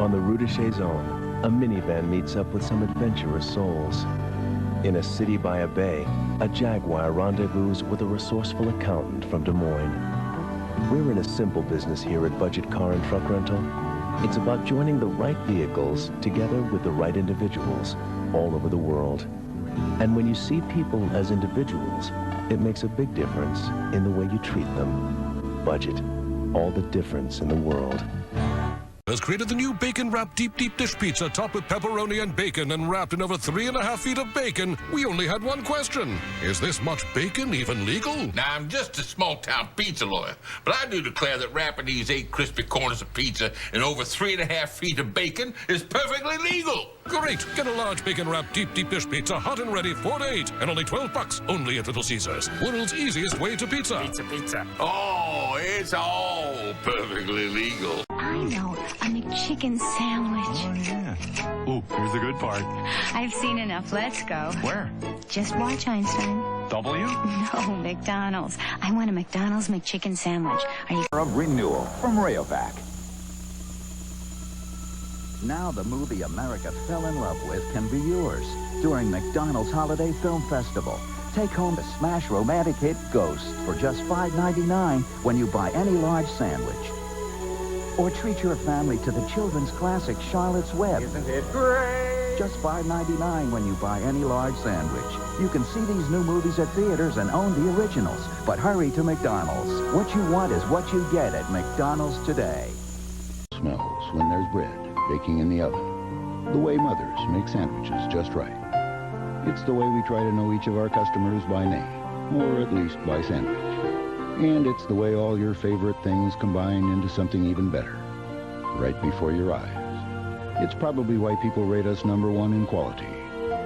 On the Rue de Chaison, a minivan meets up with some adventurous souls. In a city by a bay, a Jaguar rendezvous with a resourceful accountant from Des Moines. We're in a simple business here at Budget Car and Truck Rental. It's about joining the right vehicles together with the right individuals all over the world. And when you see people as individuals, it makes a big difference in the way you treat them. Budget, all the difference in the world. Has created the new bacon-wrapped deep dish pizza topped with pepperoni and bacon and wrapped in over 3.5 feet of bacon. We only had one question. Is this much bacon even legal? Now, I'm just a small-town pizza lawyer, but I do declare that wrapping these 8 crispy corners of pizza in over 3.5 feet of bacon is perfectly legal. Great. Get a large bacon-wrapped deep dish pizza, hot and ready, 4 to 8, and only $12, only at Little Caesars. World's easiest way to pizza. Pizza. Oh, it's all perfectly legal. I know, a McChicken sandwich. Oh, yeah. Ooh, here's the good part. I've seen enough. Let's go. Where? Just watch, Einstein. W? No, McDonald's. I want a McDonald's McChicken sandwich. Are you... Of renewal from Rayovac. Now the movie America fell in love with can be yours during McDonald's Holiday Film Festival. Take home the smash romantic hit Ghost for just $5.99 when you buy any large sandwich. Or treat your family to the children's classic Charlotte's Web. Isn't it great? Just $5.99 when you buy any large sandwich. You can see these new movies at theaters and own the originals. But hurry to McDonald's. What you want is what you get at McDonald's today. Smells when there's bread baking in the oven. The way mothers make sandwiches just right. It's the way we try to know each of our customers by name, or at least by sandwich. And it's the way all your favorite things combine into something even better, right before your eyes. It's probably why people rate us #1 in quality,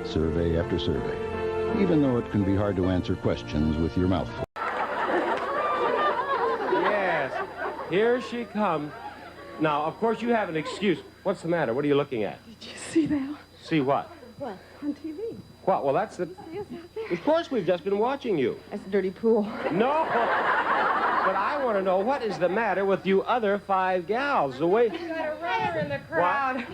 survey after survey, even though it can be hard to answer questions with your mouth full. Yes, here she comes. Now, of course, you have an excuse. What's the matter? What are you looking at? Did you see that? See what? What? On TV. What? Well, that's the... Yes, out there. Of course, we've just been watching you. That's a dirty pool. No! But I want to know what is the matter with you other 5 gals. The way... You've got a runner in the crowd.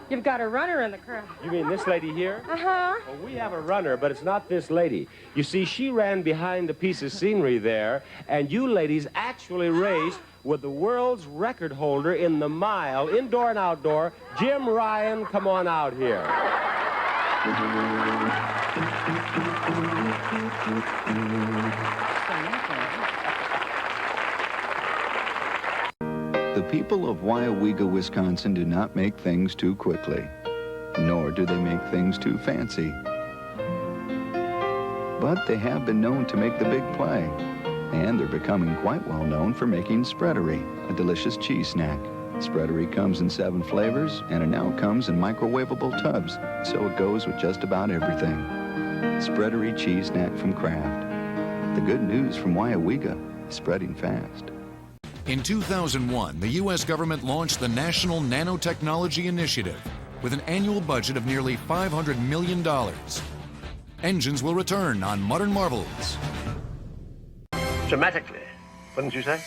You've got a runner in the crowd. You mean this lady here? Uh-huh. Well, we have a runner, but it's not this lady. You see, she ran behind the piece of scenery there, and you ladies actually raced with the world's record holder in the mile, indoor and outdoor. Jim Ryan, come on out here. The people of Weyauwega, Wisconsin do not make things too quickly, nor do they make things too fancy. But they have been known to make the big play, and they're becoming quite well known for making spreadery, a delicious cheese snack. Spreadery comes in 7 flavors, and it now comes in microwavable tubs, so it goes with just about everything. Spreadery cheese snack from Kraft. The good news from Weyauwega is spreading fast. In 2001, the U.S. government launched the National Nanotechnology Initiative with an annual budget of nearly $500 million. Engines will return on modern marvels. Dramatically, wouldn't you say?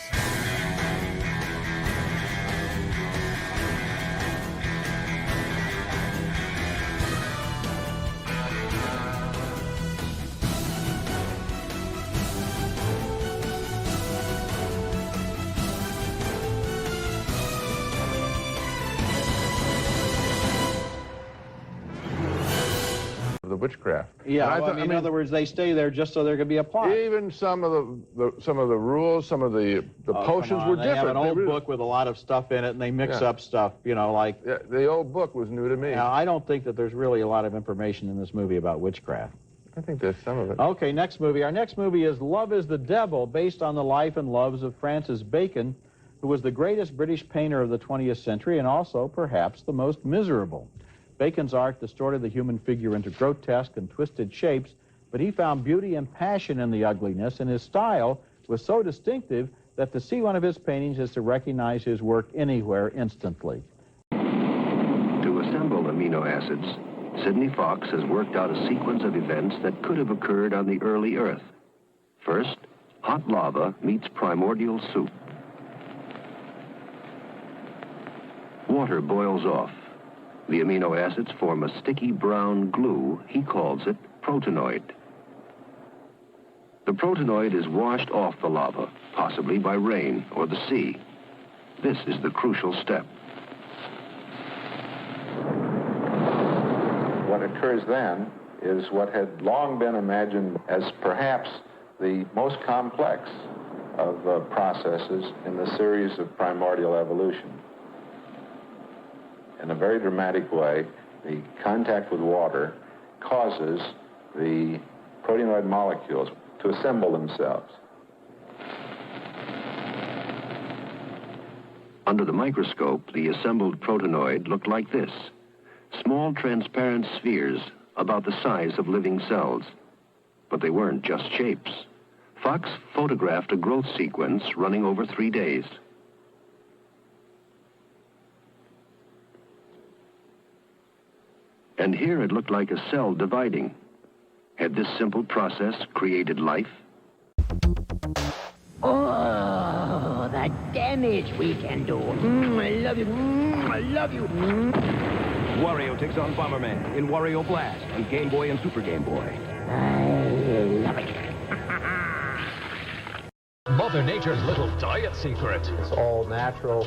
The witchcraft. Yeah, well, I mean, in other words, they stay there just so there could be a plot. Even some of the rules, some of the potions were different. They have an old book with a lot of stuff in it, and they mix up stuff, you know, like... Yeah, the old book was new to me. Now, I don't think that there's really a lot of information in this movie about witchcraft. I think there's some of it. Okay, next movie. Our next movie is Love is the Devil, based on the life and loves of Francis Bacon, who was the greatest British painter of the 20th century and also, perhaps, the most miserable. Bacon's art distorted the human figure into grotesque and twisted shapes, but he found beauty and passion in the ugliness, and his style was so distinctive that to see one of his paintings is to recognize his work anywhere instantly. To assemble amino acids, Sidney Fox has worked out a sequence of events that could have occurred on the early Earth. First, hot lava meets primordial soup. water boils off. The amino acids form a sticky brown glue. He calls it protenoid. The protenoid is washed off the lava, possibly by rain or the sea. This is the crucial step. What occurs then is what had long been imagined as perhaps the most complex of processes in the series of primordial evolution. In a very dramatic way, the contact with water causes the protenoid molecules to assemble themselves. Under the microscope, the assembled protenoid looked like this. Small transparent spheres about the size of living cells. But they weren't just shapes. Fox photographed a growth sequence running over 3 days. And here it looked like a cell dividing. Had this simple process created life? Oh, the damage we can do. I love you. I love you. Wario takes on Bomberman in Wario Blast on Game Boy and Super Game Boy. I love it. Mother Nature's little diet secret. It's all natural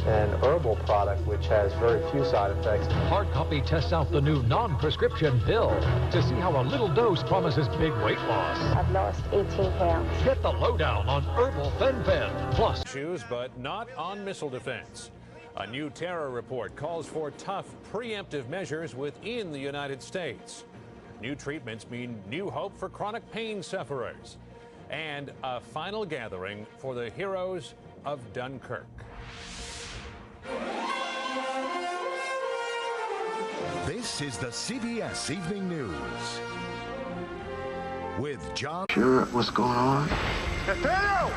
and herbal product, which has very few side effects. Hard Copy tests out the new non-prescription pill to see how a little dose promises big weight loss. I've lost 18 pounds. Get the lowdown on herbal fen-phen. Plus, issues, but not on missile defense. A new terror report calls for tough preemptive measures within the United States. New treatments mean new hope for chronic pain sufferers. And a final gathering for the heroes of Dunkirk. This is the CBS Evening News with John. Sure what's going on?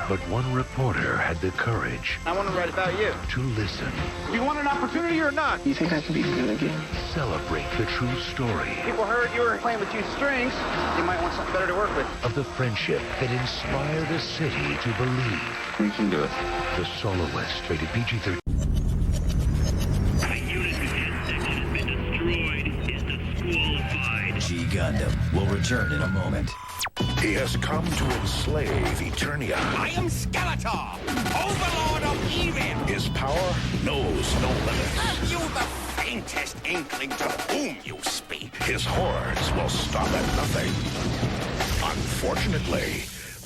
But one reporter had the courage. I want to write about you. To listen. Do you want an opportunity or not? You think I can be good again? Celebrate the true story. People heard you were playing with 2 strings. They might want something better to work with. Of the friendship that inspired a city to believe. We can do it. The Soloist, rated PG-13. G Gundam will return in a moment. He has come to enslave Eternia. I am Skeletor, overlord of evil. His power knows no limits. Have you the faintest inkling to whom you speak? His hordes will stop at nothing. Unfortunately,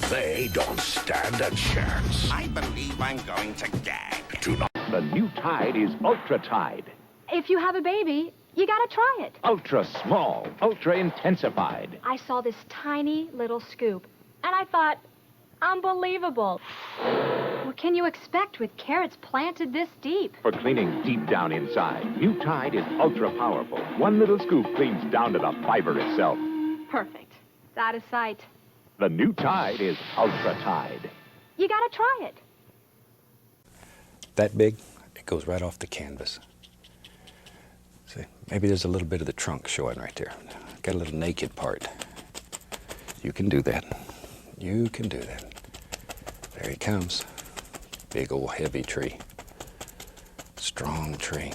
they don't stand a chance. I believe I'm going to gag. Do not. The new Tide is Ultra Tide. If you have a baby, you gotta try it. Ultra small, ultra intensified. I saw this tiny little scoop, and I thought, unbelievable. What can you expect with carrots planted this deep? For cleaning deep down inside, new Tide is ultra powerful. One little scoop cleans down to the fiber itself. Perfect. It's out of sight. The new Tide is Ultra Tide. You gotta try it. That big, it goes right off the canvas. See, maybe there's a little bit of the trunk showing right there. Got a little naked part. You can do that. You can do that. There he comes. Big old heavy tree. Strong tree.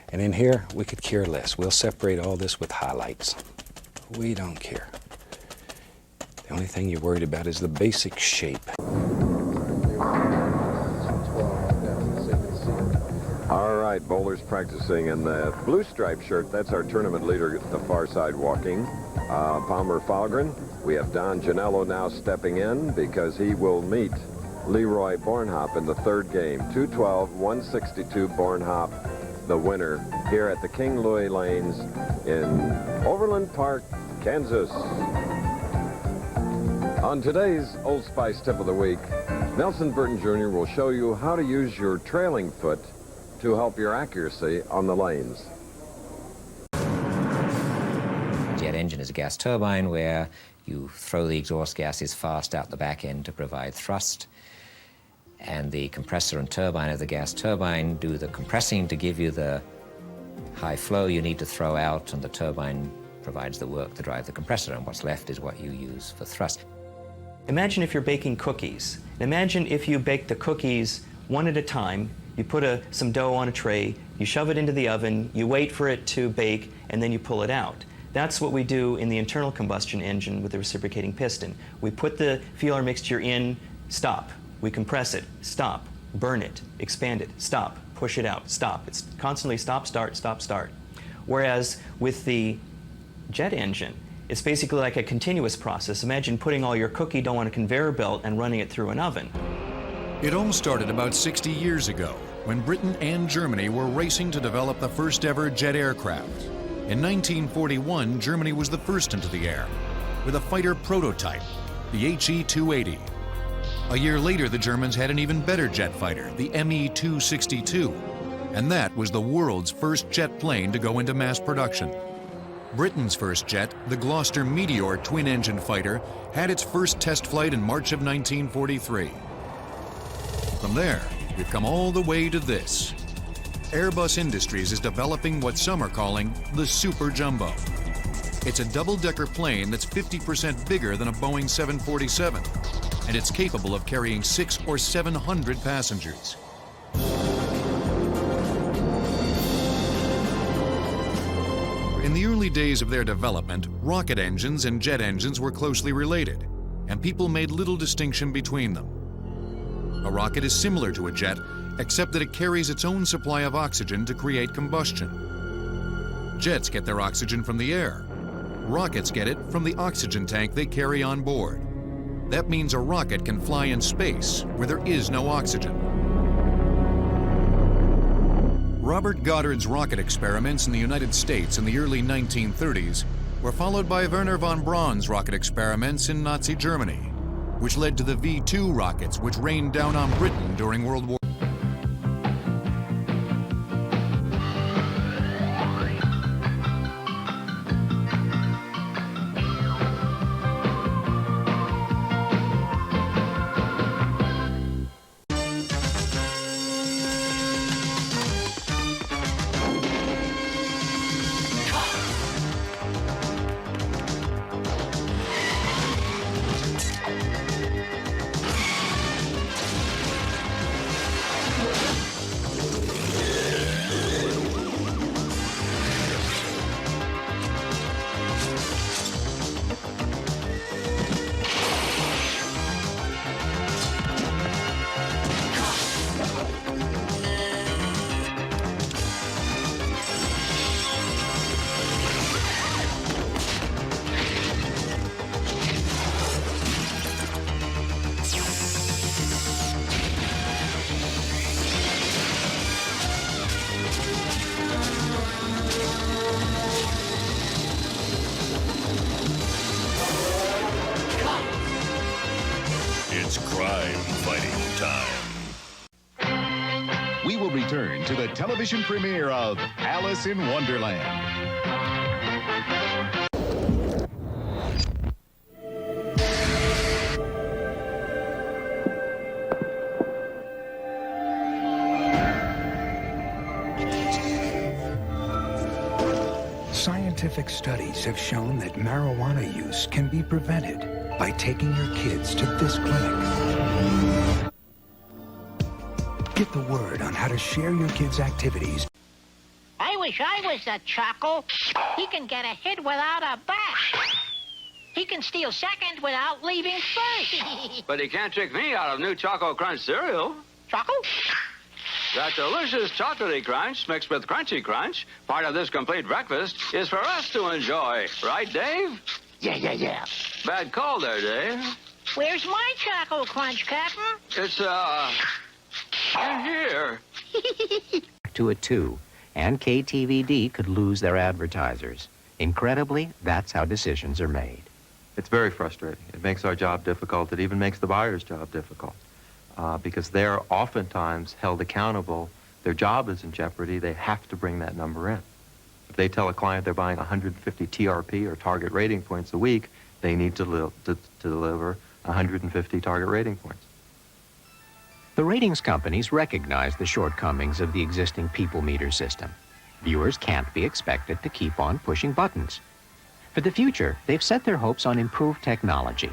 And in here, we could care less. We'll separate all this with highlights. We don't care. The only thing you're worried about is the basic shape. All right, bowlers practicing in the blue striped shirt. That's our tournament leader at the far side walking. Palmer Falgren. We have Don Janello now stepping in because he will meet Leroy Bornhop in the 3rd game. 212-162 Bornhop, the winner, here at the King Louis Lanes in Overland Park, Kansas. On today's Old Spice Tip of the Week, Nelson Burton Jr. will show you how to use your trailing foot to help your accuracy on the lanes. Jet engine is a gas turbine where you throw the exhaust gases fast out the back end to provide thrust, and the compressor and turbine of the gas turbine do the compressing to give you the high flow you need to throw out, and the turbine provides the work to drive the compressor, and what's left is what you use for thrust. Imagine if you're baking cookies. Imagine if you bake the cookies one at a time You put some dough on a tray, you shove it into the oven, you wait for it to bake, and then you pull it out. That's what we do in the internal combustion engine with the reciprocating piston. We put the fuel mixture in, stop. We compress it, stop. Burn it, expand it, stop. Push it out, stop. It's constantly stop, start, stop, start. Whereas with the jet engine, it's basically like a continuous process. Imagine putting all your cookie dough on a conveyor belt and running it through an oven. It all started about 60 years ago when Britain and Germany were racing to develop the first ever jet aircraft. In 1941, Germany was the first into the air with a fighter prototype, the HE-280. A year later, the Germans had an even better jet fighter, the Me-262, and that was the world's first jet plane to go into mass production. Britain's first jet, the Gloucester Meteor twin-engine fighter, had its first test flight in March of 1943. From there, we've come all the way to this. Airbus Industries is developing what some are calling the Super Jumbo. It's a double-decker plane that's 50% bigger than a Boeing 747, and it's capable of carrying 600 or 700 passengers. In the early days of their development, rocket engines and jet engines were closely related, and people made little distinction between them. A rocket is similar to a jet, except that it carries its own supply of oxygen to create combustion. Jets get their oxygen from the air. Rockets get it from the oxygen tank they carry on board. That means a rocket can fly in space where there is no oxygen. Robert Goddard's rocket experiments in the United States in the early 1930s were followed by Werner von Braun's rocket experiments in Nazi Germany, which led to the V-2 rockets, which rained down on Britain during World War. It's crime-fighting time. We will return to the television premiere of Alice in Wonderland. Scientific studies have shown that marijuana use can be prevented by taking your kids to this clinic. Get the word on how to share your kids' activities. I wish I was that Choco. He can get a hit without a bat. He can steal second without leaving first. But he can't trick me out of new Choco Crunch cereal. Choco? That delicious chocolatey crunch mixed with crunchy crunch, part of this complete breakfast, is for us to enjoy. Right, Dave? Yeah. Bad call there, Dave. Where's my Choco Crunch, Captain? It's, in here. To it, too, and KTVD could lose their advertisers. Incredibly, that's how decisions are made. It's very frustrating. It makes our job difficult. It even makes the buyer's job difficult because they're oftentimes held accountable. Their job is in jeopardy. They have to bring that number in. If they tell a client they're buying 150 TRP or target rating points a week, they need to deliver 150 target rating points. The ratings companies recognize the shortcomings of the existing people meter system. Viewers can't be expected to keep on pushing buttons. For the future, they've set their hopes on improved technology.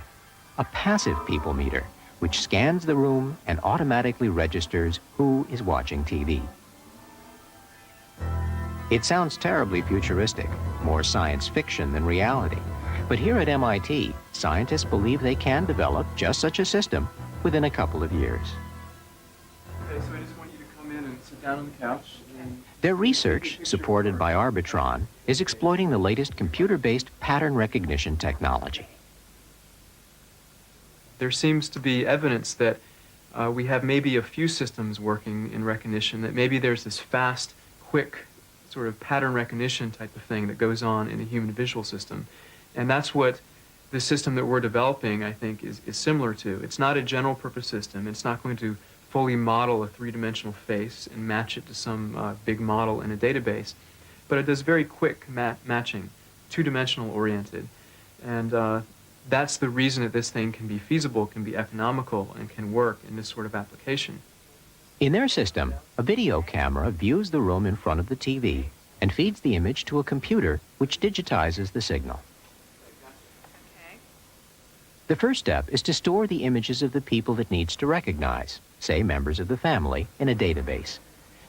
A passive people meter, which scans the room and automatically registers who is watching TV. It sounds terribly futuristic, more science fiction than reality. But here at MIT, scientists believe they can develop just such a system within a couple of years. Okay, so I just want you to come in and sit down on the couch. Their research, supported by Arbitron, is exploiting the latest computer-based pattern recognition technology. There seems to be evidence that we have maybe a few systems working in recognition, that maybe there's this fast, quick, sort of pattern recognition type of thing that goes on in a human visual system. And that's what the system that we're developing, I think, is similar to. It's not a general purpose system. It's not going to fully model a three-dimensional face and match it to some big model in a database. But it does very quick matching, two-dimensional oriented. And that's the reason that this thing can be feasible, can be economical, and can work in this sort of application. In their system, a video camera views the room in front of the TV and feeds the image to a computer which digitizes the signal. The first step is to store the images of the people it needs to recognize, say members of the family, in a database.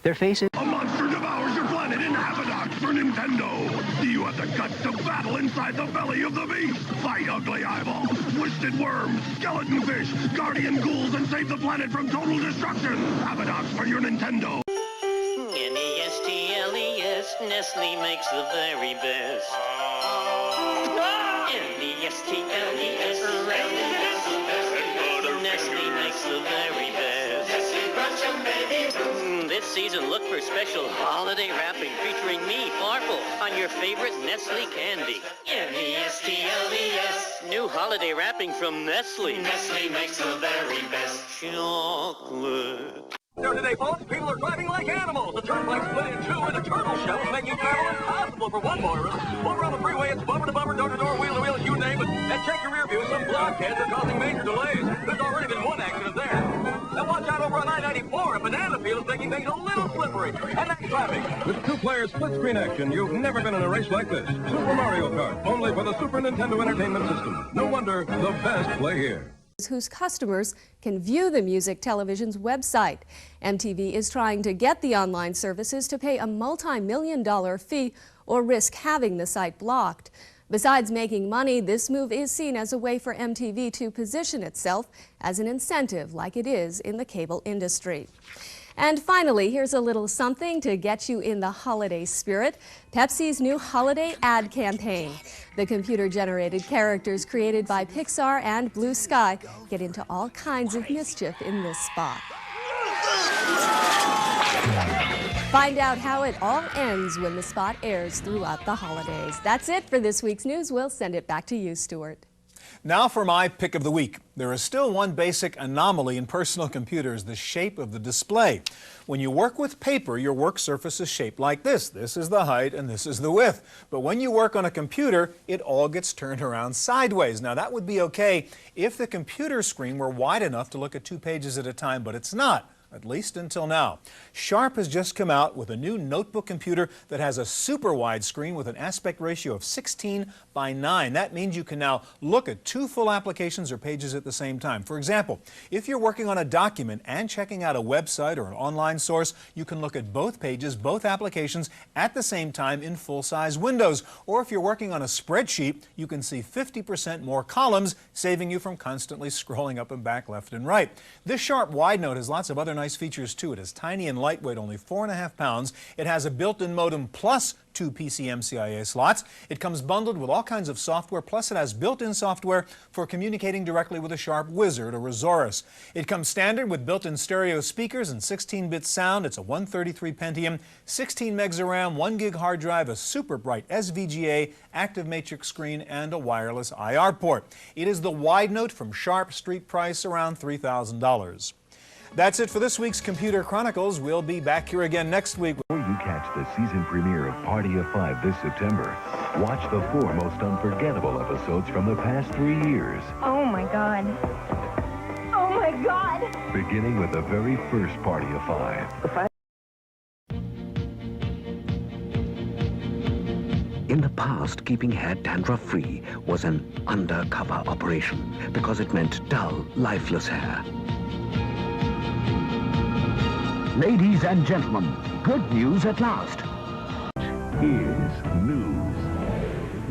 Their faces... A monster devours your planet in Abadox for Nintendo. Do you have the guts to battle inside the belly of the beast? Fight ugly eyeballs, twisted worms, skeleton fish, guardian ghouls, and save the planet from total destruction. Abadox for your Nintendo. N-E-S-T-L-E-S, Nestle makes the very best. N-E-S-T-L-E-S, Nestle makes the very best. This season, look for special holiday wrapping featuring me, Farkle, on your favorite Nestle candy. N-E-S-T-L-E-S. New holiday wrapping from Nestle. Nestle makes the very best chocolate. Today, folks, people are driving like animals. The turnpike split in two and a turtle shell is making travel impossible for one motorist. Over on the freeway, it's bumper to bumper, door to door, wheel to wheel, you name it. And check your rear view, some blockheads are causing major delays. There's already been one accident there. Now watch out over on I-94. A banana peel is making things a little slippery. And that's traffic. With two-player split-screen action, you've never been in a race like this. Super Mario Kart, only for the Super Nintendo Entertainment System. No wonder the best play here. Whose customers can view the music television's website. MTV is trying to get the online services to pay a multi-million-dollar fee or risk having the site blocked. Besides making money, this move is seen as a way for MTV to position itself as an incentive like it is in the cable industry. And finally, here's a little something to get you in the holiday spirit. Pepsi's new holiday ad campaign. The computer-generated characters created by Pixar and Blue Sky get into all kinds of mischief in this spot. Find out how it all ends when the spot airs throughout the holidays. That's it for this week's news. We'll send it back to you, Stuart. Now for my pick of the week. There is still one basic anomaly in personal computers, the shape of the display. When you work with paper, your work surface is shaped like this. This is the height and this is the width. But when you work on a computer, it all gets turned around sideways. Now that would be okay if the computer screen were wide enough to look at 2 pages at a time, but it's not. At least until now. Sharp has just come out with a new notebook computer that has a super wide screen with an aspect ratio of 16:9. That means you can now look at 2 full applications or pages at the same time. For example, if you're working on a document and checking out a website or an online source, you can look at both pages, both applications at the same time in full-size windows. Or if you're working on a spreadsheet, you can see 50% more columns, saving you from constantly scrolling up and back, left and right. This Sharp Wide Note has lots of other nice features too. It is tiny and lightweight, only 4.5 pounds. It has a built-in modem plus 2 PCMCIA slots. It comes bundled with all kinds of software, plus it has built-in software for communicating directly with a Sharp Wizard or Resaurus. It comes standard with built-in stereo speakers and 16-bit sound. It's a 133 Pentium, 16 megs of RAM, 1 gig hard drive, a super bright SVGA, active matrix screen, and a wireless IR port. It is the Wide Note from Sharp, street price around $3,000. That's it for this week's Computer Chronicles. We'll be back here again next week. Before you catch the season premiere of Party of 5 this September, watch the 4 most unforgettable episodes from the past 3 years. Oh my God. Oh my God. Beginning with the very first Party of 5. In the past, keeping hair dandruff-free was an undercover operation because it meant dull, lifeless hair. Ladies and gentlemen, good news at last. Here's news.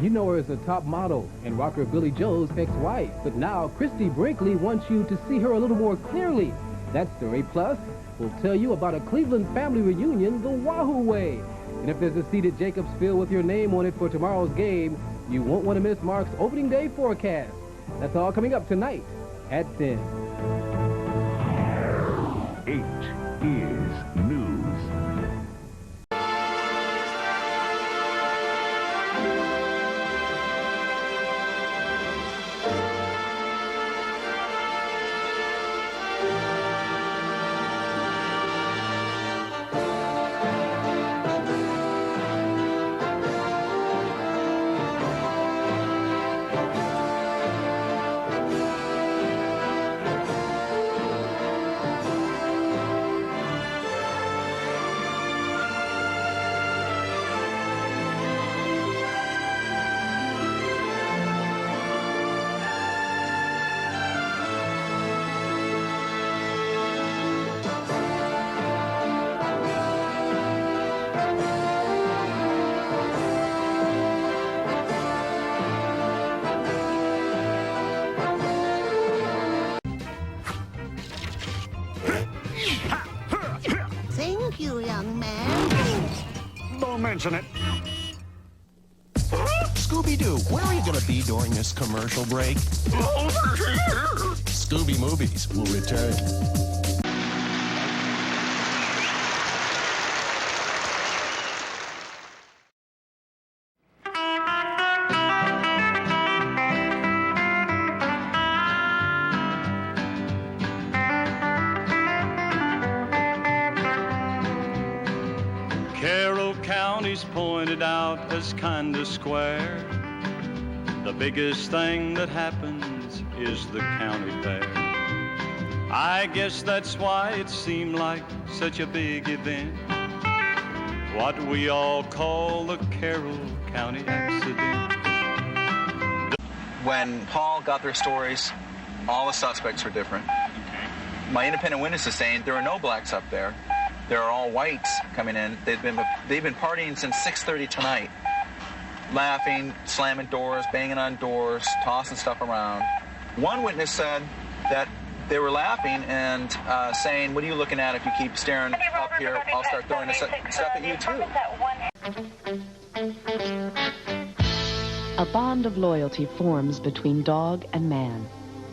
You know her as a top model and rocker Billy Joel's ex-wife, but now Christy Brinkley wants you to see her a little more clearly. That story, plus, will tell you about a Cleveland family reunion the Wahoo way. And if there's a seat at Jacobs Field with your name on it for tomorrow's game, you won't want to miss Mark's opening day forecast. That's all coming up tonight at 10. 8 is news. Thank you, young man. Don't mention it. Scooby-Doo, where are you going to be during this commercial break? Over here. Scooby Movies will return. Carroll County's pointed out as kinda square. The biggest thing that happens is the county fair. I guess that's why it seemed like such a big event. What we all call the Carroll County accident. When Paul got their stories, all the suspects were different. My independent witness is saying there are no blacks up there. There are all whites coming in. They've been partying since 6:30 tonight, laughing, slamming doors, banging on doors, tossing stuff around. One witness said that they were laughing and saying, "What are you looking at? If you keep staring up here, I'll start throwing stuff at you too." A bond of loyalty forms between dog and man,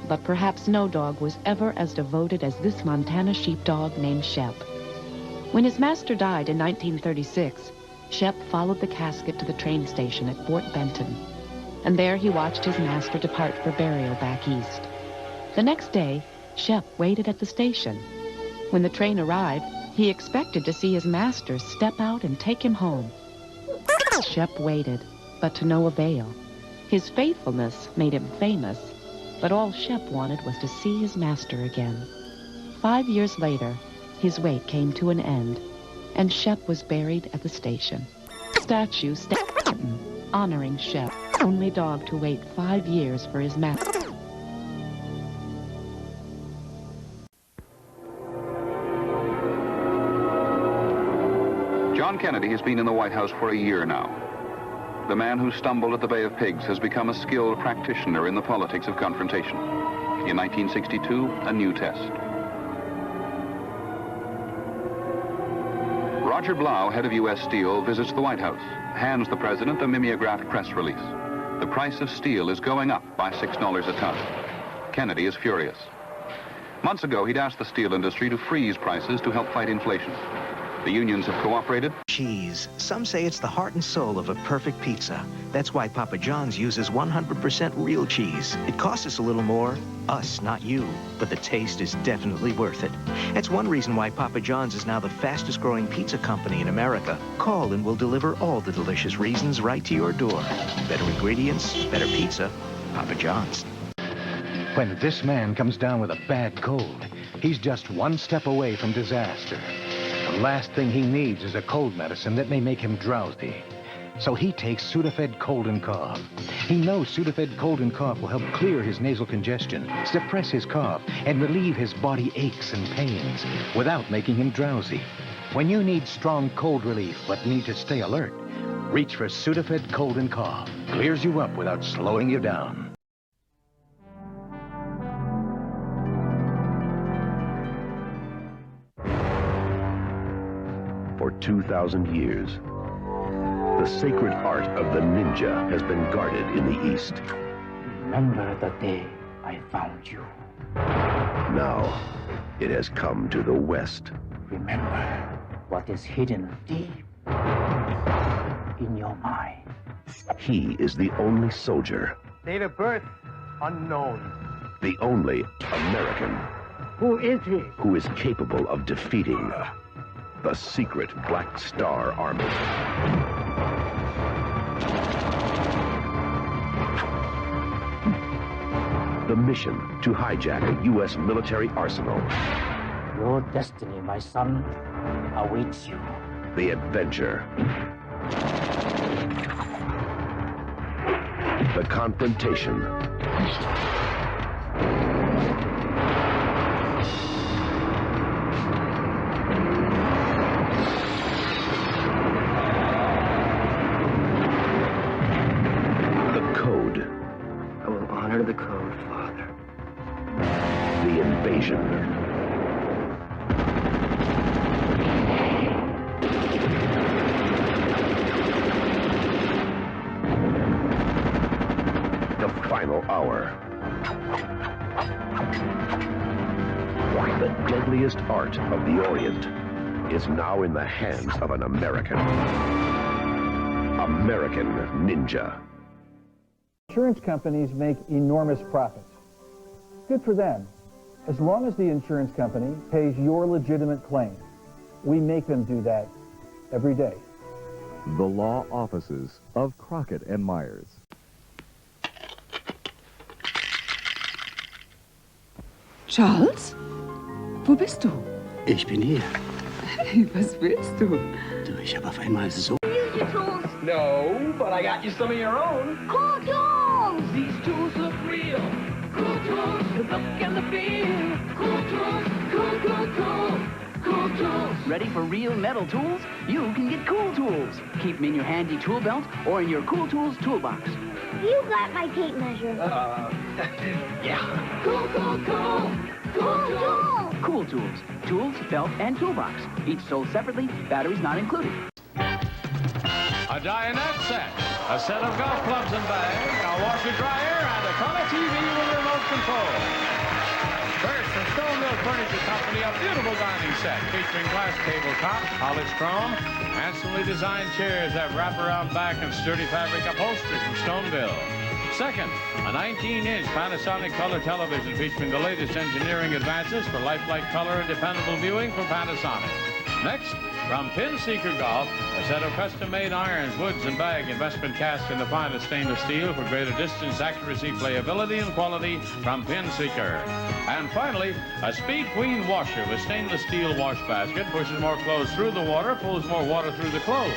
but perhaps no dog was ever as devoted as this Montana sheepdog named Shep. When his master died in 1936, Shep followed the casket to the train station at Fort Benton, and there he watched his master depart for burial back east. The next day, Shep waited at the station. When the train arrived, he expected to see his master step out and take him home. Shep waited, but to no avail. His faithfulness made him famous, but all Shep wanted was to see his master again. 5 years later, his wait came to an end, and Shep was buried at the station. Statue honoring Shep, only dog to wait 5 years for his master. John Kennedy has been in the White House for a year now. The man who stumbled at the Bay of Pigs has become a skilled practitioner in the politics of confrontation. In 1962, a new test. Roger Blau, head of U.S. Steel, visits the White House, hands the president a mimeographed press release. The price of steel is going up by $6 a ton. Kennedy is furious. Months ago, he'd asked the steel industry to freeze prices to help fight inflation. The unions have cooperated. Cheese. Some say it's the heart and soul of a perfect pizza. That's why Papa John's uses 100% real cheese. It costs us a little more, us, not you, but the taste is definitely worth it. That's one reason why Papa John's is now the fastest growing pizza company in America. Call and we'll deliver all the delicious reasons right to your door. Better ingredients, better pizza, Papa John's. When this man comes down with a bad cold, he's just one step away from disaster. The last thing he needs is a cold medicine that may make him drowsy. So he takes Sudafed Cold and Cough. He knows Sudafed Cold and Cough will help clear his nasal congestion, suppress his cough, and relieve his body aches and pains without making him drowsy. When you need strong cold relief but need to stay alert, reach for Sudafed Cold and Cough. Clears you up without slowing you down. For 2,000 years, the sacred art of the ninja has been guarded in the East. Remember the day I found you. Now, it has come to the West. Remember what is hidden deep in your mind. He is the only soldier, Date of birth unknown. the only American Who is he? who is capable of defeating the secret Black Star Army. The mission to hijack a U.S. military arsenal. Your destiny, my son, awaits you. The adventure. The confrontation. The code. I will honor the code, Father. The invasion. The final hour. The deadliest art of the Orient is now in the hands of an American. American Ninja. Insurance companies make enormous profits. Good for them, as long as the insurance company pays your legitimate claim. We make them do that every day. The law offices of Crockett and Myers. Charles? Wo bist du? Ich bin hier. Was willst du? Du, ich habe auf einmal so... Use your tools. No, but I got you some of your own. Cool tools. These tools look real. Cool tools. The look and the feel. Cool tools. Cool, cool, cool. Cool tools. Ready for real metal tools? You can get Cool Tools. Keep them in your handy tool belt or in your Cool Tools toolbox. You got my tape measure. Yeah. Cool, cool, cool. Cool tools. Cool Tools. Tools, belt, and toolbox. Each sold separately, batteries not included. A dinette set, a set of golf clubs and bag, a washer dryer, and a color TV with remote control. First, from Stone Mill Furniture Company, a beautiful dining set featuring glass tabletop, polished chrome, handsomely designed chairs that wrap around back and sturdy fabric upholstery from Stoneville. Second, a 19-inch Panasonic color television featuring the latest engineering advances for lifelike color and dependable viewing from Panasonic. Next, from Pin Seeker Golf, a set of custom-made irons, woods, and bag investment cast in the finest stainless steel for greater distance accuracy, playability, and quality from Pin Seeker. And finally, a Speed Queen washer with stainless steel wash basket, pushes more clothes through the water, pulls more water through the clothes.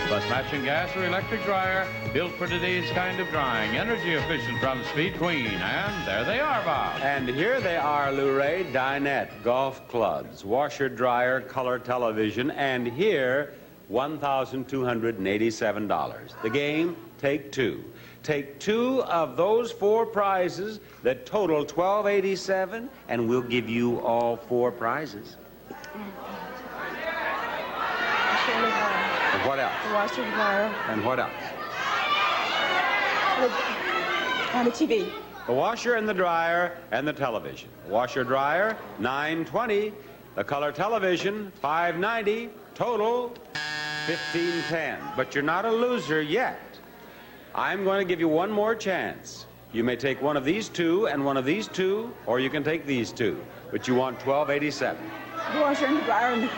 Plus matching gas or electric dryer, built for today's kind of drying, energy efficient from Speed Queen. And there they are, Bob. And here they are, Lou Ray, dinette, golf clubs, washer, dryer, color television, and here, $1,287. The game, take two. Take two of those four prizes that total $1,287, and we'll give you all four prizes. And what else? The washer dryer. And what else? And the TV. The washer and the dryer and the television. The washer dryer, $920. The color television, $590. Total, $1,510. But you're not a loser yet. I'm going to give you one more chance. You may take one of these two and one of these two, or you can take these two. But you want $1,287. The washer and the dryer and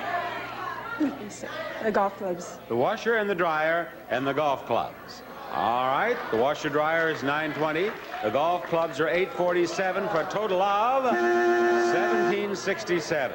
the golf clubs. The washer and the dryer and the golf clubs. All right, the washer dryer is $920. The golf clubs are $847 for a total of $1,767.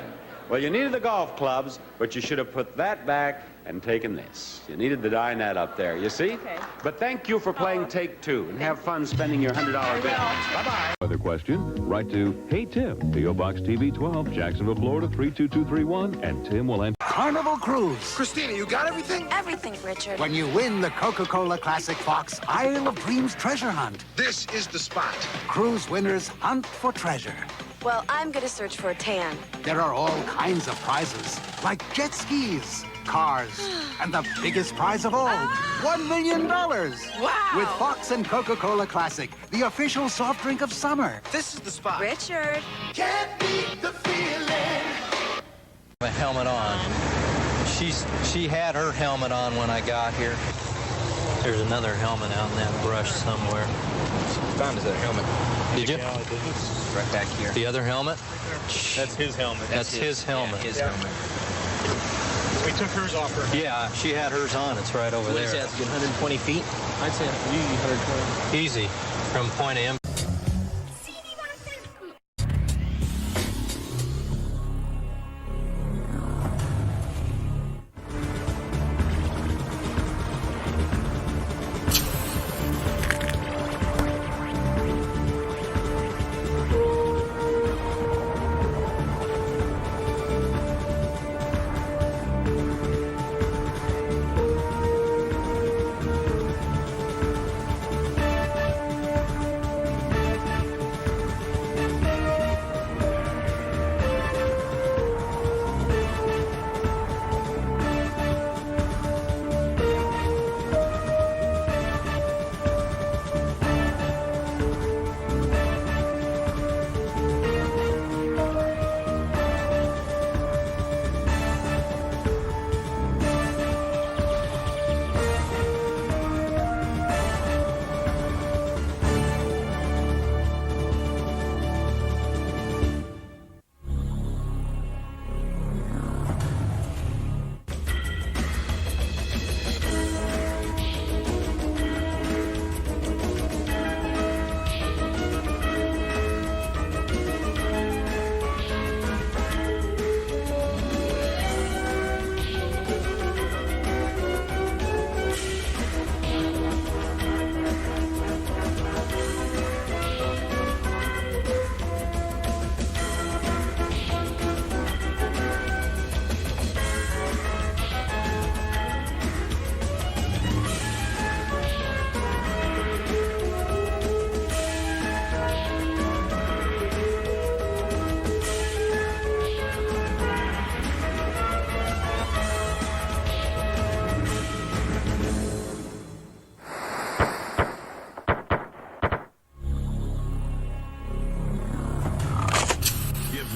Well, you needed the golf clubs, but you should have put that back and taken this. You needed the dinette up there, you see? Okay. But thank you for playing Take Two, and have fun spending your $100 bill. Bye-bye. Other question? Write to Hey Tim, P.O. Box TV 12, Jacksonville, Florida 32231, and Tim will answer. Carnival Cruise. Christina, you got everything? Everything, Richard. When you win the Coca-Cola Classic Fox Isle of Dreams treasure hunt. This is the spot. Cruise winners hunt for treasure. Well, I'm going to search for a tan. There are all kinds of prizes, like jet skis, cars, and the biggest prize of all, $1 million. Wow! With Fox and Coca-Cola Classic, the official soft drink of summer. This is the spot. Richard. Can't beat the feeling. A helmet on. She had her helmet on when I got here. There's another helmet out in that brush somewhere. Found his other helmet. Did you? Yeah, I did. It's right back here. The other helmet? That's his helmet. That's his helmet. Yeah, his helmet. We took hers off her. Yeah, she had hers on. It's right over there. What is that, get 120 feet? I'd say easy 120. Easy. From point to M.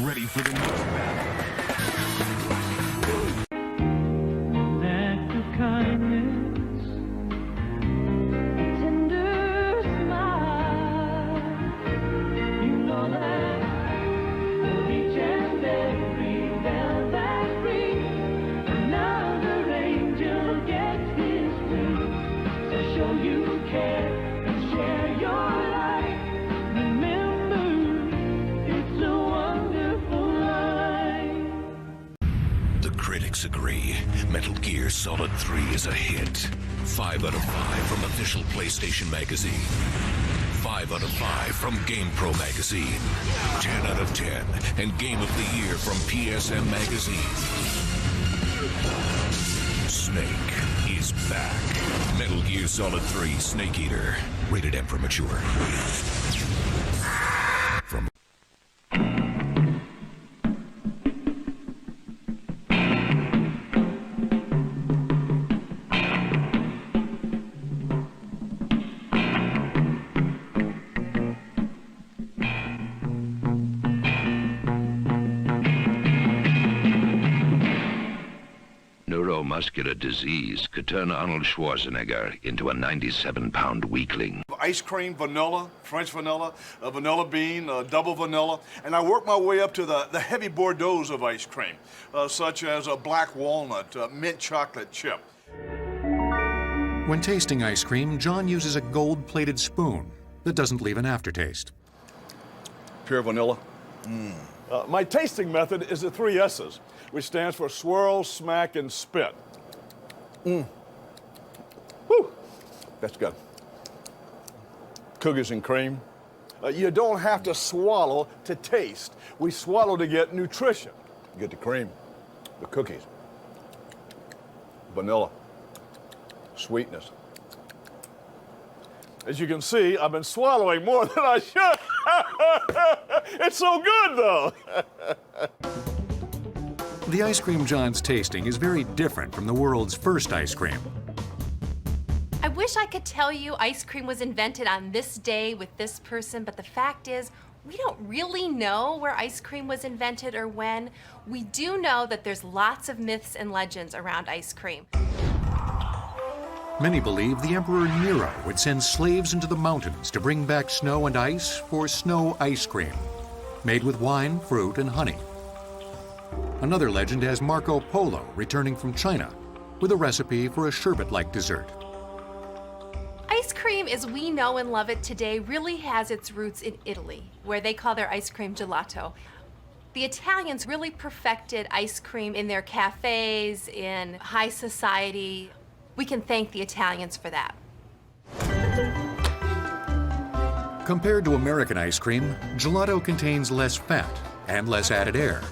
Ready for the next battle. Act of kindness, tender smile. You know that each and every bell that rings, another angel gets his wings. So show you care and share your life. Remember, it's a wonderful life. The critics agree. Metal Gear Solid 3 is a hit. 5 out of 5 from official PlayStation Magazine. 5 out of 5 from GamePro Magazine. 10 out of 10 and Game of the Year from PSM Magazine. Snake is back. Metal Gear Solid 3 Snake Eater. Rated M for mature. From neuromuscular disease could turn Arnold Schwarzenegger into a 97-pound weakling. Ice cream, vanilla, French vanilla, vanilla bean, double vanilla, and I work my way up to the heavy Bordeaux's of ice cream, such as a black walnut, mint chocolate chip. When tasting ice cream, John uses a gold-plated spoon that doesn't leave an aftertaste. Pure vanilla. My tasting method is the 3 S's, which stands for swirl, smack, and spit. Whew, that's good. Cookies and cream. You don't have to swallow to taste. We swallow to get nutrition. You get the cream, the cookies, vanilla, sweetness. As you can see, I've been swallowing more than I should. It's so good, though. The ice cream John's tasting is very different from the world's first ice cream. I wish I could tell you ice cream was invented on this day with this person, but the fact is, we don't really know where ice cream was invented or when. We do know that there's lots of myths and legends around ice cream. Many believe the Emperor Nero would send slaves into the mountains to bring back snow and ice for snow ice cream, made with wine, fruit, and honey. Another legend has Marco Polo returning from China with a recipe for a sherbet-like dessert. Ice cream as we know and love it today really has its roots in Italy, where they call their ice cream gelato. The Italians really perfected ice cream in their cafes, in high society. We can thank the Italians for that. Compared to American ice cream, gelato contains less fat and less added air.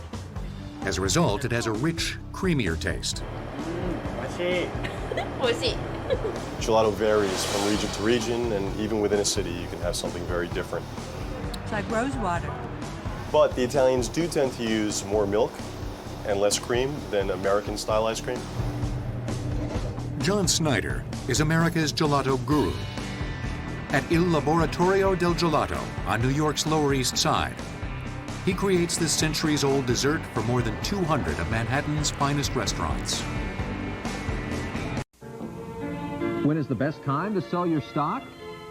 As a result, it has a rich, creamier taste. Gelato varies from region to region, and even within a city, you can have something very different. It's like rose water. But the Italians do tend to use more milk and less cream than American-style ice cream. John Snyder is America's gelato guru. At Il Laboratorio del Gelato on New York's Lower East Side, he creates this centuries-old dessert for more than 200 of Manhattan's finest restaurants. When is the best time to sell your stock?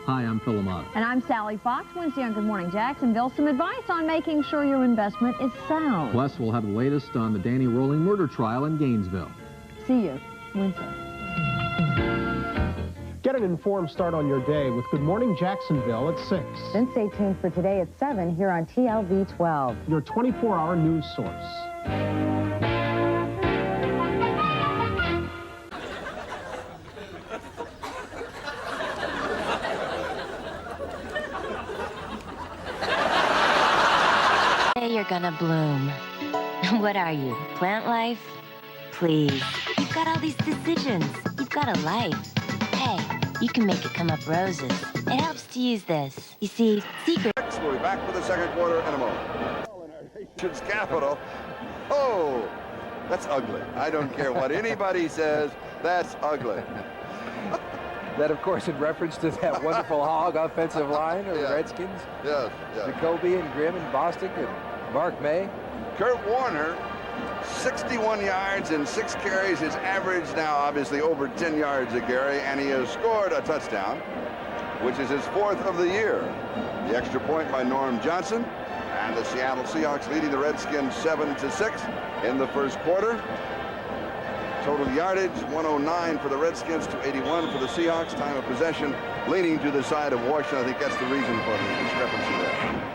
Hi, I'm Phil Lamont. And I'm Sally Fox. Wednesday on Good Morning Jacksonville. Some advice on making sure your investment is sound. Plus, we'll have the latest on the Danny Rolling murder trial in Gainesville. See you Wednesday. Get an informed start on your day with Good Morning Jacksonville at 6. Then stay tuned for Today at 7 here on TLV 12. Your 24-hour news source. You're gonna bloom. What are you, plant life? Please, you've got all these decisions. You've got a life. Hey, you can make it come up roses. It helps to use this. You see, secret. We'll be back for the second quarter in a moment. Nation's capital. Oh, that's ugly. I don't care what anybody says. That's ugly. That, of course, in reference to that wonderful hog offensive line of the Redskins. Yes, yes. Jacoby and Grimm and Bostic and Mark May. Kurt Warner, 61 yards and 6 carries. His average now obviously over 10 yards a carry, and he has scored a touchdown, which is his 4th of the year. The extra point by Norm Johnson, and the Seattle Seahawks leading the Redskins 7-6 in the first quarter. Total yardage, 109 for the Redskins, 281 for the Seahawks. Time of possession leaning to the side of Washington. I think that's the reason for the discrepancy there.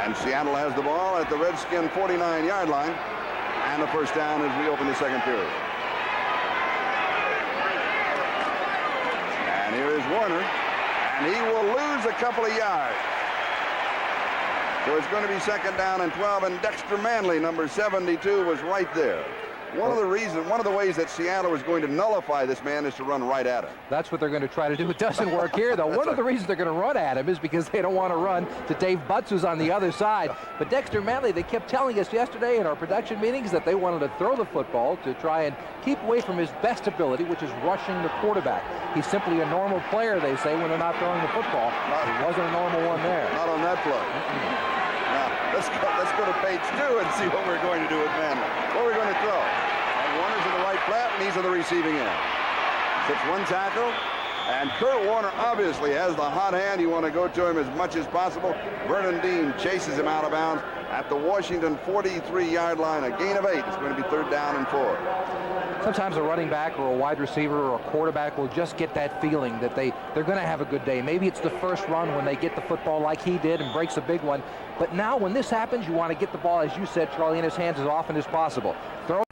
And Seattle has the ball at the Redskin 49-yard line. And the first down as we open the second period. And here is Warner. And he will lose a couple of yards. So it's going to be second down and 12, and Dexter Manley, number 72, was right there. One of the ways that Seattle was going to nullify this man is to run right at him. That's what they're going to try to do. It doesn't work here, though. One of the reasons they're going to run at him is because they don't want to run to Dave Butts, who's on the other side. But Dexter Manley, they kept telling us yesterday in our production meetings that they wanted to throw the football to try and keep away from his best ability, which is rushing the quarterback. He's simply a normal player, they say, when they're not throwing the football. He wasn't a normal one there. Not on that play. Now, let's go to page 2 and see what we're going to do with Manley. What we're going to throw. Warner's in the right flat, and he's on the receiving end. 6-1 tackle, and Kurt Warner obviously has the hot hand. You want to go to him as much as possible. Vernon Dean chases him out of bounds at the Washington 43-yard line. A gain of 8. It's going to be 3rd down and 4. Sometimes a running back or a wide receiver or a quarterback will just get that feeling that they're going to have a good day. Maybe it's the first run when they get the football like he did and breaks a big one. But now when this happens, you want to get the ball, as you said, Charlie, in his hands as often as possible. Throw.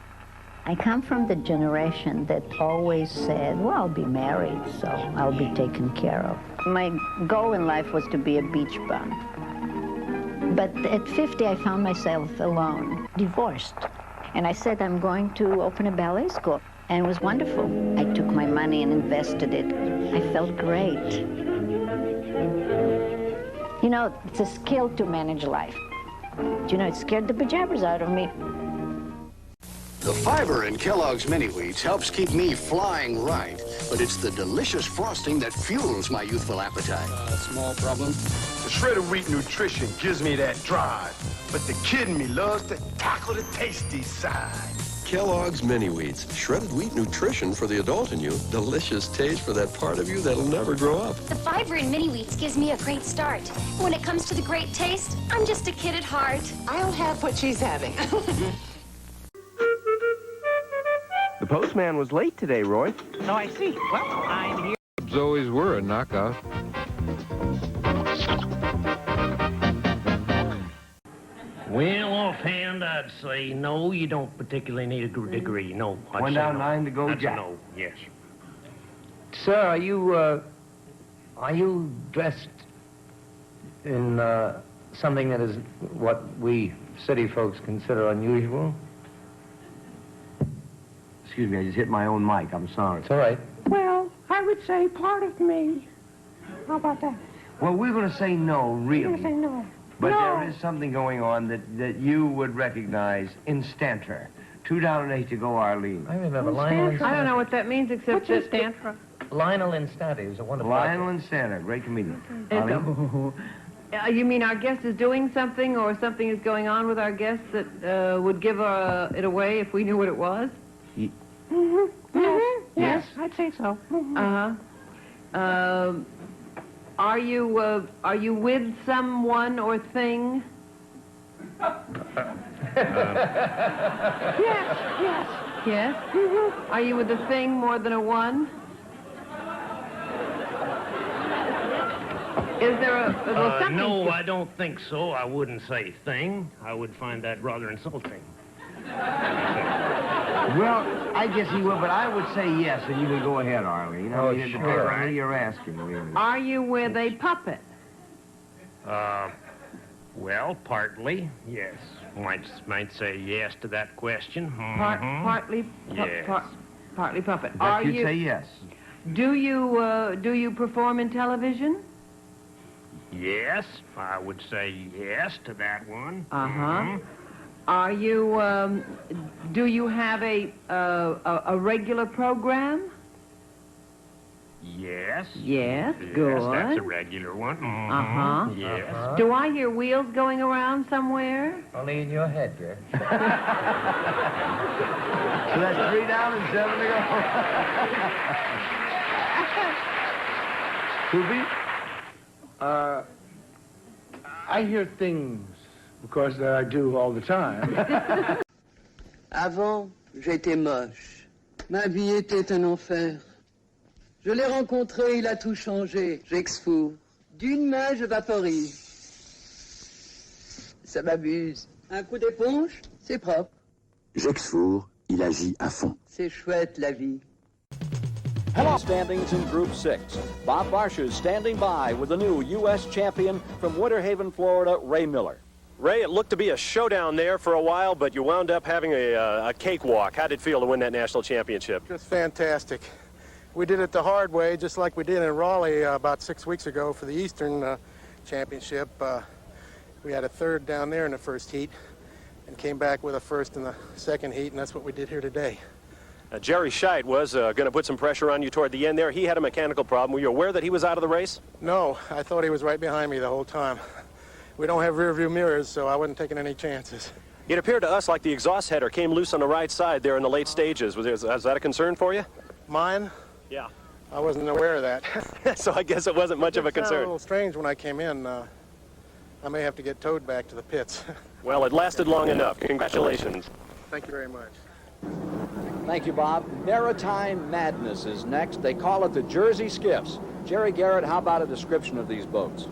I come from the generation that always said, well, I'll be married, so I'll be taken care of. My goal in life was to be a beach bum. But at 50, I found myself alone, divorced. And I said, I'm going to open a ballet school. And it was wonderful. I took my money and invested it. I felt great. You know, it's a skill to manage life. You know, it scared the bejabbers out of me. The fiber in Kellogg's Mini Wheats helps keep me flying right, but it's the delicious frosting that fuels my youthful appetite. Small problem. The shredded wheat nutrition gives me that drive, but the kid in me loves to tackle the tasty side. Kellogg's Mini Wheats, shredded wheat nutrition for the adult in you, delicious taste for that part of you that'll never grow up. The fiber in Mini Wheats gives me a great start. When it comes to the great taste, I'm just a kid at heart. I'll have what she's having. The postman was late today, Roy. Oh, I see. Well, I'm here. Always were a knockout. Well, offhand, I'd say no, you don't particularly need a degree. No, I'd One say down, no. 9 to go, That's Jack. a no, yes. Sir, are you dressed in something that is what we city folks consider unusual? Excuse me, I just hit my own mic. I'm sorry. It's all right. Well, I would say part of me. How about that? Well, we're going to say no, really. I'm gonna say no. But No. there is something going on that you would recognize instanter. 2 down and 8 to go, Arlene. I remember Lionel I don't know what that means except that Stanford. Lionel Instanti was a wonderful Lionel Instanter, great comedian. Arlene? You mean our guest is doing something or something is going on with our guest that would give it away if we knew what it was? Yes, I'd say so. Are you with someone or thing? Yes. Yes? Are you with a thing more than a one? Is there something... No, I don't think so. I wouldn't say thing. I would find that rather insulting. Well, I guess he would, but I would say yes, and you can go ahead, Arlene. I mean, it depends on who you're asking, really. Are you with a puppet? Well, partly, yes. Might say yes to that question. Partly Yes. partly puppet. But you'd say yes. Do you perform in television? Yes, I would say yes to that one. Are you? Do you have a regular program? Yes. Yes, Yes, good. that's a regular one. Yes. Do I hear wheels going around somewhere? Only in your head, dear. So that's 3 down and 7 to go. I hear things, because I do all the time. Avant, j'étais moche. Ma vie était un enfer. Je l'ai rencontré, il a tout changé. J'exfourre. D'une main, je vaporise. Ça m'abuse. Un coup d'éponge, c'est propre. J'exfourre, il agit à fond. C'est chouette, la vie. Hello, standings in Group 6. Bob Barsha's standing by with the new U.S. champion from Winter Haven, Florida, Ray Miller. Ray, it looked to be a showdown there for a while, but you wound up having a cakewalk. How did it feel to win that national championship? Just fantastic. We did it the hard way, just like we did in Raleigh about 6 weeks ago for the Eastern Championship. We had a third down there in the first heat and came back with a first in the second heat, and that's what we did here today. Jerry Scheidt was going to put some pressure on you toward the end there. He had a mechanical problem. Were you aware that he was out of the race? No, I thought he was right behind me the whole time. We don't have rear view mirrors, so I wasn't taking any chances. It appeared to us like the exhaust header came loose on the right side there in the late stages. Was that a concern for you? Mine? Yeah. I wasn't aware of that. So I guess it wasn't much of a It sounded concern. a little strange when I came in. I may have to get towed back to the pits. Well, it lasted long enough. Congratulations. Thank you very much. Thank you, Bob. Maritime Madness is next. They call it the Jersey Skiffs. Jerry Garrett, how about a description of these boats?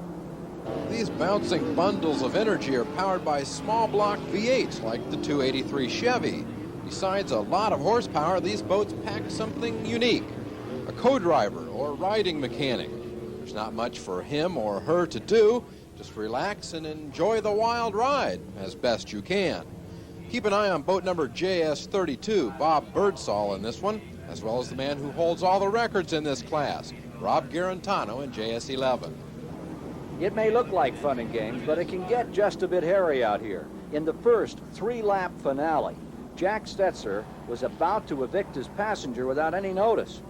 These bouncing bundles of energy are powered by small block V8s like the 283 Chevy. Besides a lot of horsepower, these boats pack something unique. A co-driver or riding mechanic. There's not much for him or her to do. Just relax and enjoy the wild ride as best you can. Keep an eye on boat number JS32, Bob Birdsall in this one, as well as the man who holds all the records in this class, Rob Garantano in JS11. It may look like fun and games, but it can get just a bit hairy out here. In the first 3-lap finale, Jack Stetzer was about to evict his passenger without any notice.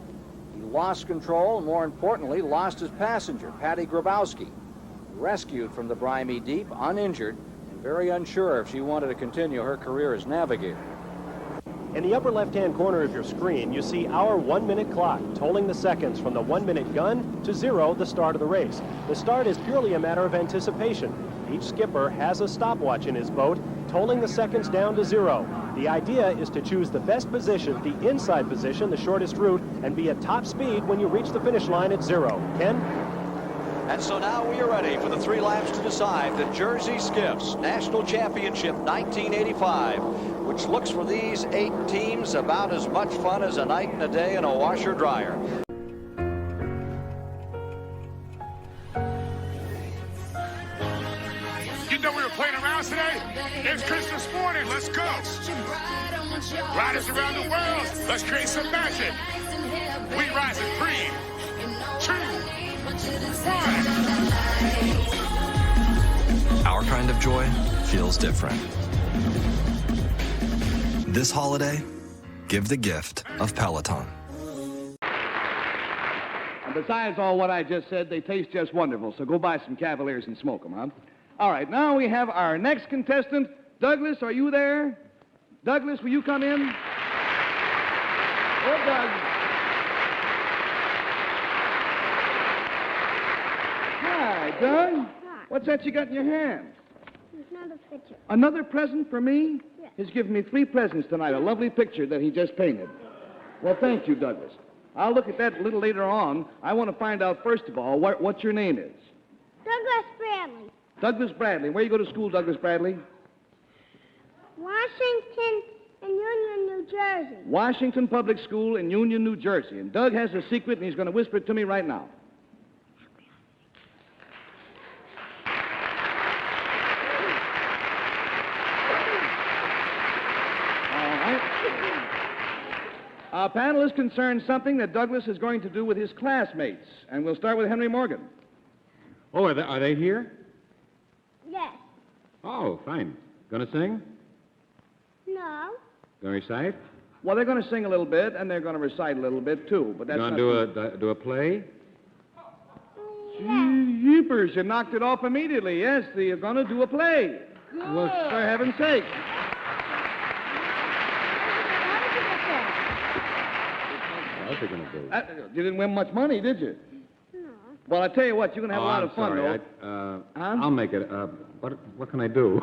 He lost control and, more importantly, lost his passenger, Patty Grabowski, rescued from the briny deep, uninjured, and very unsure if she wanted to continue her career as navigator. In the upper left-hand corner of your screen, you see our 1-minute clock, tolling the seconds from the 1-minute gun to 0, the start of the race. The start is purely a matter of anticipation. Each skipper has a stopwatch in his boat, tolling the seconds down to 0. The idea is to choose the best position, the inside position, the shortest route, and be at top speed when you reach the finish line at 0. Ken? And so now we are ready for the 3 laps to decide the Jersey Skiffs National Championship 1985, which looks for these 8 teams about as much fun as a night and a day in a washer-dryer. You know we were playing around today? It's Christmas morning. Let's go. Riders around the world. Let's create some magic. We rise and breathe. True. Our kind of joy feels different. This holiday, give the gift of Peloton. And besides all what I just said, they taste just wonderful, so go buy some Cavaliers and smoke them, huh? All right, now we have our next contestant. Douglas, are you there? Douglas, will you come in? Oh, Doug. Hi, Doug. Hi. What's that you got in your hand? Another picture. Another present for me? Yes. He's given me 3 presents tonight, a lovely picture that he just painted. Well, thank you, Douglas. I'll look at that a little later on. I want to find out, first of all, what your name is. Douglas Bradley. Douglas Bradley. Where you go to school, Douglas Bradley? Washington and Union, New Jersey. Washington Public School in Union, New Jersey. And Doug has a secret, and he's going to whisper it to me right now. Our panel is concerned something that Douglas is going to do with his classmates. And we'll start with Henry Morgan. Oh, are they here? Yes. Oh, fine. Gonna sing? No. Gonna recite? Well, they're going to sing a little bit, and they're going to recite a little bit, too. But that's Gonna do a play? Jeepers, you knocked it off immediately. Yes, you're going to do a play. Yeah. Well, for heaven's sake. What are they gonna do? You didn't win much money, did you? No. Well, I tell you what, you're going to have a lot of fun, sorry. though. I'll make it. What can I do?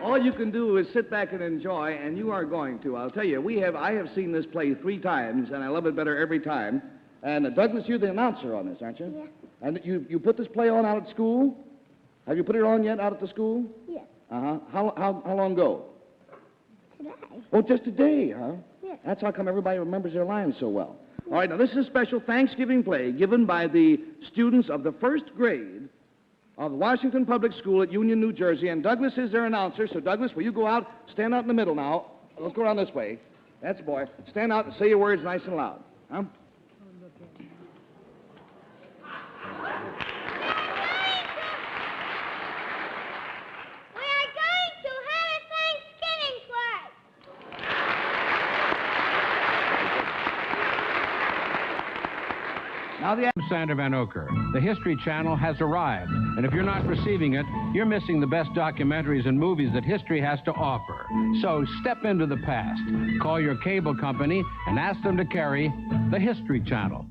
All you can do is sit back and enjoy, and you are going to. I'll tell you, I have seen this play 3 times, and I love it better every time. And Douglas, you're the announcer on this, aren't you? Yeah. And you put this play on out at school? Have you put it on yet out at the school? Yes. Uh-huh. How long ago? Today. Oh, just today, huh? Yes. That's how come everybody remembers their lines so well. All right, now this is a special Thanksgiving play given by the students of the 1st grade of the Washington Public School at Union, New Jersey, and Douglas is their announcer. So, Douglas, will you go out, stand out in the middle now. Let's go around this way. That's the boy. Stand out and say your words nice and loud. Huh? Now the Sander Van Oker. The History Channel has arrived, and if you're not receiving it, you're missing the best documentaries and movies that history has to offer. So step into the past. Call your cable company and ask them to carry the History Channel.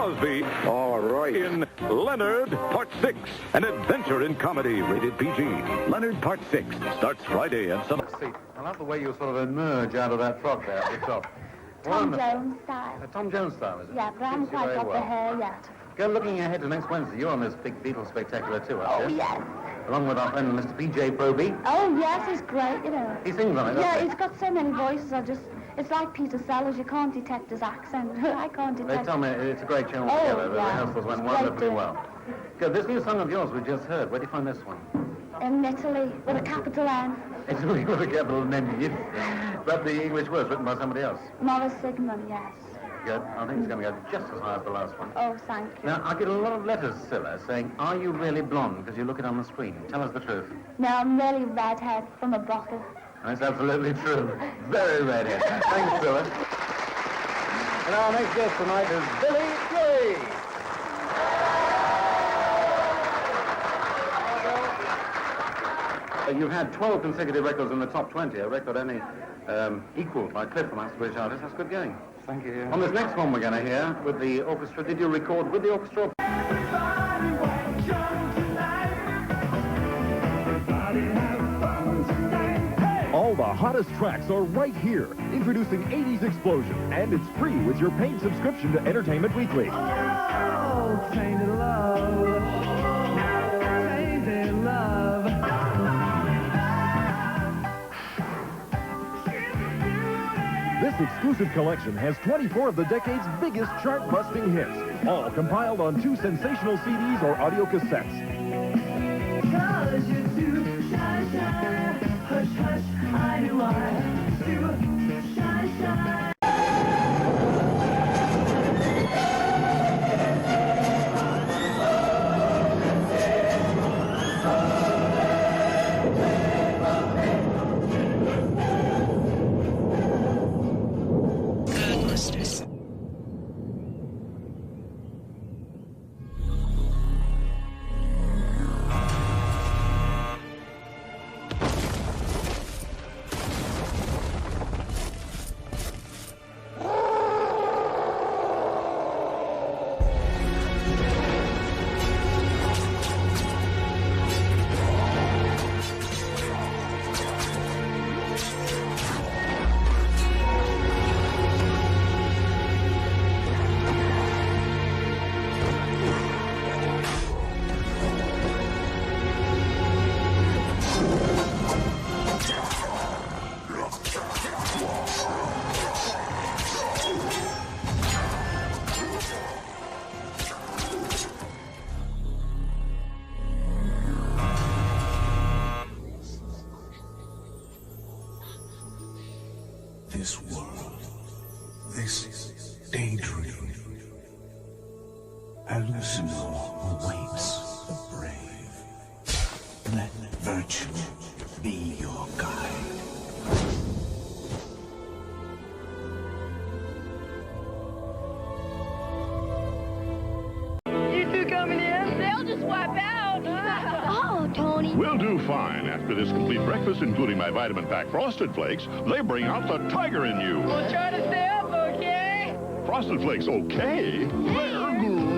Cosby. All right. In Leonard Part 6, an adventure in comedy, rated PG. Leonard Part 6 starts Friday at some... I love the way you sort of emerge out of that frock there at the top. Tom Jones style. Tom Jones style, is it? Yeah, but I haven't Suits you quite very got the well. hair yet. Go looking ahead to next Wednesday. You're on this big Beatles spectacular too, aren't you? Yes. Along with our friend Mr. P.J. Proby. Oh, yes, he's great, you know. He sings on it, doesn't Yeah, he? he's got so many voices, it's like Peter Sellers, you can't detect his accent. I can't detect... They tell me it's a great tune Oh, altogether. The yeah. rehearsals went It's wonderfully great, well. Good. This new song of yours we just heard, where do you find this one? In Italy, with a capital N. It's really with a capital N, yes. But the English words written by somebody else. Morris Sigmund, yes. Good. I think it's going to go just as high as the last one. Oh, thank you. Now, I get a lot of letters, Scylla, saying, are you really blonde? Because you look it on the screen. Tell us the truth. No, I'm really redhead from a bottle. That's absolutely true. Very redhead. Thanks, Scylla. And our next guest tonight is Billy Fury. You've had 12 consecutive records in the top 20, a record only equaled by Cliff amongst British artists. That's good going. Thank you. On this next one we're going to hear with the orchestra, did you record with the orchestra? All the hottest tracks are right here. Introducing 80s Explosion, and it's free with your paid subscription to Entertainment Weekly. Oh, tainted love. Tainted love. This exclusive collection has 24 of the decade's biggest chart-busting hits, all compiled on 2 sensational CDs or audio cassettes. 'Cause you're too shy, shy. Hush, hush, I knew I. Too shy, shy. This world, this daydream, hallucinal awaits the brave. Let virtue be your guide. You two coming in? They'll just wipe out. Oh, Tony. We'll do fine. After this complete breakfast, including my vitamin pack Frosted Flakes, they bring out the tiger in you. We'll try to stay up, okay? Frosted Flakes, okay? They're good.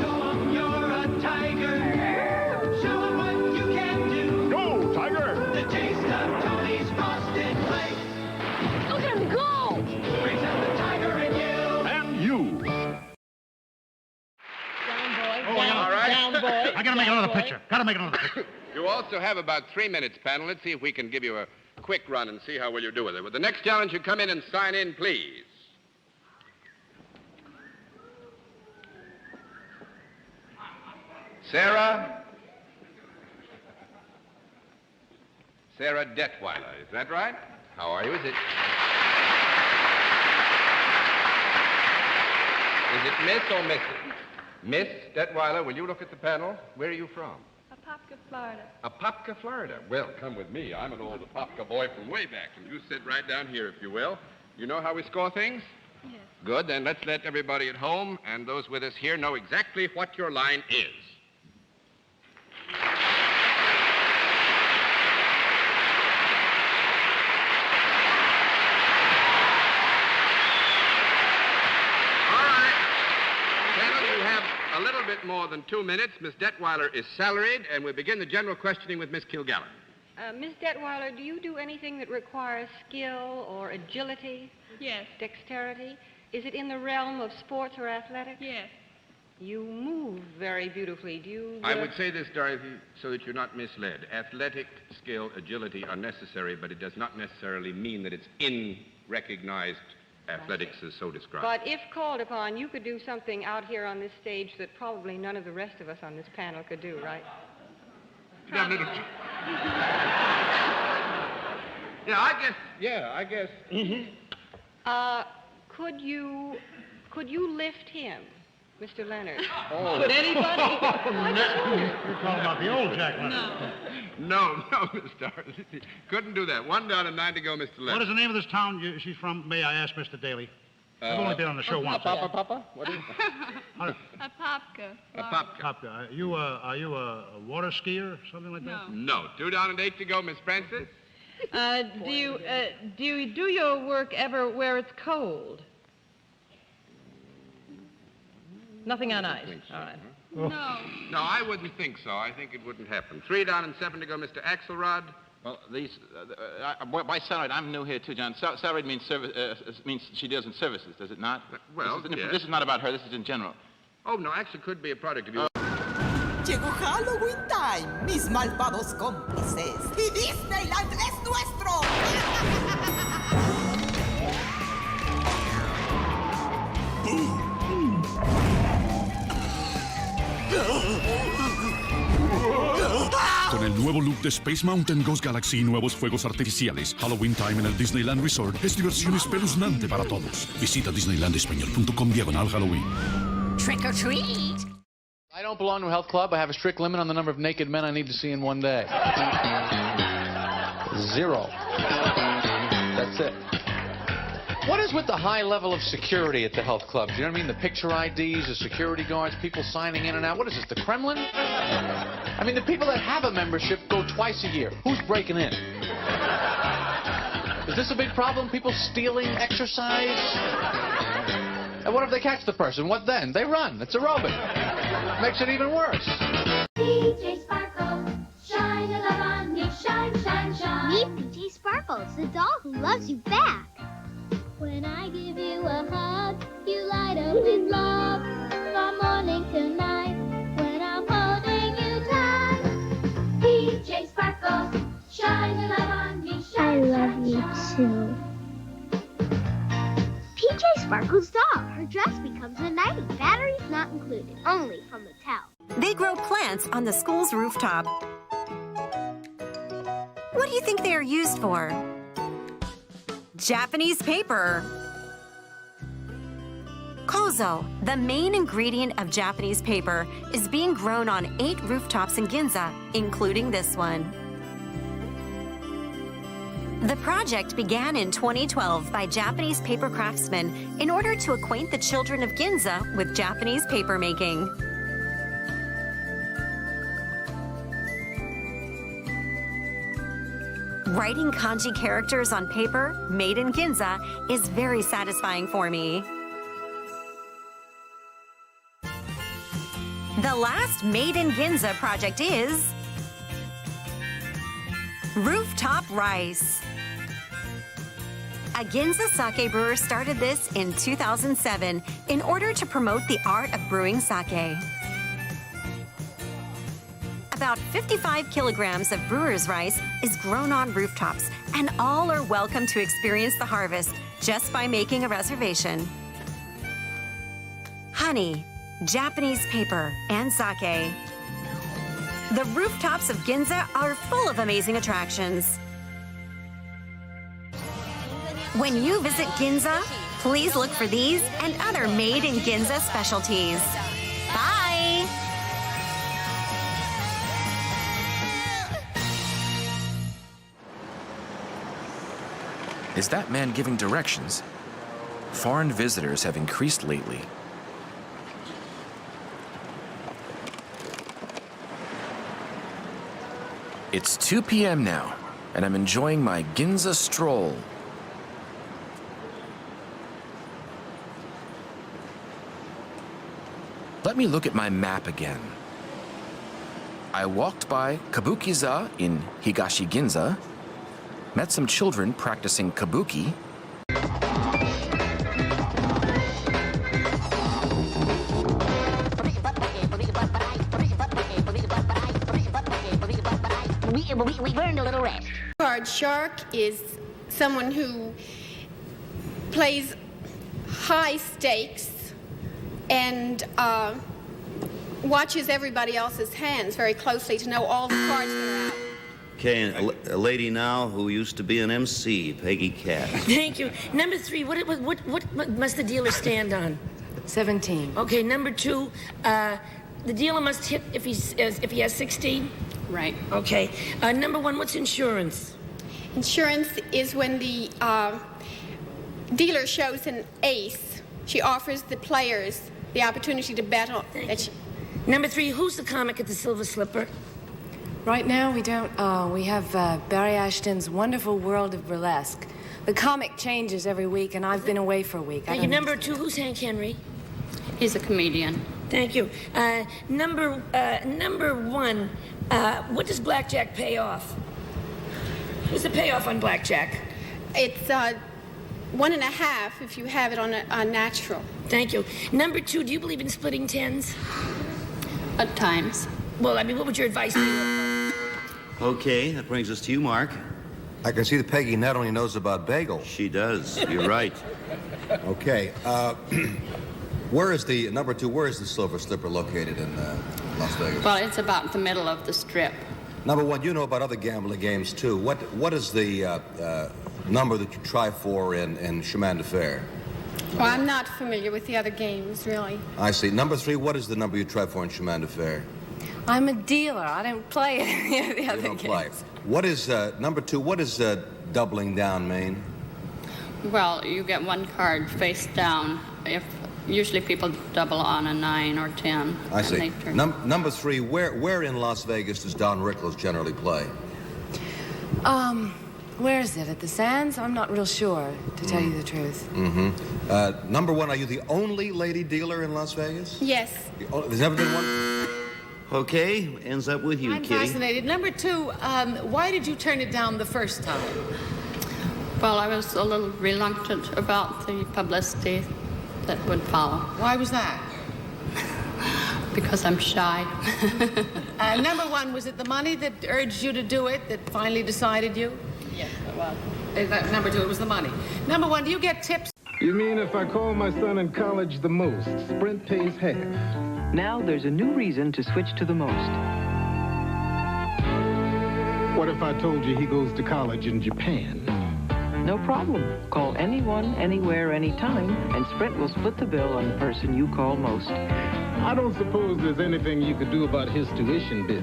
Show 'em you're a tiger. Show 'em what you can do. Go, tiger! The taste of Tony's Frosted Flakes. Look at him go! Brings out the tiger in you. And you. All right. Down, boy. I gotta make another picture. Gotta make another picture. You also have about 3 minutes, panel. Let's see if we can give you a quick run and see how well you do with it. With the next challenge, you come in and sign in, please. Sarah Detweiler, is that right? How are you? Is it Miss or Mrs.? Miss Detweiler, will you look at the panel? Where are you from? Apopka, Florida. Apopka, Florida. Well, come with me. I'm an old Apopka boy from way back, and you sit right down here, if you will. You know how we score things? Yes. Good, then let's let everybody at home and those with us here know exactly what your line is. All bit more than 2 minutes. Miss Detweiler is salaried, and we begin the general questioning with Miss Kilgallen. Miss Detweiler, do you do anything that requires skill or agility? Yes. Dexterity? Is it in the realm of sports or athletics? Yes. You move very beautifully. Do you... I would say this, Dorothy, so that you're not misled. Athletic skill, agility are necessary, but it does not necessarily mean that it's in recognized athletics as so described. But if called upon, you could do something out here on this stage that probably none of the rest of us on this panel could do, right? Yeah, I guess. Mm-hmm. Could you lift him, Mr. Leonard? Oh. Could anybody? You're talking about the old Jack Leonard. No, Miss Dorothy. Couldn't do that. 1 down and 9 to go, Mr. Leonard. What is the name of this town she's from? May I ask, Mr. Daly? I've only been on the show once. Papa? What is it? Apopka. Apopka. Are you a water skier or something like that? No. 2 down and 8 to go, Miss Francis. Do you do your work ever where it's cold? Nothing on ice. So, All right. huh? No, I wouldn't think so. I think it wouldn't happen. 3 down and 7 to go, Mr. Axelrod. Well, these, by salaried, I'm new here too, John. Salaried means means she deals in services, does it not? Well, this is not about her. This is in general. Oh, no, actually could be a product of you. Llegó Halloween time, mis malvados cómplices. Y Disneyland es nuestro. Con el nuevo look de Space Mountain Ghost Galaxy y nuevos fuegos artificiales, Halloween Time en el Disneyland Resort es diversión espeluznante para todos. Visita disneylandespañol.com/Halloween. Trick or treat. I don't belong to a health club. I have a strict limit on the number of naked men I need to see in one day. 0. That's it. What is with the high level of security at the health clubs? You know what I mean? The picture IDs, the security guards, people signing in and out. What is this, the Kremlin? I mean, the people that have a membership go twice a year. Who's breaking in? Is this a big problem? People stealing exercise? And what if they catch the person? What then? They run. It's aerobic. Makes it even worse. PJ Sparkles, shine a love on you, shine, shine, shine. Meet PJ Sparkles, the doll who loves you back. When I give you a hug, you light up with love. From morning till night, when I'm holding you tight. PJ Sparkles, shine a love on me, shine, I love you too. PJ Sparkles doll. Her dress becomes a nightie. Batteries not included. Only from Mattel. They grow plants on the school's rooftop. What do you think they are used for? Japanese paper. Kozo, the main ingredient of Japanese paper, is being grown on 8 rooftops in Ginza, including this one. The project began in 2012 by Japanese paper craftsmen in order to acquaint the children of Ginza with Japanese paper making. Writing kanji characters on paper made in Ginza is very satisfying for me. The last Made in Ginza project is Rooftop Rice. A Ginza sake brewer started this in 2007 in order to promote the art of brewing sake. About 55 kilograms of brewer's rice is grown on rooftops, and all are welcome to experience the harvest just by making a reservation. Honey, Japanese paper, and sake. The rooftops of Ginza are full of amazing attractions. When you visit Ginza, please look for these and other Made in Ginza specialties. Bye! Is that man giving directions? Foreign visitors have increased lately. It's 2 p.m. now, and I'm enjoying my Ginza stroll. Let me look at my map again. I walked by Kabuki-za in Higashi Ginza, met some children practicing kabuki, we learned a little rest. Card shark is someone who plays high stakes and watches everybody else's hands very closely to know all the cards that are out. Okay, and a lady now who used to be an MC, Peggy Cass. Thank you. Number 3, what must the dealer stand on? 17. Okay, number 2, the dealer must hit if he has 16. Right. Okay. Number 1, what's insurance? Insurance is when the dealer shows an ace. She offers the players the opportunity to bet on that. Number 3, who's the comic at the Silver Slipper? Right now, we don't. We have Barry Ashton's Wonderful World of Burlesque. The comic changes every week, and I've been away for a week. Thank you. Number 2, who's Hank Henry? He's a comedian. Thank you. Number 1, what does blackjack pay off? What's the payoff on blackjack? It's 1.5 if you have it on a natural. Thank you. Number 2, do you believe in splitting tens? At times. Well, I mean, what would your advice be? Okay, that brings us to you, Mark. I can see that Peggy not only knows about bagels. She does. You're right. Okay. Where is the, number 2, where is the Silver Slipper located in Las Vegas? Well, it's about the middle of the strip. Number 1, you know about other gambling games, too. What is the number that you try for in Chemin de Fer? Well, I'm not familiar with the other games, really. I see. Number 3, what is the number you try for in Chemin de Fer? I'm a dealer. I don't play any of the other games. Play. What is, number 2, what is doubling down mean? Well, you get one card face down. Usually people double on a 9 or 10. I see. Number 3, where in Las Vegas does Don Rickles generally play? Where is it? At the Sands? I'm not real sure, to tell you the truth. Mm-hmm. Number 1, are you the only lady dealer in Las Vegas? Yes. There's never been one? Okay, ends up with you, I'm Kitty. fascinated. Number 2, why did you turn it down the first time? Well, I was a little reluctant about the publicity that would follow. Why was that? Because I'm shy. Number 1, was it the money that urged you to do it that finally decided you? Yes, it was. Number 2, it was the money. Number 1, do you get tips? You mean if I call my son in college the most, Sprint pays half? Now there's a new reason to switch to the most. What if I told you he goes to college in Japan? No problem. Call anyone, anywhere, anytime, and Sprint will split the bill on the person you call most. I don't suppose there's anything you could do about his tuition bill.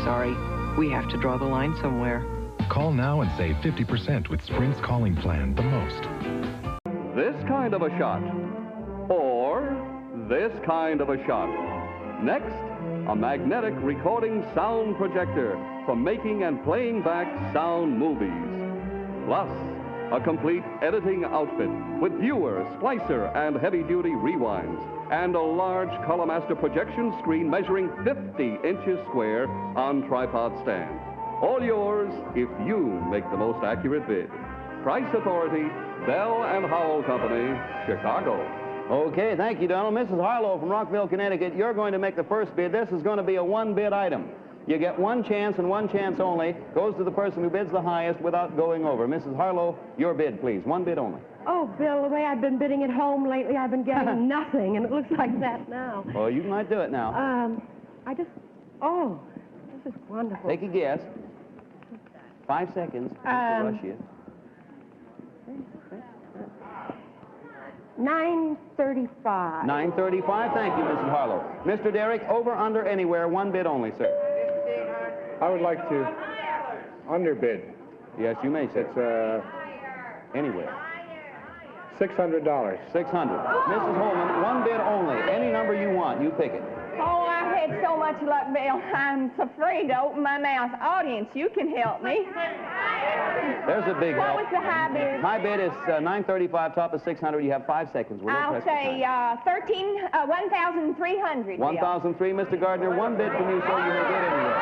Sorry, we have to draw the line somewhere. Call now and save 50% with Sprint's calling plan, the most. This kind of a shot, or this kind of a shot. Next, a magnetic recording sound projector for making and playing back sound movies. Plus, a complete editing outfit with viewer, splicer, and heavy-duty rewinds, and a large Colormaster projection screen measuring 50 inches square on tripod stand. All yours if you make the most accurate bid. Price authority, Bell and Howell Company, Chicago. Okay, thank you, Donald. Mrs. Harlow from Rockville, Connecticut, you're going to make the first bid. This is going to be a one-bid item. You get one chance and one chance only. Goes to the person who bids the highest without going over. Mrs. Harlow, your bid, please. One bid only. Oh, Bill, the way I've been bidding at home lately, I've been getting nothing, and it looks like that now. Well, you might do it now. This is wonderful. Take a guess. 5 seconds. Just to rush you. 9:35. 9:35. Thank you, Mrs. Harlow. Mr. Derrick, over, under, anywhere. One bid only, sir. I would like to underbid. Yes, you may, sir. It's anywhere. $600. 600. Mrs. Holman, one bid only. Any number you want, you pick it. Oh, I had so much luck, Bill. I'm so afraid to open my mouth. Audience, you can help me. There's a big help. What was the high bid? High bid is 935, top is 600. You have 5 seconds. We're I'll say 1,300. 1,003, Mr. Gardner. One bid from you, so you may get anywhere.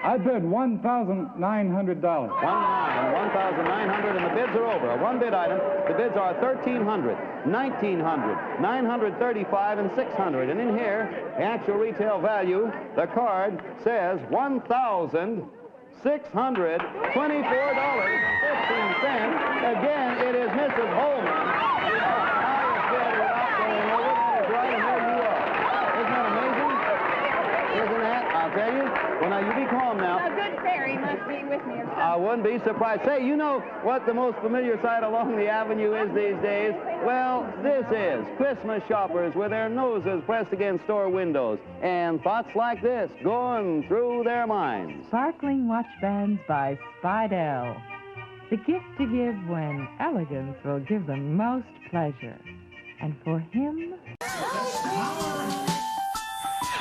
I bid $1,900. 1,900, and the bids are over. A one-bid item. The bids are 1,300, 1,900, 935, and 600. And in here, the actual retail value, the card says $1,624.15. Again, it is Mrs. Holman. Highest bid without going over. That is right, and there you are. Isn't that amazing? Isn't that? I'll tell you. Well, now, you be calm now. A good fairy must be with me or something. I wouldn't be surprised. Say, you know what the most familiar sight along the avenue is these days? Well, this is Christmas shoppers with their noses pressed against store windows and thoughts like this going through their minds. Sparkling watch bands by Spidell. The gift to give when elegance will give the most pleasure. And for him...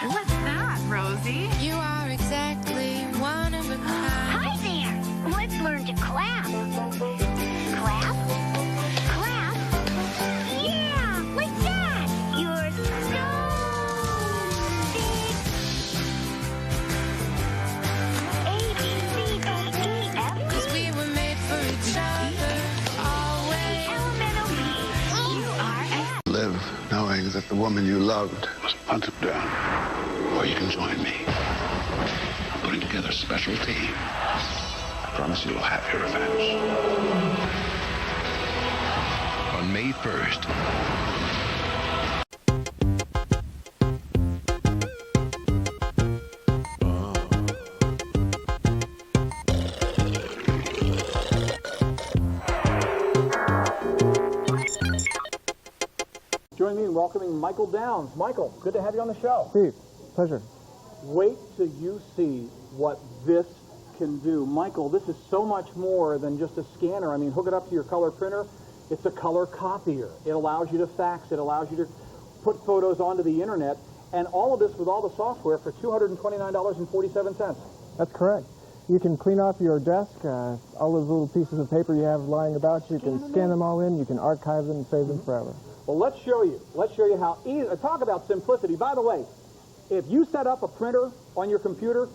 What's that, Rosie? You are exactly one of a kind. Hi there. Let's learn to clap. Clap. Clap. Yeah, like that. You're so big. A, B, C, D, E, F. 'Cause we were made for each other, always. L-M-N-O-P. You are F. Live knowing that the woman you loved was hunted down. Or you can join me. I'm putting together a special team. I promise you'll have your revenge. On May 1st. Join me in welcoming Michael Downs. Michael, good to have you on the show. Steve, pleasure. Wait till you see what this can do. Michael, this is so much more than just a scanner. I mean, hook it up to your color printer. It's a color copier. It allows you to fax. It allows you to put photos onto the internet. And all of this with all the software for $229.47. That's correct. You can clean off your desk, all those little pieces of paper you have lying about. You can scan them all in. You can archive them and save them forever. Well, let's show you. Let's show you how easy. Talk about simplicity. By the way, if you set up a printer on your computer,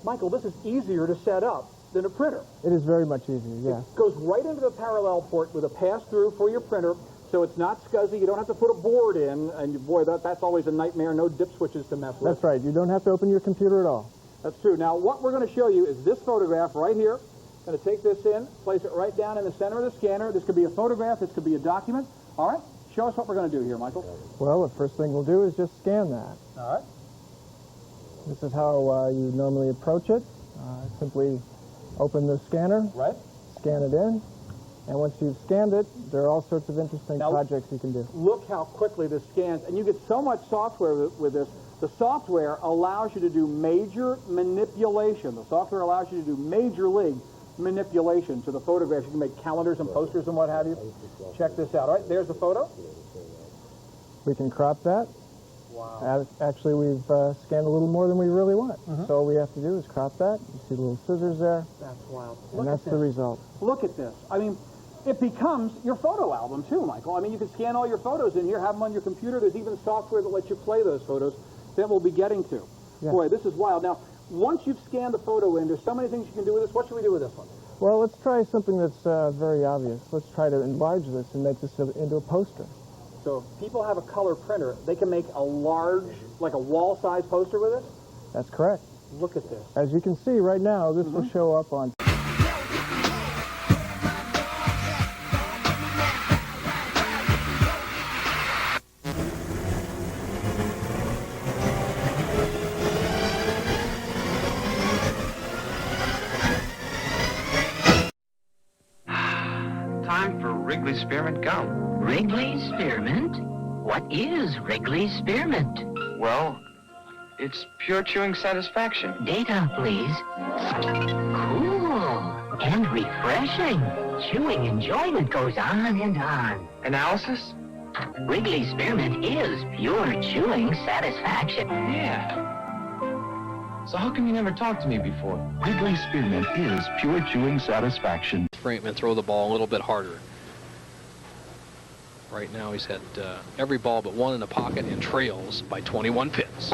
Michael, this is easier to set up than a printer. It is very much easier, yes. It goes right into the parallel port with a pass-through for your printer, so it's not scuzzy. You don't have to put a board in, and boy, that's always a nightmare. No dip switches to mess with. That's right. You don't have to open your computer at all. That's true. Now, what we're going to show you is this photograph right here. Going to take this in, place it right down in the center of the scanner. This could be a photograph. This could be a document. All right? Show us what we're going to do here, Michael. Well, the first thing we'll do is just scan that. All right. This is how you normally approach it. Simply open the scanner, right? Scan it in, and once you've scanned it, there are all sorts of interesting projects you can do. Look how quickly this scans, and you get so much software with this. The software allows you to do major manipulation. The software allows you to do major league manipulation to the photographs. You can make calendars and posters and what have you. Check this out. All right, there's the photo. We can crop that. Wow. Actually, we've scanned a little more than we really want. So all we have to do is crop that. You see the little scissors there. That's wild. And that's the result. Look at this. I mean, it becomes your photo album too, Michael. I mean, you can scan all your photos in here, have them on your computer. There's even software that lets you play those photos that we'll be getting to. Yeah. Boy, this is wild. Now, once you've scanned the photo in, there's so many things you can do with this. What should we do with this one? Well, let's try something that's very obvious. Let's try to enlarge this and make this into a poster. So if people have a color printer, they can make a large, like a wall-size poster with it? That's correct. Look at this. As you can see right now, this will show up on... Time for Wrigley Spearmint Gum. Wrigley Spearmint? What is Wrigley Spearmint? Well, it's pure chewing satisfaction. Data, please. Cool and refreshing. Chewing enjoyment goes on and on. Analysis? Wrigley Spearmint is pure chewing satisfaction. Yeah. So how come you never talked to me before? Wrigley Spearmint is pure chewing satisfaction. Frankman throw the ball a little bit harder. Right now he's had every ball but one in the pocket and trails by 21 pins.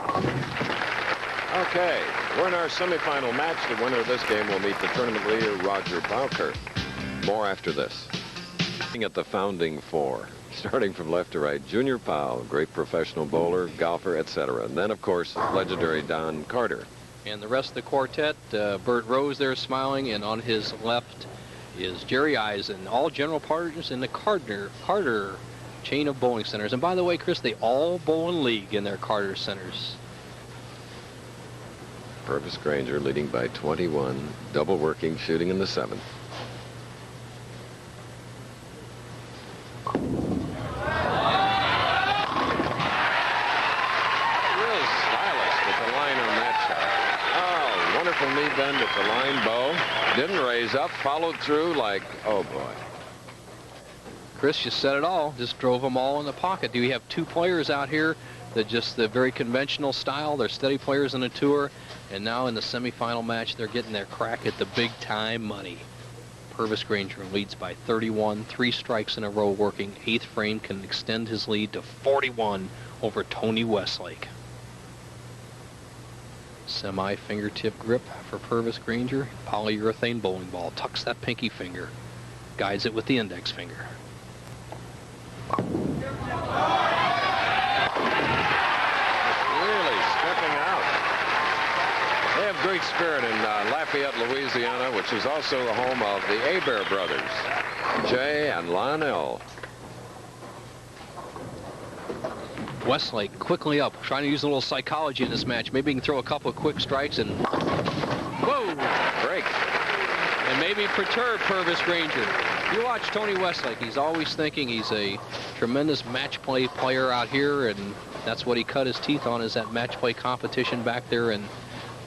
Okay, we're in our semifinal match. The winner of this game will meet the tournament leader, Roger Bowker. More after this. Looking at the founding four, starting from left to right, Junior Powell, great professional bowler, golfer, etc. And then, of course, legendary Don Carter. And the rest of the quartet, Bert Rose there smiling, and on his left is Jerry Eisen, all general partners in the Carter chain of bowling centers. And by the way, Chris, they all bowl in league in their Carter centers. Purvis Granger leading by 21, double working, shooting in the seventh. Knee bend at the line bow. Didn't raise up, followed through like, oh boy. Chris just said it all, just drove them all in the pocket. Do you have two players out here that just the very conventional style? They're steady players on the tour, and now in the semifinal match, they're getting their crack at the big time money. Purvis Granger leads by 31, 3 strikes in a row working. 8th frame can extend his lead to 41 over Tony Westlake. Semi-fingertip grip for Purvis Granger. Polyurethane bowling ball. Tucks that pinky finger. Guides it with the index finger. Really stepping out. They have great spirit in Lafayette, Louisiana, which is also the home of the Hebert brothers, Jay and Lionel. Westlake quickly up, trying to use a little psychology in this match. Maybe he can throw a couple of quick strikes and whoa, break. And maybe perturb Purvis Granger. You watch Tony Westlake, he's always thinking he's a tremendous match play player out here, and that's what he cut his teeth on, is that match play competition back there in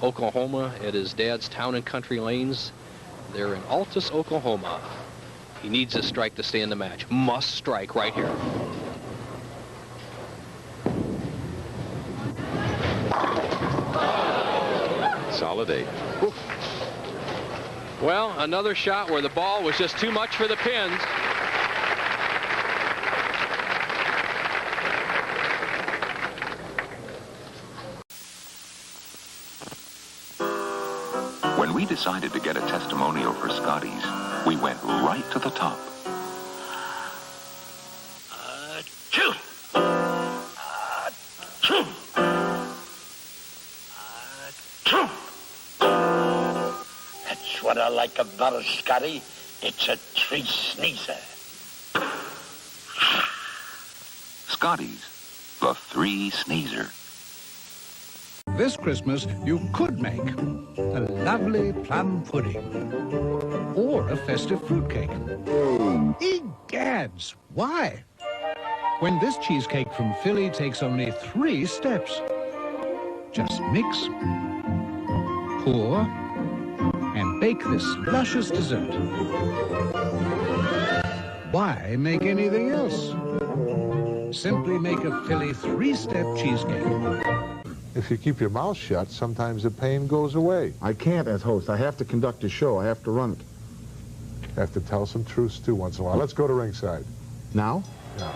Oklahoma at his dad's Town and Country Lanes. They're in Altus, Oklahoma. He needs a strike to stay in the match. Must strike right here. Solid 8. Oof. Well, another shot where the ball was just too much for the pins. When we decided to get a testimonial for Scotty's, we went right to the top. Achoo! Achoo! Achoo! That's what I like about it, Scotty. It's a tree sneezer. Scotty's, the 3 sneezer. This Christmas, you could make a lovely plum pudding or a festive fruitcake. Egads, why? When this cheesecake from Philly takes only 3 steps. Just mix, pour, and bake this luscious dessert. Why make anything else? Simply make a Philly 3-step cheesecake. If you keep your mouth shut, sometimes the pain goes away. I can't as host. I have to conduct a show. I have to run it. Have to tell some truths, too, once in a while. Let's go to ringside. Now? Yeah.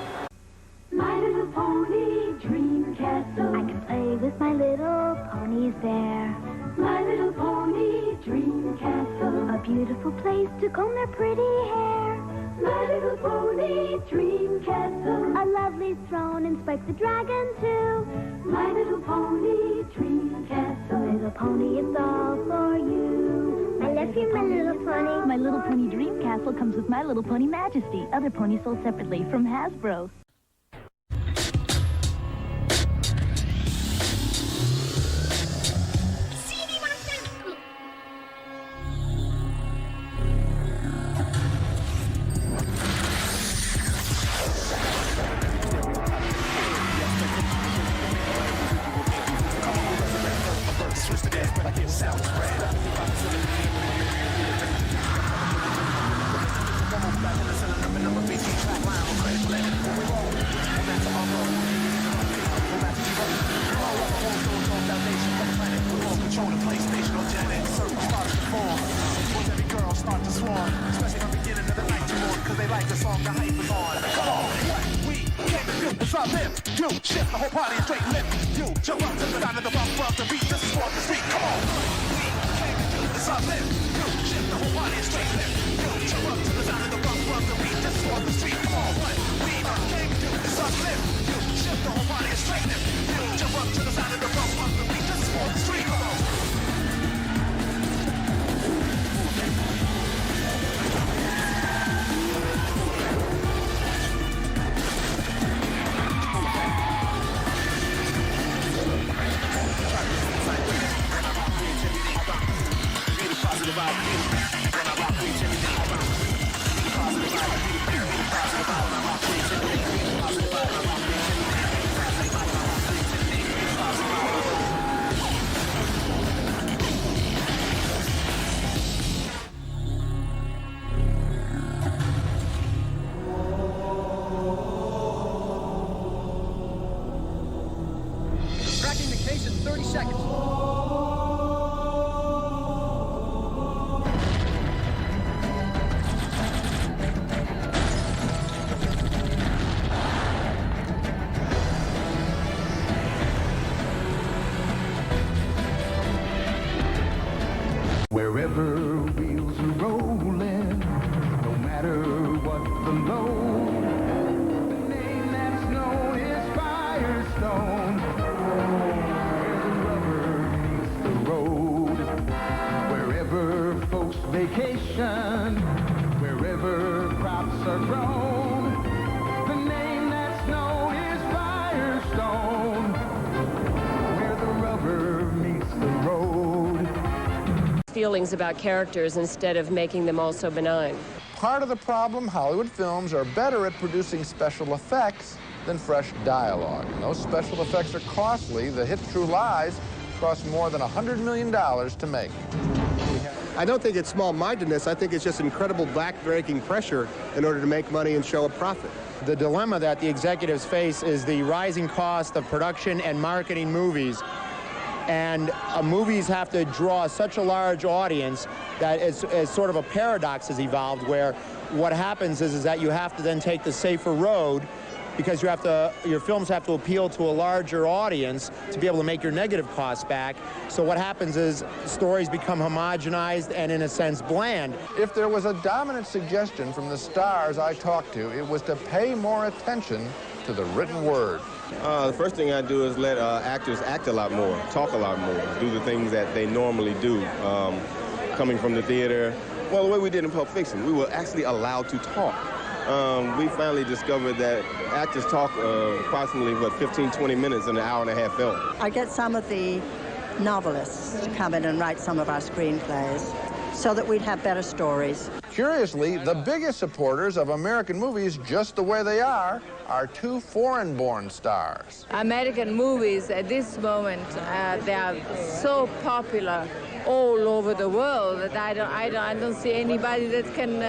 My little pony dream castle. I can play with my little ponies there. My little pony dream castle. A beautiful place to comb their pretty hair. My little pony dream castle. A lovely throne and Spike the dragon too. My little pony dream castle. Little pony, it's all for you. I love you, my little pony. My Little Pony Dream Castle comes with My Little Pony Majesty. Other ponies sold separately from Hasbro. like the song the hype is on. Come on, what we can do is uplift. You shift the whole party and straight lift. You jump up to the sound of the bump of the beat. This is for the street. Come on, what we can do is uplift. You shift the whole party and straight lift. You jump up to the sound of the bump of the beat. This is for the street. Come on, what we can do is uplift. You shift the whole party and straight lift. You jump up to the sound of the bump of the beat. This is for the street. Come on. Tracking the case in 30 seconds. Wherever wheels are rolling, no matter what the load, the name that's known is Firestone. Where the rubber meets the road, wherever folks vacation, wherever crops are grown, the name that's known is Firestone. Where the rubber meets the road. Feelings about characters instead of making them all so benign. Part of the problem, Hollywood films are better at producing special effects than fresh dialogue. And those special effects are costly. The hit True Lies cost more than $100 million to make. I don't think it's small-mindedness. I think it's just incredible back-breaking pressure in order to make money and show a profit. The dilemma that the executives face is the rising cost of production and marketing movies. And movies have to draw such a large audience that it's sort of a paradox has evolved, where what happens is that you have to then take the safer road because your films have to appeal to a larger audience to be able to make your negative costs back. So what happens is stories become homogenized and, in a sense, bland. If there was a dominant suggestion from the stars I talked to, it was to pay more attention to the written word. The first thing I do is let actors act a lot more, talk a lot more, do the things that they normally do. Coming from the theater, well, the way we did in Pulp Fiction, we were actually allowed to talk. We finally discovered that actors talk approximately, 15, 20 minutes in an hour-and-a-half film. I get some of the novelists to come in and write some of our screenplays so that we'd have better stories. Curiously, the biggest supporters of American movies just the way they are two foreign-born stars. American movies at this moment, they are so popular all over the world that I don't see anybody that can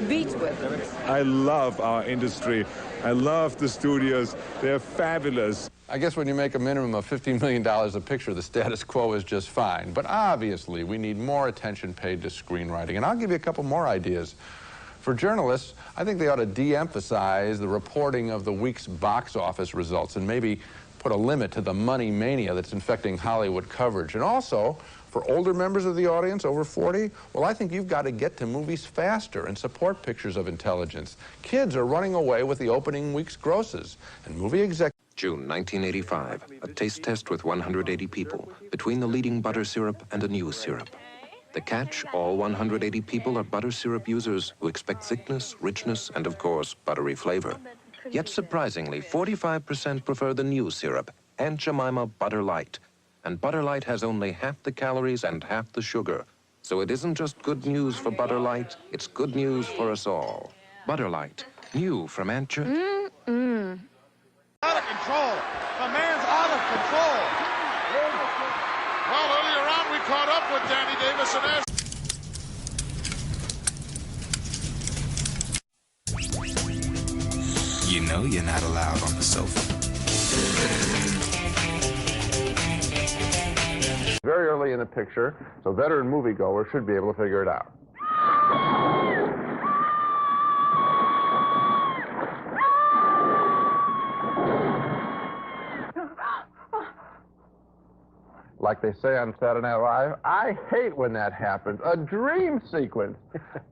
beat with them. I love our industry. I love the studios. They're fabulous. I guess when you make a minimum of $15 million a picture, the status quo is just fine. But obviously, we need more attention paid to screenwriting. And I'll give you a couple more ideas. For journalists, I think they ought to de-emphasize the reporting of the week's box office results and maybe put a limit to the money mania that's infecting Hollywood coverage. And also, for older members of the audience, over 40, well, I think you've got to get to movies faster and support pictures of intelligence. Kids are running away with the opening week's grosses, and movie executives... June 1985, a taste test with 180 people, between the leading butter syrup and a new syrup. The catch, all 180 people are butter syrup users who expect thickness, richness, and of course, buttery flavor. Yet surprisingly, 45% prefer the new syrup, Aunt Jemima Butter Light. And Butter Light has only half the calories and half the sugar. So it isn't just good news for Butter Light, it's good news for us all. Butter Light, new from Aunt Out of control. The man's out of control. Well, earlier on, we caught up with Danny Davis and Ash. You know you're not allowed on the sofa. Very early in the picture, so veteran moviegoers should be able to figure it out. like they say on Saturday Night Live. I hate when that happens. A dream sequence.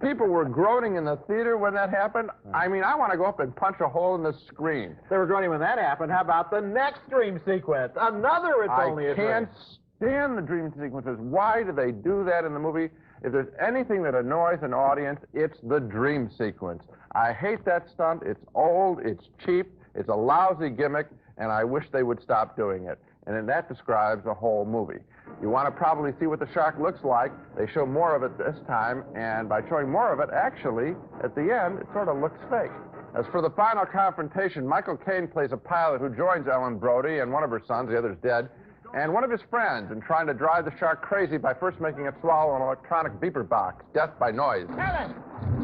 People were groaning in the theater when that happened. I mean, I want to go up and punch a hole in the screen. They were groaning when that happened. How about the next dream sequence? Another It's Only a Dream. I can't stand the dream sequences. Why do they do that in the movie? If there's anything that annoys an audience, it's the dream sequence. I hate that stunt. It's old, it's cheap, it's a lousy gimmick, and I wish they would stop doing it. And then that describes the whole movie. You want to probably see what the shark looks like. They show more of it this time, and by showing more of it, actually, at the end, it sort of looks fake. As for the final confrontation, Michael Caine plays a pilot who joins Ellen Brody and one of her sons, the other's dead, and one of his friends in trying to drive the shark crazy by first making it swallow an electronic beeper box, death by noise. Ellen,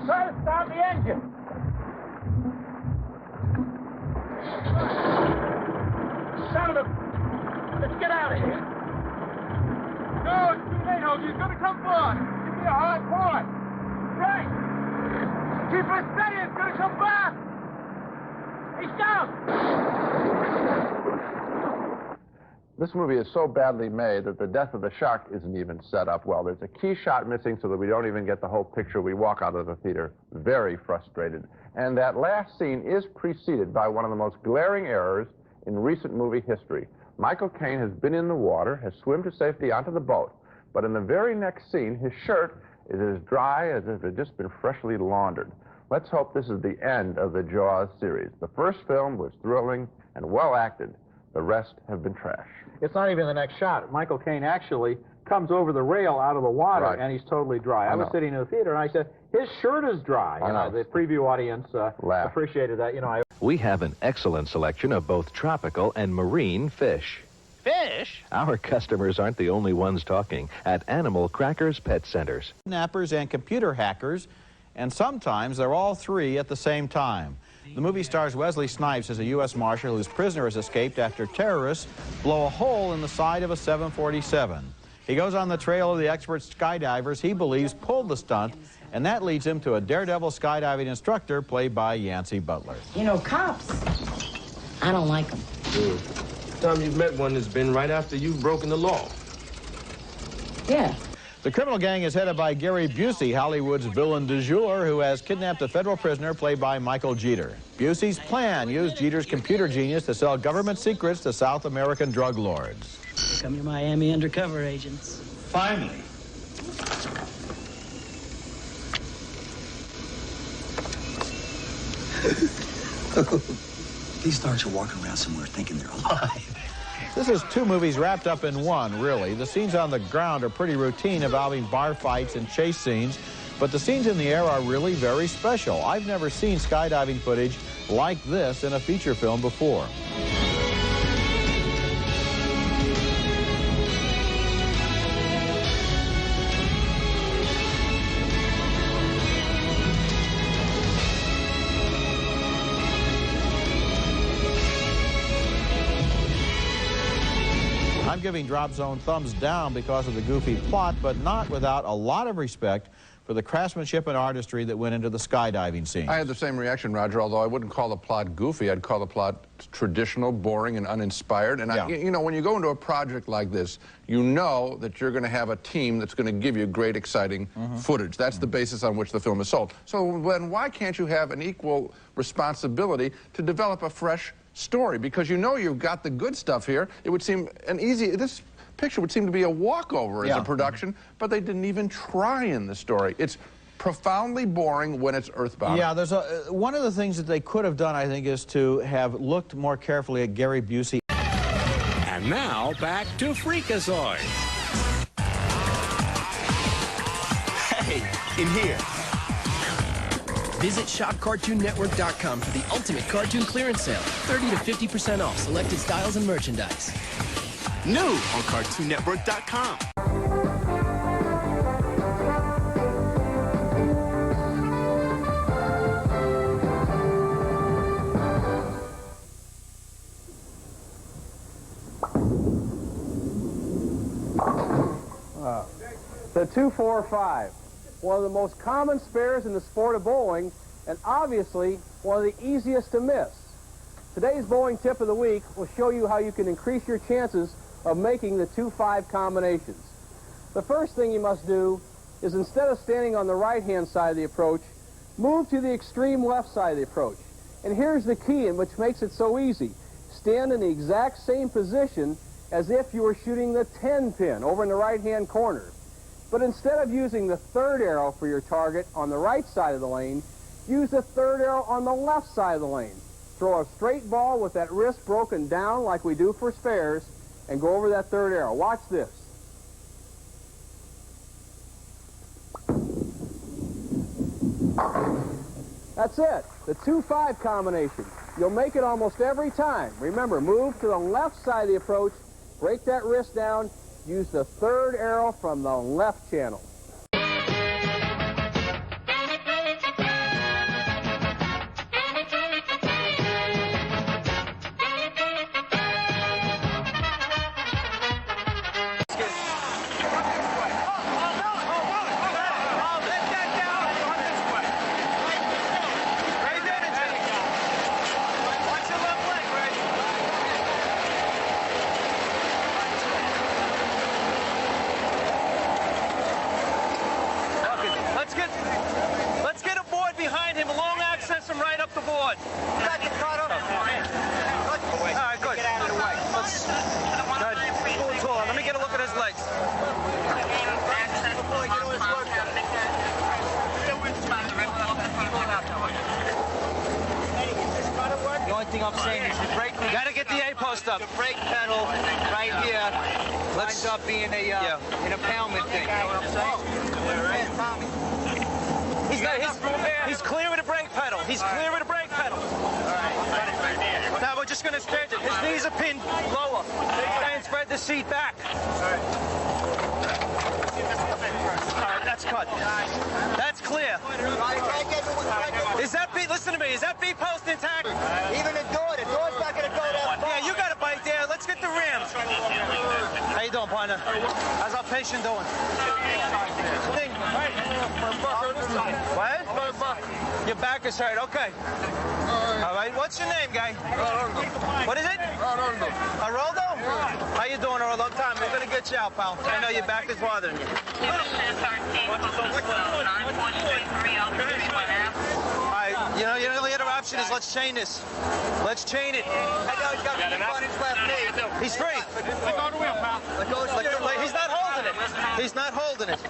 try to start the engine. Son of a... Let's get out of here. No, it's too late, Hoagie. He's gonna come forward. Give me a hard point. Right. Keep it steady. It's gonna come back. He's down. This movie is so badly made that the death of the shark isn't even set up well. There's a key shot missing so that we don't even get the whole picture. We walk out of the theater very frustrated. And that last scene is preceded by one of the most glaring errors in recent movie history. Michael Caine has been in the water, has swum to safety onto the boat, but in the very next scene, his shirt is as dry as if it had just been freshly laundered. Let's hope this is the end of the Jaws series. The first film was thrilling and well acted. The rest have been trash. It's not even the next shot. Michael Caine actually comes over the rail out of the water, and he's totally dry. I was sitting in the theater, and I said, his shirt is dry. The preview audience appreciated that. We have an excellent selection of both tropical and marine fish. Fish? Our customers aren't the only ones talking at Animal Crackers Pet Centers. Kidnappers and computer hackers, and sometimes they're all three at the same time. The movie stars Wesley Snipes as a U.S. Marshal whose prisoner has escaped after terrorists blow a hole in the side of a 747. He goes on the trail of the expert skydivers he believes pulled the stunt, and that leads him to a daredevil skydiving instructor played by Yancey Butler. You know, cops, I don't like them. The time you've met one has been right after you've broken the law. Yeah. The criminal gang is headed by Gary Busey, Hollywood's villain du jour, who has kidnapped a federal prisoner played by Michael Jeter. Busey's plan used Jeter's computer genius to sell government secrets to South American drug lords. Here come your Miami undercover agents. Finally. These stars are walking around somewhere thinking they're alive. This is two movies wrapped up in one, really. The scenes on the ground are pretty routine, involving bar fights and chase scenes, but the scenes in the air are really very special. I've never seen skydiving footage like this in a feature film before. I'm giving Drop Zone thumbs down because of the goofy plot, but not without a lot of respect for the craftsmanship and artistry that went into the skydiving scene. I had the same reaction, Roger, although I wouldn't call the plot goofy. I'd call the plot traditional, boring, and uninspired. And, you know, when you go into a project like this, you know that you're going to have a team that's going to give you great, exciting footage. That's the basis on which the film is sold. So then why can't you have an equal responsibility to develop a fresh story? Because you know you've got the good stuff here. It would seem this picture would seem to be a walkover as a production, but they didn't even try in the story. It's profoundly boring when it's earthbound. Yeah, there's one of the things that they could have done, I think, is to have looked more carefully at Gary Busey. And now, back to Freakazoid. Hey, in here. Visit shopcartoonnetwork.com for the ultimate cartoon clearance sale. 30 to 50% off selected styles and merchandise. New on cartoonnetwork.com. The 245, one of the most common spares in the sport of bowling, and obviously one of the easiest to miss. Today's bowling tip of the week will show you how you can increase your chances of making the 2-5 combinations. The first thing you must do is, instead of standing on the right-hand side of the approach, move to the extreme left side of the approach. And here's the key, and which makes it so easy. Stand in the exact same position as if you were shooting the 10 pin over in the right-hand corner. But instead of using the third arrow for your target on the right side of the lane, use the third arrow on the left side of the lane. Throw a straight ball with that wrist broken down like we do for spares, and go over that third arrow. Watch this. That's it, the 2-5 combination. You'll make it almost every time. Remember, move to the left side of the approach, break that wrist down, use the third arrow from the left channel. I'm saying is the brake. You gotta get the A post up. The brake pedal right here lines up being a an impoundment thing. You know what I'm saying? He's clear with the brake pedal. He's clear with the brake pedal. All right. Now we're just gonna stretch it. His knees are pinned lower. And spread the seat back. All right, that's cut. That's clear. Is that B? Listen to me. Is that B post intact? Even the door's not gonna go that far. Yeah, you got a bite there. Let's get the rims. How you doing, partner? How's our patient doing? What? Your back is hurt. Okay. All right. What's your name, guy? What is it? Haroldo? How you doing, Haroldo? Long time. We're gonna get you out, pal. I know your back is bothering you. You know, your only other option is let's chain this. Let's chain it. I know he's got on his left knee. He's free. Let go of the wheel, pal. He's not holding it. He's not holding it. A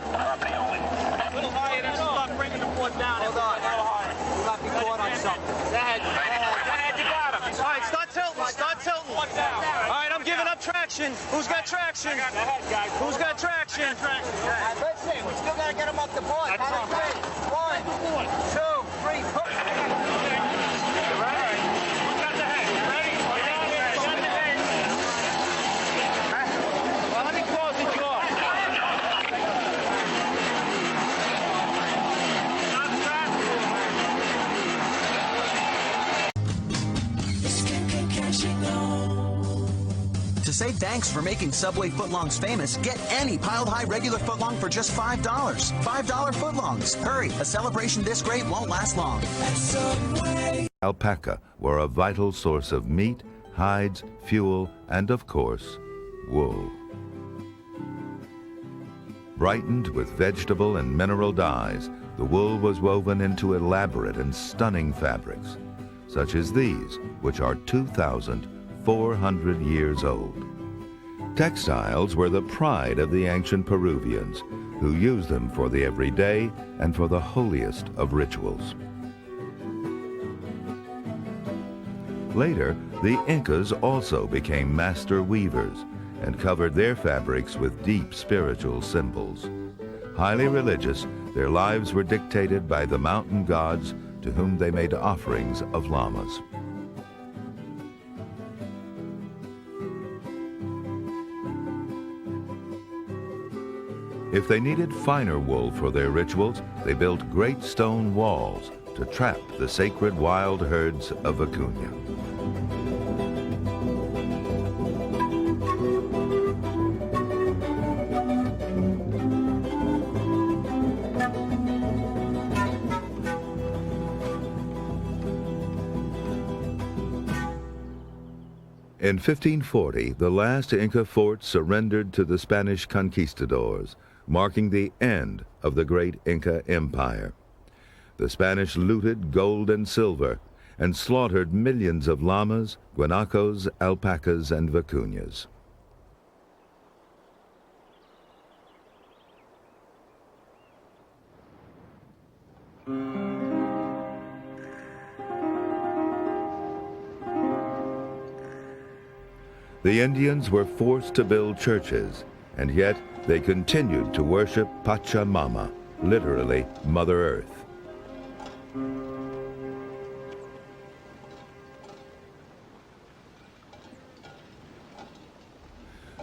little higher. That's about bringing the board down. Hold on. You might be caught on something. Go ahead. Go ahead. You got him. All right, start tilting. Start tilting. All right, I'm giving up traction. Who's got traction? Who's got traction? Let's see. We still got to get him up the board. 1, 2, 3, 4. To say thanks for making Subway footlongs famous, get any piled high regular footlong for just $5. $5 footlongs. Hurry, a celebration this great won't last long. Alpaca were a vital source of meat, hides, fuel, and of course, wool. Brightened with vegetable and mineral dyes, the wool was woven into elaborate and stunning fabrics, such as these, which are 2,400 years old. Textiles were the pride of the ancient Peruvians, who used them for the everyday and for the holiest of rituals. Later, the Incas also became master weavers and covered their fabrics with deep spiritual symbols. Highly religious, their lives were dictated by the mountain gods to whom they made offerings of llamas. If they needed finer wool for their rituals, they built great stone walls to trap the sacred wild herds of Vicuña. In 1540, the last Inca fort surrendered to the Spanish conquistadors, marking the end of the great Inca Empire. The Spanish looted gold and silver and slaughtered millions of llamas, guanacos, alpacas, and vicuñas. The Indians were forced to build churches, and yet they continued to worship Pachamama, literally Mother Earth.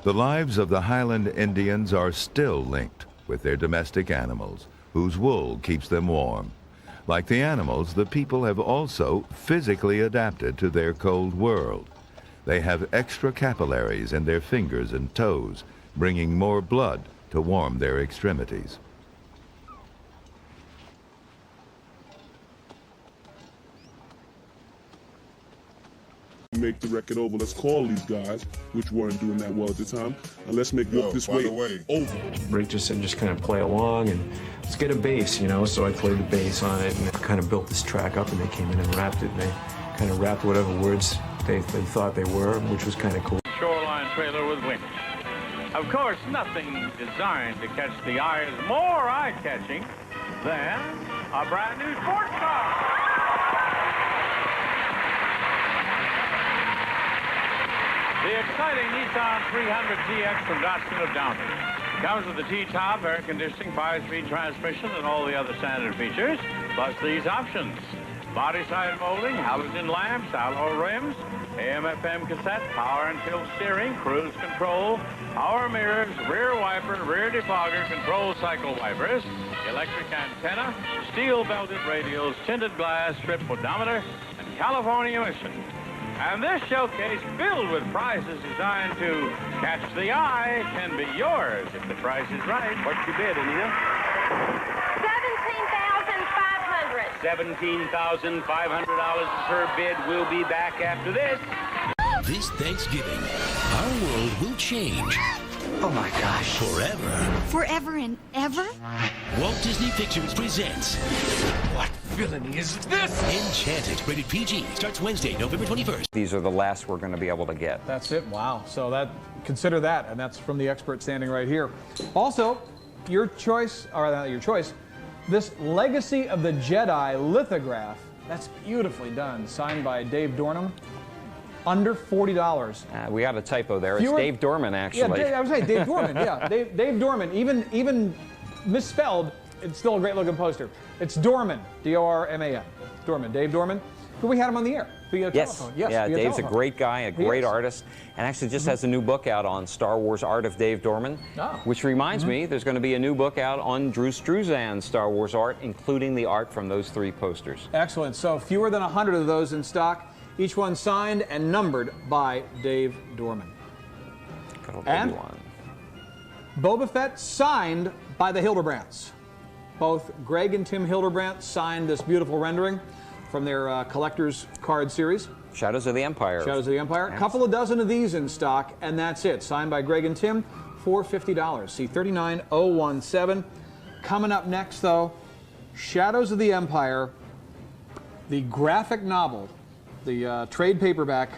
The lives of the Highland Indians are still linked with their domestic animals, whose wool keeps them warm. Like the animals, the people have also physically adapted to their cold world. They have extra capillaries in their fingers and toes, bringing more blood to warm their extremities. Make the record over. Let's call these guys, which weren't doing that well at the time, and let's make Walk This Way over. Rick just said, just kind of play along and let's get a bass, you know. So I played the bass on it and I kind of built this track up, and they came in and rapped it. And they kind of rapped whatever words they thought they were, which was kind of cool. Shoreline trailer with wings. Of course, nothing designed to catch the eye is more eye-catching than a brand new sports car. The exciting Nissan 300TX from Datsun of Downey comes with the T-top, air conditioning, 5-speed transmission, and all the other standard features, plus these options: body side molding, halogen lamps, alloy rims, AM/FM cassette, power and tilt steering, cruise control, power mirrors, rear wiper, rear defogger, control cycle wipers, electric antenna, steel belted radials, tinted glass, trip odometer, and California emission. And this showcase filled with prizes designed to catch the eye can be yours if the price is right. What's your bid, Anita? $17,500. $17,500 is her bid. We'll be back after this. This Thanksgiving, our world will change. Oh my gosh. Forever. Forever and ever? Walt Disney Pictures presents... What villainy is this? Enchanted. Rated PG. Starts Wednesday, November 21st. These are the last we're going to be able to get. That's it. Wow. So consider that, and that's from the expert standing right here. Also, your choice, or not your choice, this Legacy of the Jedi lithograph. That's beautifully done. Signed by Dave Dornham. Under $40. We got a typo there. It's Dave Dorman, actually. Yeah, I was saying Dave Dorman. Yeah, Dave Dorman. Even misspelled, it's still a great looking poster. It's Dorman, D-O-R-M-A-N. Dorman, Dave Dorman. But we had him on the air via telephone. Yes, yeah, via Dave's telephone. a great guy, a great artist, and actually just has a new book out on Star Wars art of Dave Dorman. Which reminds me, there's going to be a new book out on Drew Struzan's Star Wars art, including the art from those 3 posters. Excellent. So fewer than 100 of those in stock. Each one signed and numbered by Dave Dorman. And Boba Fett signed by the Hildebrands. Both Greg and Tim Hildebrandt signed this beautiful rendering from their collector's card series. Shadows of the Empire. Shadows of the Empire. A couple of dozen of these in stock, and that's it. Signed by Greg and Tim for $50. See 39017. Coming up next, though, Shadows of the Empire, the graphic novel, the trade paperback,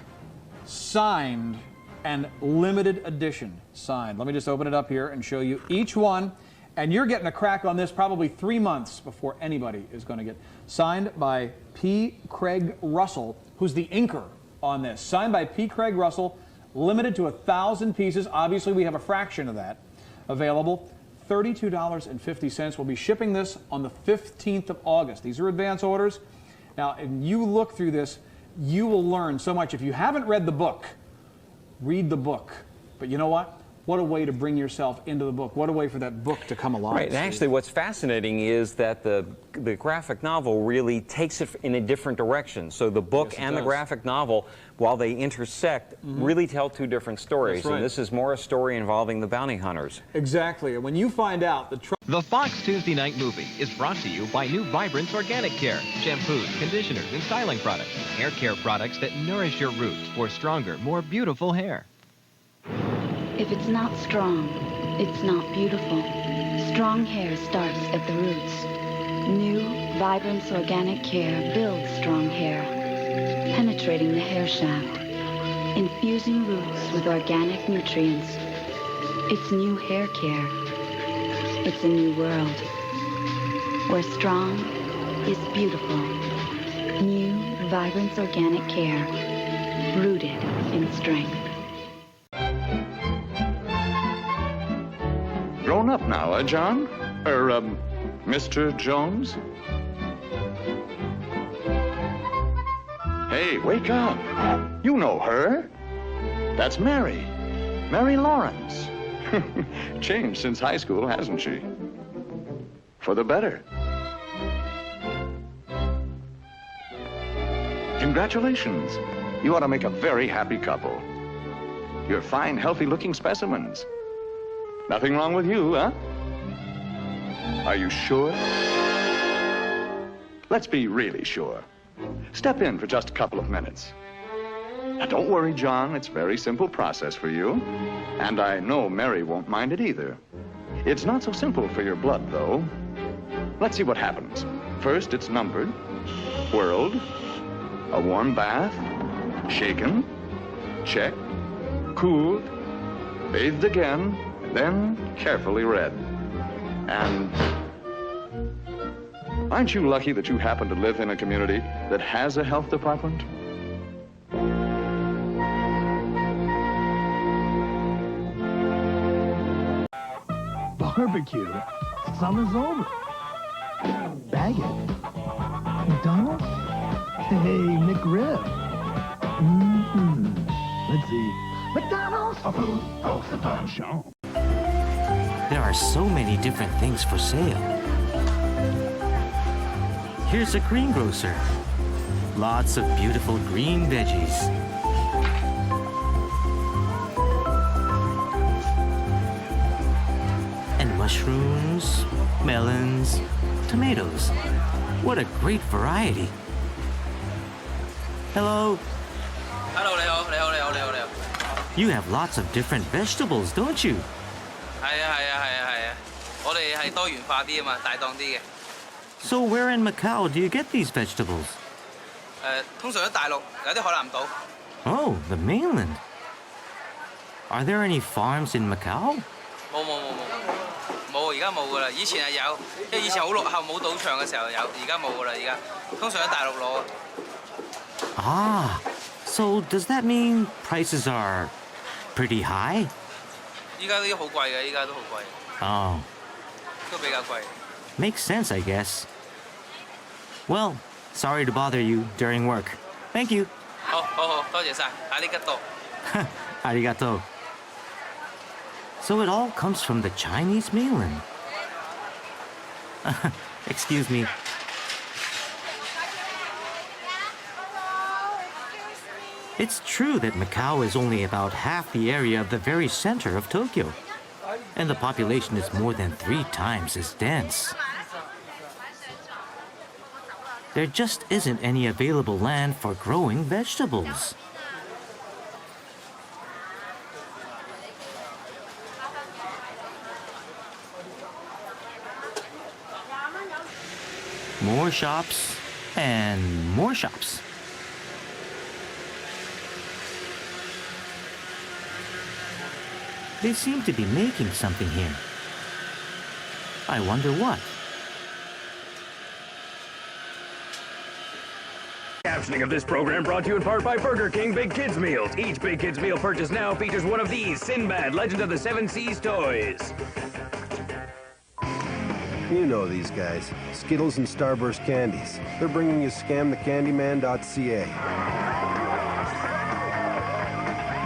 signed and limited edition signed. Let me just open it up here and show you each one. And you're getting a crack on this probably 3 months before anybody is going to get. Signed by P. Craig Russell, who's the inker on this. Signed by P. Craig Russell, limited to 1,000 pieces. Obviously, we have a fraction of that available. $32.50. We'll be shipping this on the 15th of August. These are advance orders. Now, if you look through this, you will learn so much. If you haven't read the book, read the book. But you know what? What a way to bring yourself into the book. What a way for that book to come alive. Right, and actually what's fascinating is that the graphic novel really takes it in a different direction. So the book and the graphic novel, while they intersect, really tell two different stories. That's right. And this is more a story involving the bounty hunters. Exactly. And when you find out the Fox Tuesday Night Movie is brought to you by New Vibrance Organic Care. Shampoos, conditioners, and styling products. Hair care products that nourish your roots for stronger, more beautiful hair. If it's not strong, it's not beautiful. Strong hair starts at the roots. New Vibrance Organic Care builds strong hair, penetrating the hair shaft, infusing roots with organic nutrients. It's new hair care. It's a new world, where strong is beautiful. New Vibrance Organic Care, rooted in strength. Grown up now, John? Mr. Jones? Hey, wake up. You know her. That's Mary. Mary Lawrence. Changed since high school, hasn't she? For the better. Congratulations. You ought to make a very happy couple. You're fine, healthy-looking specimens. Nothing wrong with you, huh? Are you sure? Let's be really sure. Step in for just a couple of minutes. Now, don't worry, John. It's a very simple process for you. And I know Mary won't mind it either. It's not so simple for your blood, though. Let's see what happens. First, it's numbered, whirled, a warm bath, shaken, checked, cooled, bathed again, then carefully read. And aren't you lucky that you happen to live in a community that has a health department? Barbecue. Summer's over. Bag it. McDonald's? Hey, McRib. Let's see. McDonald's? There are so many different things for sale. Here's a greengrocer. Lots of beautiful green veggies. And mushrooms, melons, tomatoes. What a great variety. Hello. Hello, 你好。 You have lots of different vegetables, don't you? 係啊，我哋係多元化啲啊嘛，大檔啲嘅。 So where in Macau do you get these vegetables? 通常喺大陸，有啲海南島。 Oh, the mainland. Are there any farms in Macau? 冇，而家冇噶啦。以前係有，因為以前好落後，冇賭場嘅時候有，而家冇噶啦。而家通常喺大陸攞。 Ah, so does that mean prices are pretty high? 依家都好貴嘅，依家都好貴。 Oh. 都比較貴。 Makes sense, I guess. Well, sorry to bother you during work. Thank you. 好，多謝晒，阿里吉多。 Arigato. So it all comes from the Chinese mainland. Excuse me. It's true that Macau is only about half the area of the very center of Tokyo, and the population is more than 3 times as dense. There just isn't any available land for growing vegetables. More shops and more shops. They seem to be making something here. I wonder what. Captioning of this program brought to you in part by Burger King Big Kids Meals. Each Big Kids Meal purchase now features one of these Sinbad Legend of the Seven Seas toys. You know these guys. Skittles and Starburst candies. They're bringing you scamthecandyman.ca.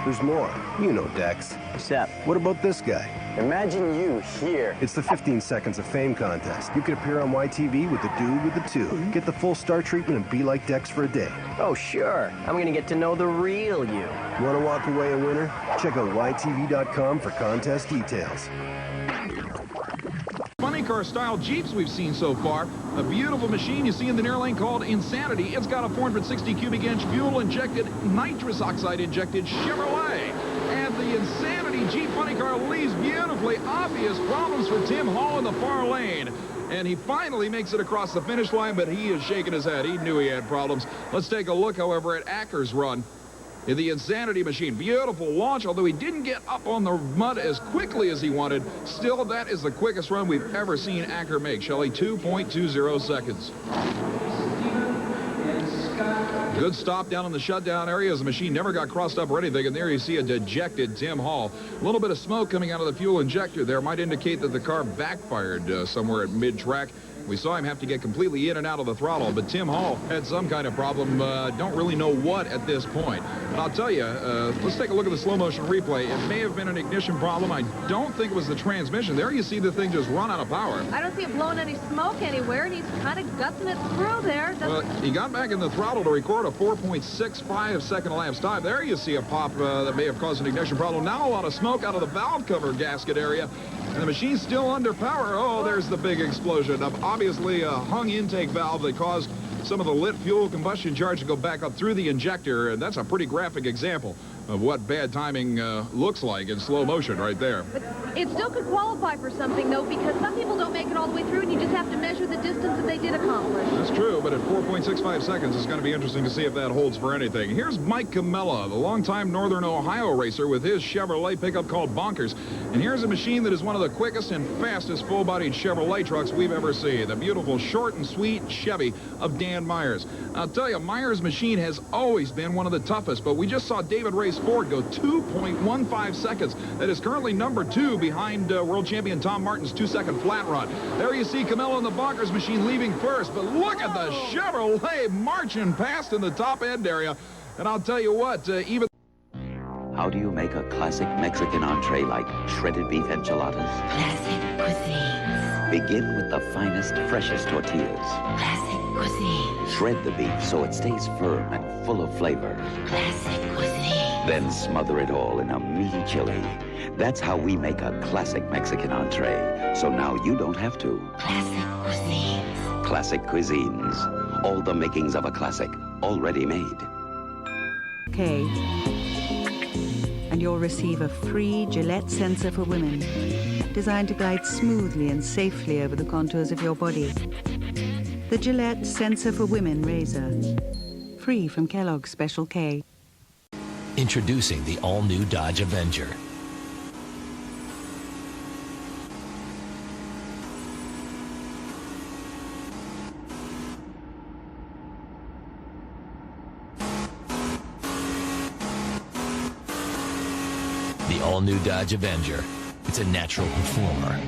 There's more. You know Dex. What's up? What about this guy? Imagine you here. It's the 15 Seconds of Fame contest. You could appear on YTV with the dude with the two. Get the full star treatment and be like Dex for a day. Oh, sure. I'm gonna get to know the real you. Want to walk away a winner? Check out ytv.com for contest details. Funny car style Jeeps we've seen so far. A beautiful machine you see in the near lane called Insanity. It's got a 460 cubic inch fuel injected, nitrous oxide injected Chevrolet. And the Insanity Jeep funny car leaves beautifully. Obvious problems for Tim Hall in the far lane. And he finally makes it across the finish line, but he is shaking his head. He knew he had problems. Let's take a look, however, at Acker's run. In the Insanity machine, beautiful launch, although he didn't get up on the mud as quickly as he wanted. Still, that is the quickest run we've ever seen Acker make, Shelley, 2.20 seconds. Good stop down in the shutdown area as the machine never got crossed up or anything, and there you see a dejected Tim Hall. A little bit of smoke coming out of the fuel injector there might indicate that the car backfired somewhere at mid-track. We saw him have to get completely in and out of the throttle, but Tim Hall had some kind of problem. Don't really know what at this point. But I'll tell you, let's take a look at the slow motion replay. It may have been an ignition problem. I don't think it was the transmission. There you see the thing just run out of power. I don't see it blowing any smoke anywhere, and he's kind of gussing it through there. Well, he got back in the throttle to record a 4.65 second elapsed time. There you see a pop that may have caused an ignition problem. Now a lot of smoke out of the valve cover gasket area. And the machine's still under power. Oh, there's the big explosion of obviously a hung intake valve that caused some of the lit fuel combustion charge to go back up through the injector. And that's a pretty graphic example of what bad timing looks like in slow motion right there. But it still could qualify for something, though, because some people don't make it all the way through, and you just have to measure the distance that they did accomplish. That's true, but at 4.65 seconds, it's going to be interesting to see if that holds for anything. Here's Mike Camella, the longtime Northern Ohio racer with his Chevrolet pickup called Bonkers. And here's a machine that is one of the quickest and fastest full-bodied Chevrolet trucks we've ever seen. The beautiful short and sweet Chevy of Dan Myers. I'll tell you, Myers' machine has always been one of the toughest, but we just saw David Ray's Ford go 2.15 seconds. That is currently number 2 behind world champion Tom Martin's 2-second flat run. There you see Camilla in the Bonkers machine leaving first, but look at the Chevrolet marching past in the top end area. And I'll tell you what, even... How do you make a classic Mexican entree like shredded beef enchiladas? Classic cuisines. Begin with the finest, freshest tortillas. Classic cuisine. Shred the beef so it stays firm and full of flavor. Classic cuisine. Then smother it all in a meaty chili. That's how we make a classic Mexican entree. So now you don't have to. Classic cuisines. Classic cuisines. All the makings of a classic, already made. Okay. And you'll receive a free Gillette sensor for women, designed to glide smoothly and safely over the contours of your body. The Gillette Sensor for Women razor, free from Kellogg's Special K. Introducing the all-new Dodge Avenger. The all-new Dodge Avenger. It's a natural performer.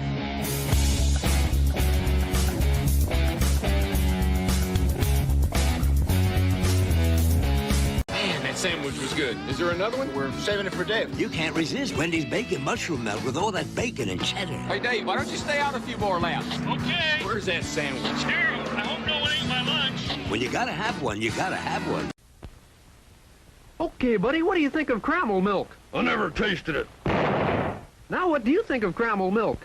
Man, that sandwich was good. Is there another one? We're saving it for Dave. You can't resist Wendy's bacon mushroom melt with all that bacon and cheddar. Hey, Dave, why don't you stay out a few more laps? Okay. Where's that sandwich? Here, I hope no one ate my lunch. When you gotta have one, you gotta have one. Okay, buddy, what do you think of caramel milk? I never tasted it. Now, what do you think of caramel milk?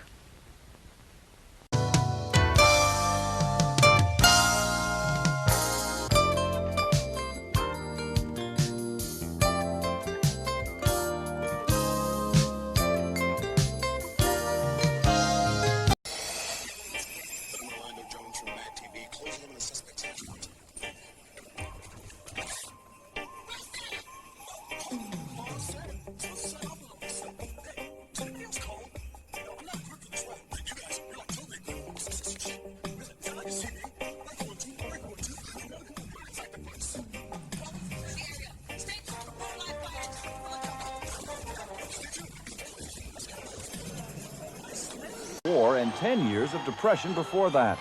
War and 10 years of depression before that.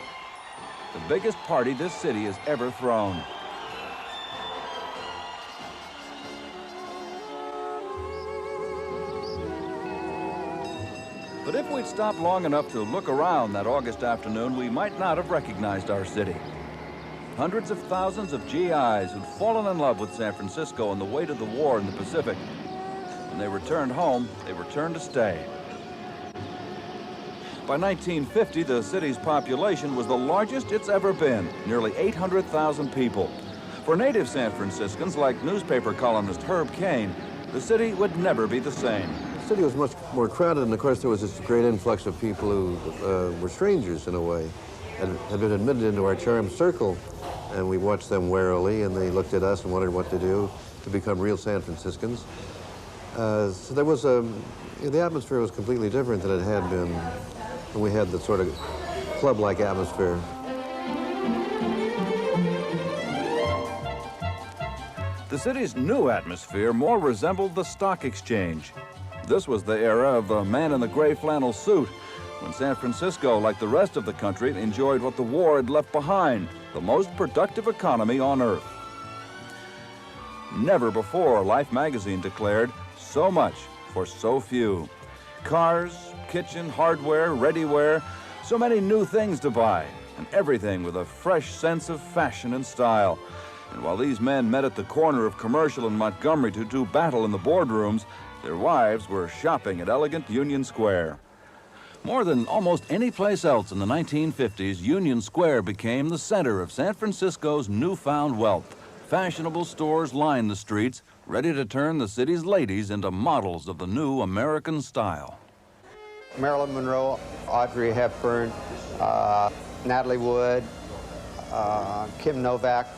The biggest party this city has ever thrown. But if we'd stopped long enough to look around that August afternoon, we might not have recognized our city. Hundreds of thousands of GIs who'd fallen in love with San Francisco on the way to the war in the Pacific. When they returned home, they returned to stay. By 1950, the city's population was the largest it's ever been, nearly 800,000 people. For native San Franciscans, like newspaper columnist Herb Cain, the city would never be the same. The city was much more crowded, and of course there was this great influx of people who were strangers in a way, and had been admitted into our charm circle, and we watched them warily, and they looked at us and wondered what to do to become real San Franciscans. So there was the atmosphere was completely different than it had been when we had the sort of club-like atmosphere. The city's new atmosphere more resembled the stock exchange. This was the era of the man in the gray flannel suit, when San Francisco, like the rest of the country, enjoyed what the war had left behind, the most productive economy on Earth. Never before, Life magazine declared, so much for so few. Cars, kitchen, hardware, ready-wear, so many new things to buy, and everything with a fresh sense of fashion and style. And while these men met at the corner of Commercial and Montgomery to do battle in the boardrooms, their wives were shopping at elegant Union Square. More than almost any place else in the 1950s, Union Square became the center of San Francisco's newfound wealth. Fashionable stores lined the streets, ready to turn the city's ladies into models of the new American style. Marilyn Monroe, Audrey Hepburn, Natalie Wood, Kim Novak,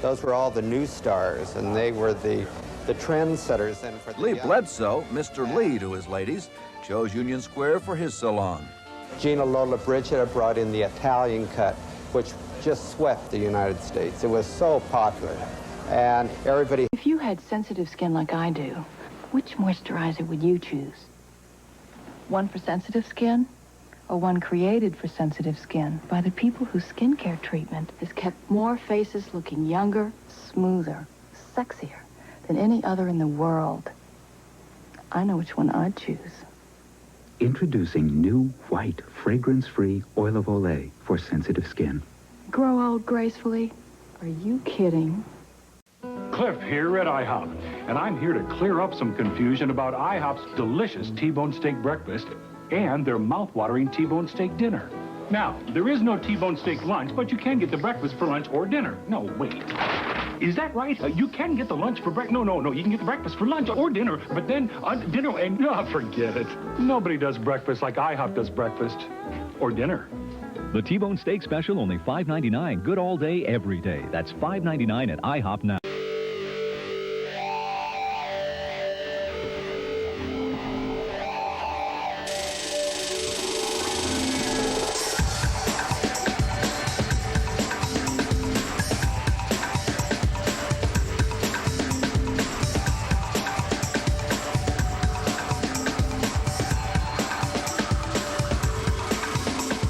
those were all the new stars, and they were the trendsetters then for the Lee Bledsoe, Mr. Lee to his ladies, chose Union Square for his salon. Gina Lola Brigida brought in the Italian cut, which just swept the United States. It was so popular, and everybody... If you had sensitive skin like I do, which moisturizer would you choose? One for sensitive skin, or one created for sensitive skin by the people whose skincare treatment has kept more faces looking younger, smoother, sexier than any other in the world? I know which one I'd choose. Introducing new, white, fragrance-free oil of Olay for sensitive skin. Grow old gracefully? Are you kidding? Cliff here at IHOP, and I'm here to clear up some confusion about IHOP's delicious T-bone steak breakfast and their mouth-watering T-bone steak dinner. Now, there is no T-bone steak lunch, but you can get the breakfast for lunch or dinner. No, wait. Is that right? You can get the lunch for breakfast. No. You can get the breakfast for lunch or dinner, but then dinner and... No, forget it. Nobody does breakfast like IHOP does breakfast or dinner. The T-bone steak special, only $5.99. Good all day, every day. That's $5.99 at IHOP now.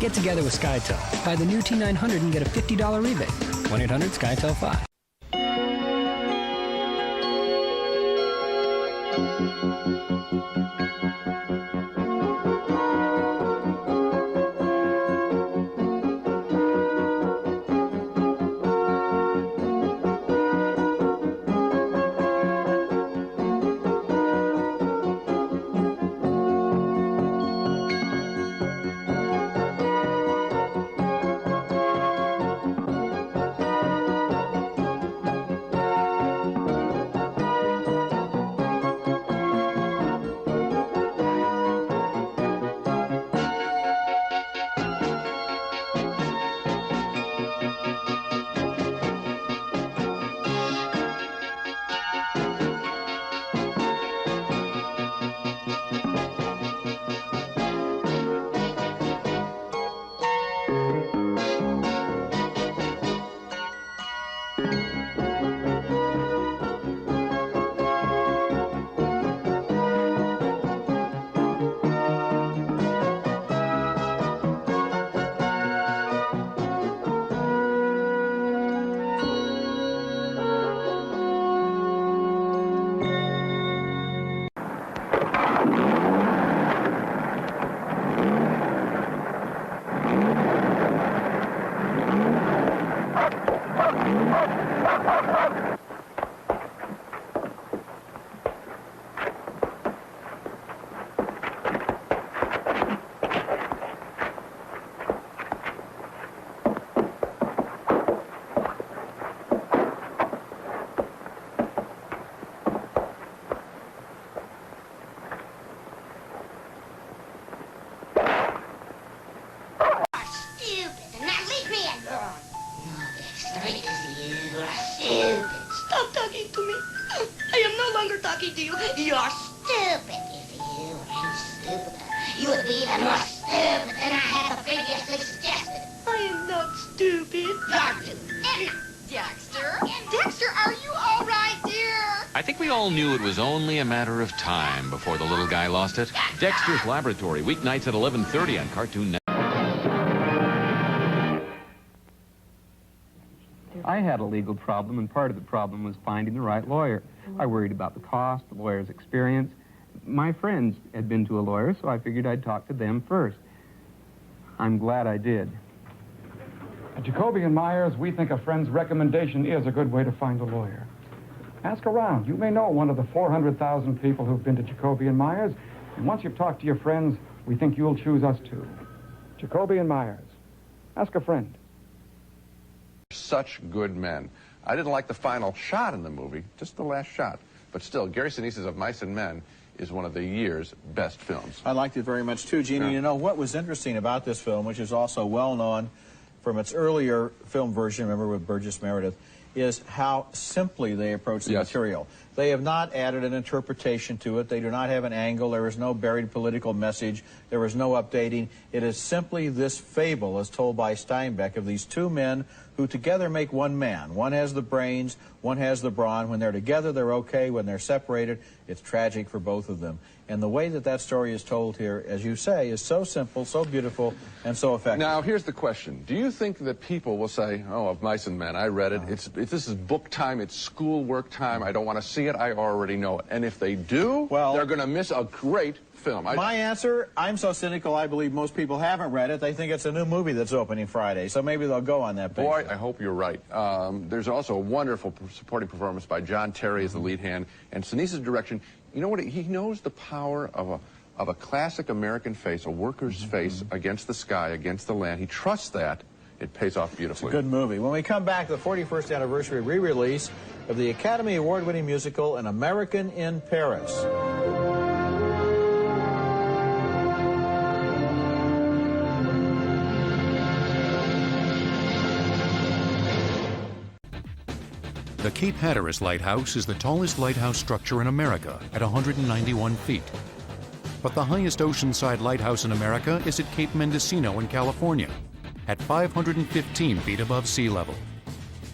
Get together with SkyTel. Buy the new T900 and get a $50 rebate. 1-800-SkyTel-5. Stop talking to me. I am no longer talking to you. You're stupid. If you weren't stupider, you would be even more stupid than I had previously suggested. I am not stupid. Dexter? Dexter, are you all right, dear? I think we all knew it was only a matter of time before the little guy lost it. Dexter's Laboratory, weeknights at 11:30 on Cartoon Network. I had a legal problem, and part of the problem was finding the right lawyer. I worried about the cost, the lawyer's experience. My friends had been to a lawyer, so I figured I'd talk to them first. I'm glad I did. At Jacoby and Myers, we think a friend's recommendation is a good way to find a lawyer. Ask around. You may know one of the 400,000 people who've been to Jacoby and Myers, and once you've talked to your friends, we think you'll choose us too. Jacoby and Myers. Ask a friend. Such good men. I didn't like the final shot in the movie, just the last shot. But still, Gary Sinise's Of Mice and Men is one of the year's best films. I liked it very much too, Gene. Yeah. You know, what was interesting about this film, which is also well known from its earlier film version, remember with Burgess Meredith, is how simply they approach the material. They have not added an interpretation to it. They do not have an angle. There is no buried political message. There is no updating. It is simply this fable, as told by Steinbeck, of these two men who together make one man. One has the brains, one has the brawn. When they're together, they're okay. When they're separated, it's tragic for both of them. And the way that that story is told here, as you say, is so simple, so beautiful, and so effective. Now, here's the question. Do you think that people will say, oh, Of Mice and Men, I read it. This is book time. It's schoolwork time. I don't want to see it. I already know it. And if they do, they're going to miss a great film. My answer, I'm so cynical, I believe most people haven't read it. They think it's a new movie that's opening Friday, so maybe they'll go on that basis. Boy, I hope you're right. There's also a wonderful supporting performance by John Terry as the lead hand, and Sinise's direction. You know what? He knows the power of a classic American face, a worker's face against the sky, against the land. He trusts that. It pays off beautifully. It's a good movie. When we come back, the 41st anniversary re-release of the Academy Award-winning musical An American in Paris. The Cape Hatteras Lighthouse is the tallest lighthouse structure in America at 191 feet. But the highest oceanside lighthouse in America is at Cape Mendocino in California at 515 feet above sea level.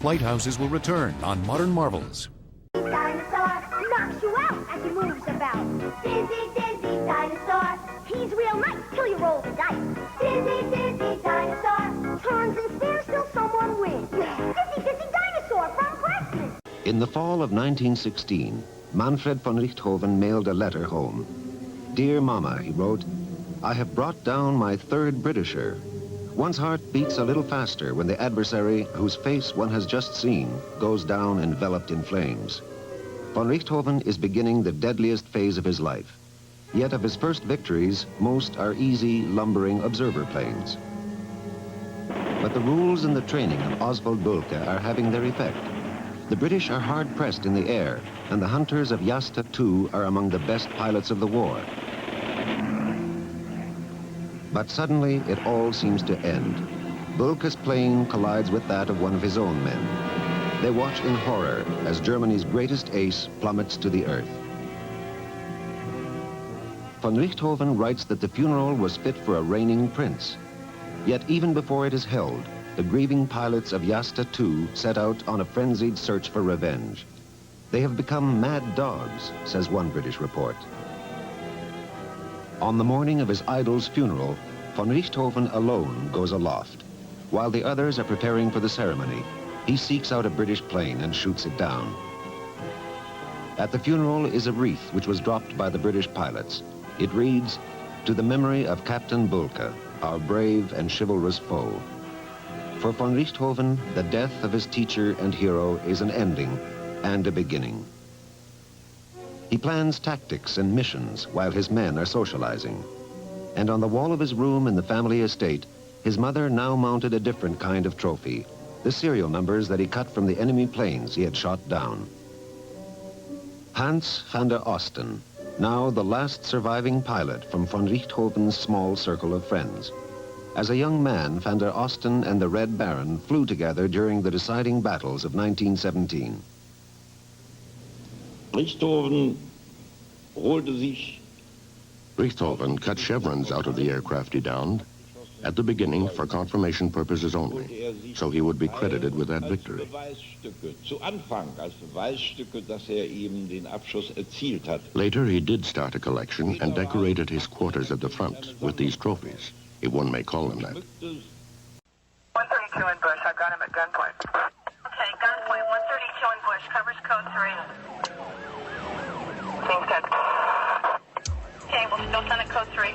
Lighthouses will return on Modern Marvels. Dinosaur knocks you out as he moves about. Dizzy, dizzy dinosaur. He's real nice till you roll the dice. Dizzy, dizzy dinosaur. Turns and stares till someone wins. Dizzy, dizzy dinosaur from Preston. In the fall of 1916, Manfred von Richthofen mailed a letter home. Dear Mama, he wrote, I have brought down my third Britisher. One's heart beats a little faster when the adversary, whose face one has just seen, goes down enveloped in flames. Von Richthofen is beginning the deadliest phase of his life. Yet of his first victories, most are easy, lumbering observer planes. But the rules and the training of Oswald Bulke are having their effect. The British are hard-pressed in the air, and the hunters of Jasta II are among the best pilots of the war. But suddenly, it all seems to end. Bulke's plane collides with that of one of his own men. They watch in horror as Germany's greatest ace plummets to the earth. Von Richthofen writes that the funeral was fit for a reigning prince. Yet even before it is held, the grieving pilots of Jasta II set out on a frenzied search for revenge. They have become mad dogs, says one British report. On the morning of his idol's funeral, von Richthofen alone goes aloft. While the others are preparing for the ceremony, he seeks out a British plane and shoots it down. At the funeral is a wreath which was dropped by the British pilots. It reads, "To the memory of Captain Bulke, our brave and chivalrous foe." For von Richthofen, the death of his teacher and hero is an ending and a beginning. He plans tactics and missions while his men are socializing. And on the wall of his room in the family estate, his mother now mounted a different kind of trophy, the serial numbers that he cut from the enemy planes he had shot down. Hans van der Osten, now the last surviving pilot from von Richthofen's small circle of friends. As a young man, van der Osten and the Red Baron flew together during the deciding battles of 1917. Richthofen holte sich. Richthofen cut chevrons out of the aircraft he downed at the beginning for confirmation purposes only, so he would be credited with that victory. Zu Anfang als Beweisstücke, dass eben den Abschuss erzielt hat. Later, he did start a collection and decorated his quarters at the front with these trophies, if one may call them that. 132 in Bush. I've got him at gunpoint. Okay, gunpoint 132 in Bush. Covers code 3. Team 10. Okay, we'll still send it code 3.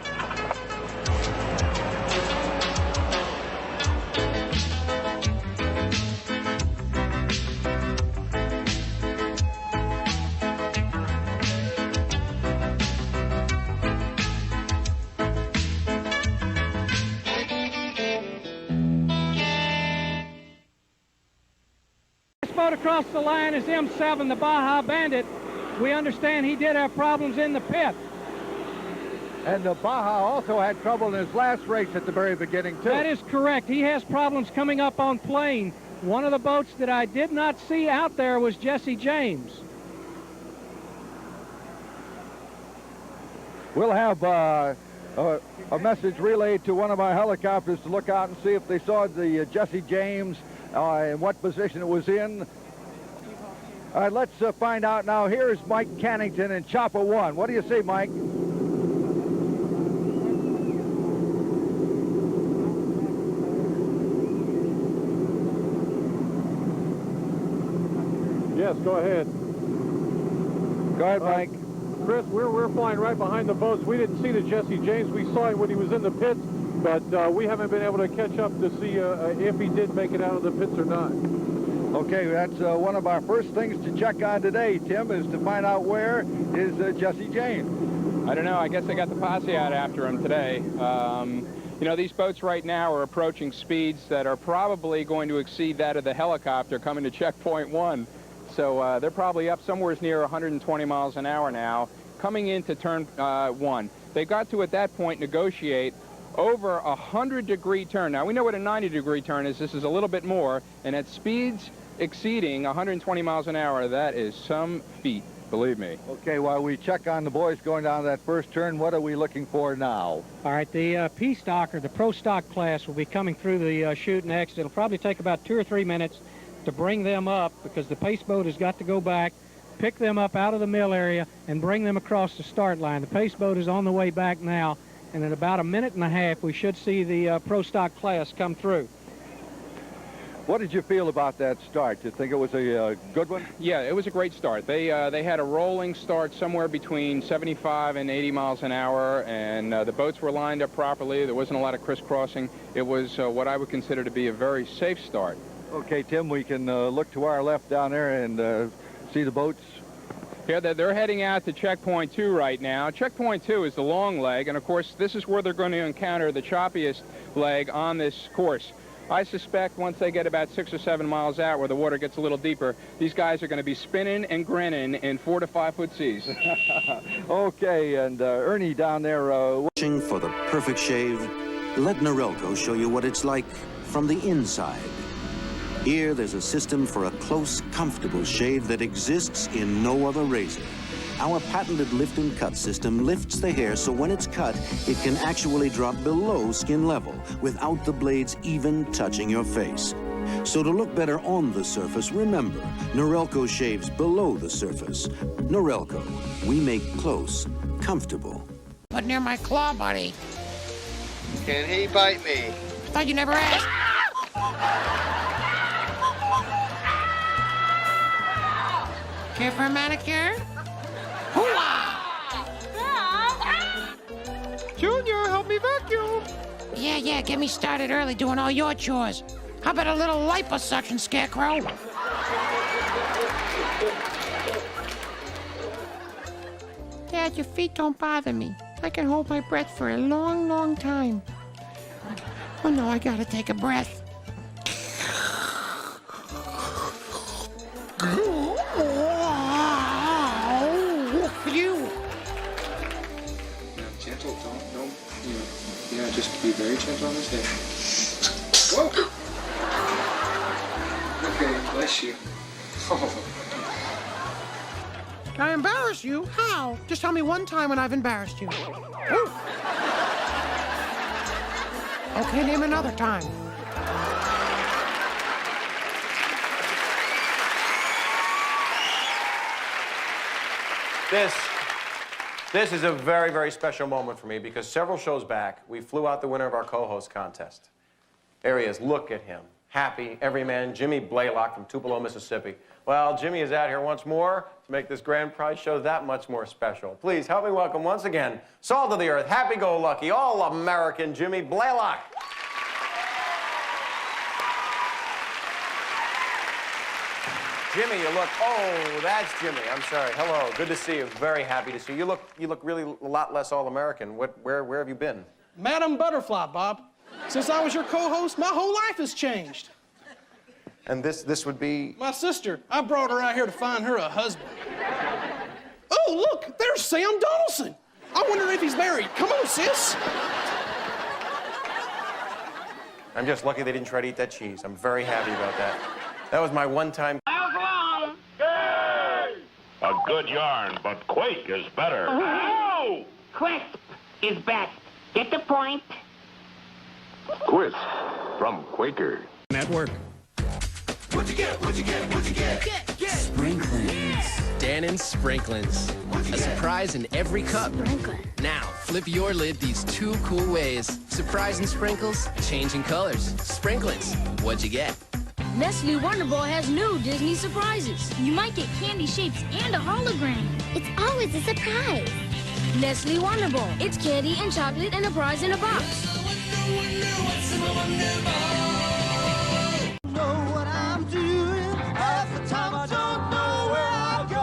Boat across the line is M7, the Baja Bandit. We understand he did have problems in the pit. And the Baja also had trouble in his last race at the very beginning, too. That is correct. He has problems coming up on plane. One of the boats that I did not see out there was Jesse James. We'll have a message relayed to one of our helicopters to look out and see if they saw the Jesse James and what position it was in. All right, let's find out now. Here's Mike Cannington in Chopper 1. What do you see, Mike? Yes, go ahead. Go ahead, Mike. Chris, we're flying right behind the boats. We didn't see the Jesse James. We saw him when he was in the pits, but we haven't been able to catch up to see if he did make it out of the pits or not. Okay, that's one of our first things to check on today, Tim, is to find out where is Jesse James. I don't know. I guess they got the posse out after him today. You know, these boats right now are approaching speeds that are probably going to exceed that of the helicopter coming to checkpoint 1. So they're probably up somewhere near 120 miles an hour now, coming into turn 1. They got to, at that point, negotiate over a 100-degree turn. Now, we know what a 90-degree turn is. This is a little bit more. And at speeds exceeding 120 miles an hour, that is some feat, believe me. Okay, while we check on the boys going down that first turn, what are we looking for now? All right, the P-Stock, or the Pro Stock class, will be coming through the chute next. It'll probably take about 2 or 3 minutes to bring them up, because the pace boat has got to go back, pick them up out of the mill area, and bring them across the start line. The pace boat is on the way back now, and in about a minute and a half, we should see the Pro Stock class come through. What did you feel about that start? Do you think it was a good one? Yeah, it was a great start. They had a rolling start somewhere between 75 and 80 miles an hour, and the boats were lined up properly. There wasn't a lot of crisscrossing. It was what I would consider to be a very safe start. Okay, Tim, we can look to our left down there and see the boats. Yeah, they're heading out to checkpoint 2 right now. Checkpoint 2 is the long leg, and of course, this is where they're going to encounter the choppiest leg on this course. I suspect once they get about 6 or 7 miles out where the water gets a little deeper, these guys are going to be spinning and grinning in 4 to 5 foot seas. Okay, and Ernie down there... Wishing for the perfect shave? Let Norelco show you what it's like from the inside. Here, there's a system for a close, comfortable shave that exists in no other razor. Our patented lift and cut system lifts the hair so when it's cut, it can actually drop below skin level without the blades even touching your face. So to look better on the surface, remember, Norelco shaves below the surface. Norelco, we make close, comfortable. Put near my claw, buddy. Can he bite me? I thought you never asked. Care for a manicure? Junior, help me vacuum. Yeah, get me started early doing all your chores. How about a little liposuction, Scarecrow? Dad, your feet don't bother me. I can hold my breath for a long, long time. Oh no, I gotta take a breath. You. Gentle, don't, yeah, just be very gentle on this head. Whoa! Okay, bless you. Oh. I embarrass you? How? Just tell me one time when I've embarrassed you. Oof. Okay, name another time. This is a very, very special moment for me because several shows back, we flew out the winner of our co-host contest. There he is. Look at him. Happy, everyman, Jimmy Blaylock from Tupelo, Mississippi. Well, Jimmy is out here once more to make this grand prize show that much more special. Please help me welcome once again, salt of the earth, happy-go-lucky, all-American Jimmy Blaylock. Jimmy, you look, oh, that's Jimmy. I'm sorry. Hello, good to see you. Very happy to see you. You look really a lot less all-American. Where have you been? Madam Butterfly, Bob. Since I was your co-host, my whole life has changed. And this would be? My sister. I brought her out here to find her a husband. Oh, look, there's Sam Donaldson. I wonder if he's married. Come on, sis. I'm just lucky they didn't try to eat that cheese. I'm very happy about that. That was my one-time. A good yarn, but Quake is better. Oh! Crisp is best. Get the point? Crisp from Quaker Network. What'd you get? What'd you get? What'd you get? Get. Sprinklings. Dannon's Sprinklings. A surprise in every cup. Now, flip your lid these 2 cool ways. Surprising sprinkles, changing colors. Sprinklings. What'd you get? Nestle Wonder Ball has new Disney surprises. You might get candy shapes and a hologram. It's always a surprise. Nestle Wonder Ball. It's candy and chocolate and a prize in a box. Know what I'm doing. Half the time I don't know where I'll go.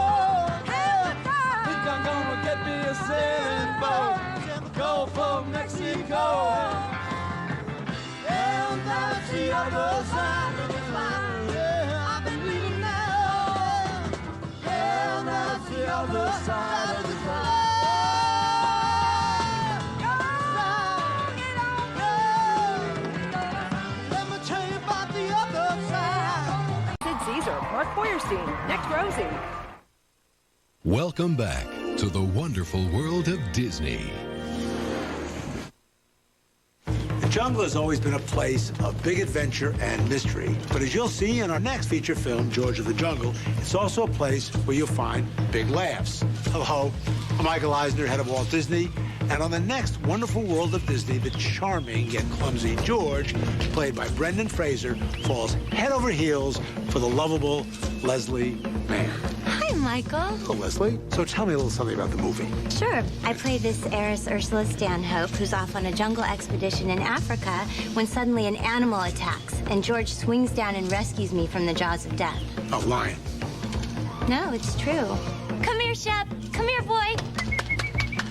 Think I'm gonna get me a sailing boat. Go for Mexico. And that's the other side of the line. Yeah, I've been leaving now. And that's the other side of the line. Let me tell you about the other side. Sid Caesar, Mark Feuerstein, next Rosie. Welcome back to the wonderful world of Disney. The jungle has always been a place of big adventure and mystery. But as you'll see in our next feature film, George of the Jungle, it's also a place where you'll find big laughs. Hello, I'm Michael Eisner, head of Walt Disney. And on the next Wonderful World of Disney, the charming yet clumsy George, played by Brendan Fraser, falls head over heels for the lovable Leslie Mann. Hi, Michael. Hello, Leslie. So tell me a little something about the movie. Sure. I play this heiress Ursula Stanhope who's off on a jungle expedition in Africa when suddenly an animal attacks, and George swings down and rescues me from the jaws of death. A lion. No, it's true. Come here, Shep. Come here, boy.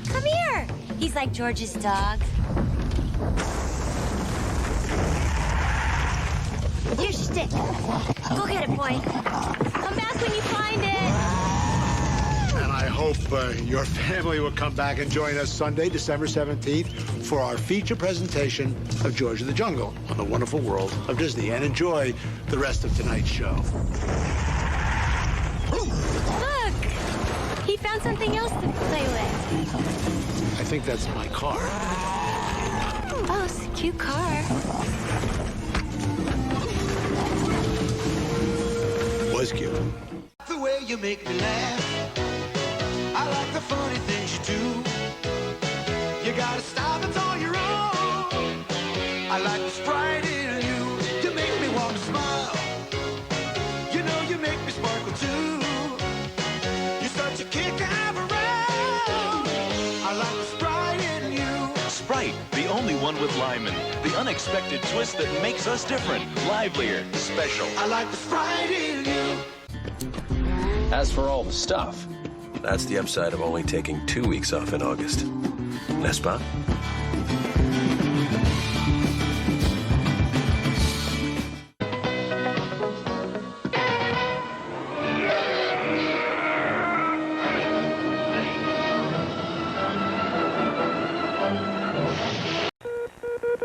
Come here. He's like George's dog. Here's your stick. Go get it, boy. Come back when you find it. And I hope your family will come back and join us Sunday, December 17th, for our feature presentation of George of the Jungle on the Wonderful World of Disney. And enjoy the rest of tonight's show. Look! He found something else to play with. I think that's my car. Oh, it's a cute car. Was cute. The way you make me laugh. I like the funny things you do. You got a style that's all your own. I like the sprite in you. You make me want to smile. You know you make me sparkle too. You're such a kick to have around. I like the sprite in you. Sprite, the only one with Lyman. The unexpected twist that makes us different, livelier, special. I like the sprite in you. As for all the stuff, that's the upside of only taking 2 weeks off in August. N'est-ce pas?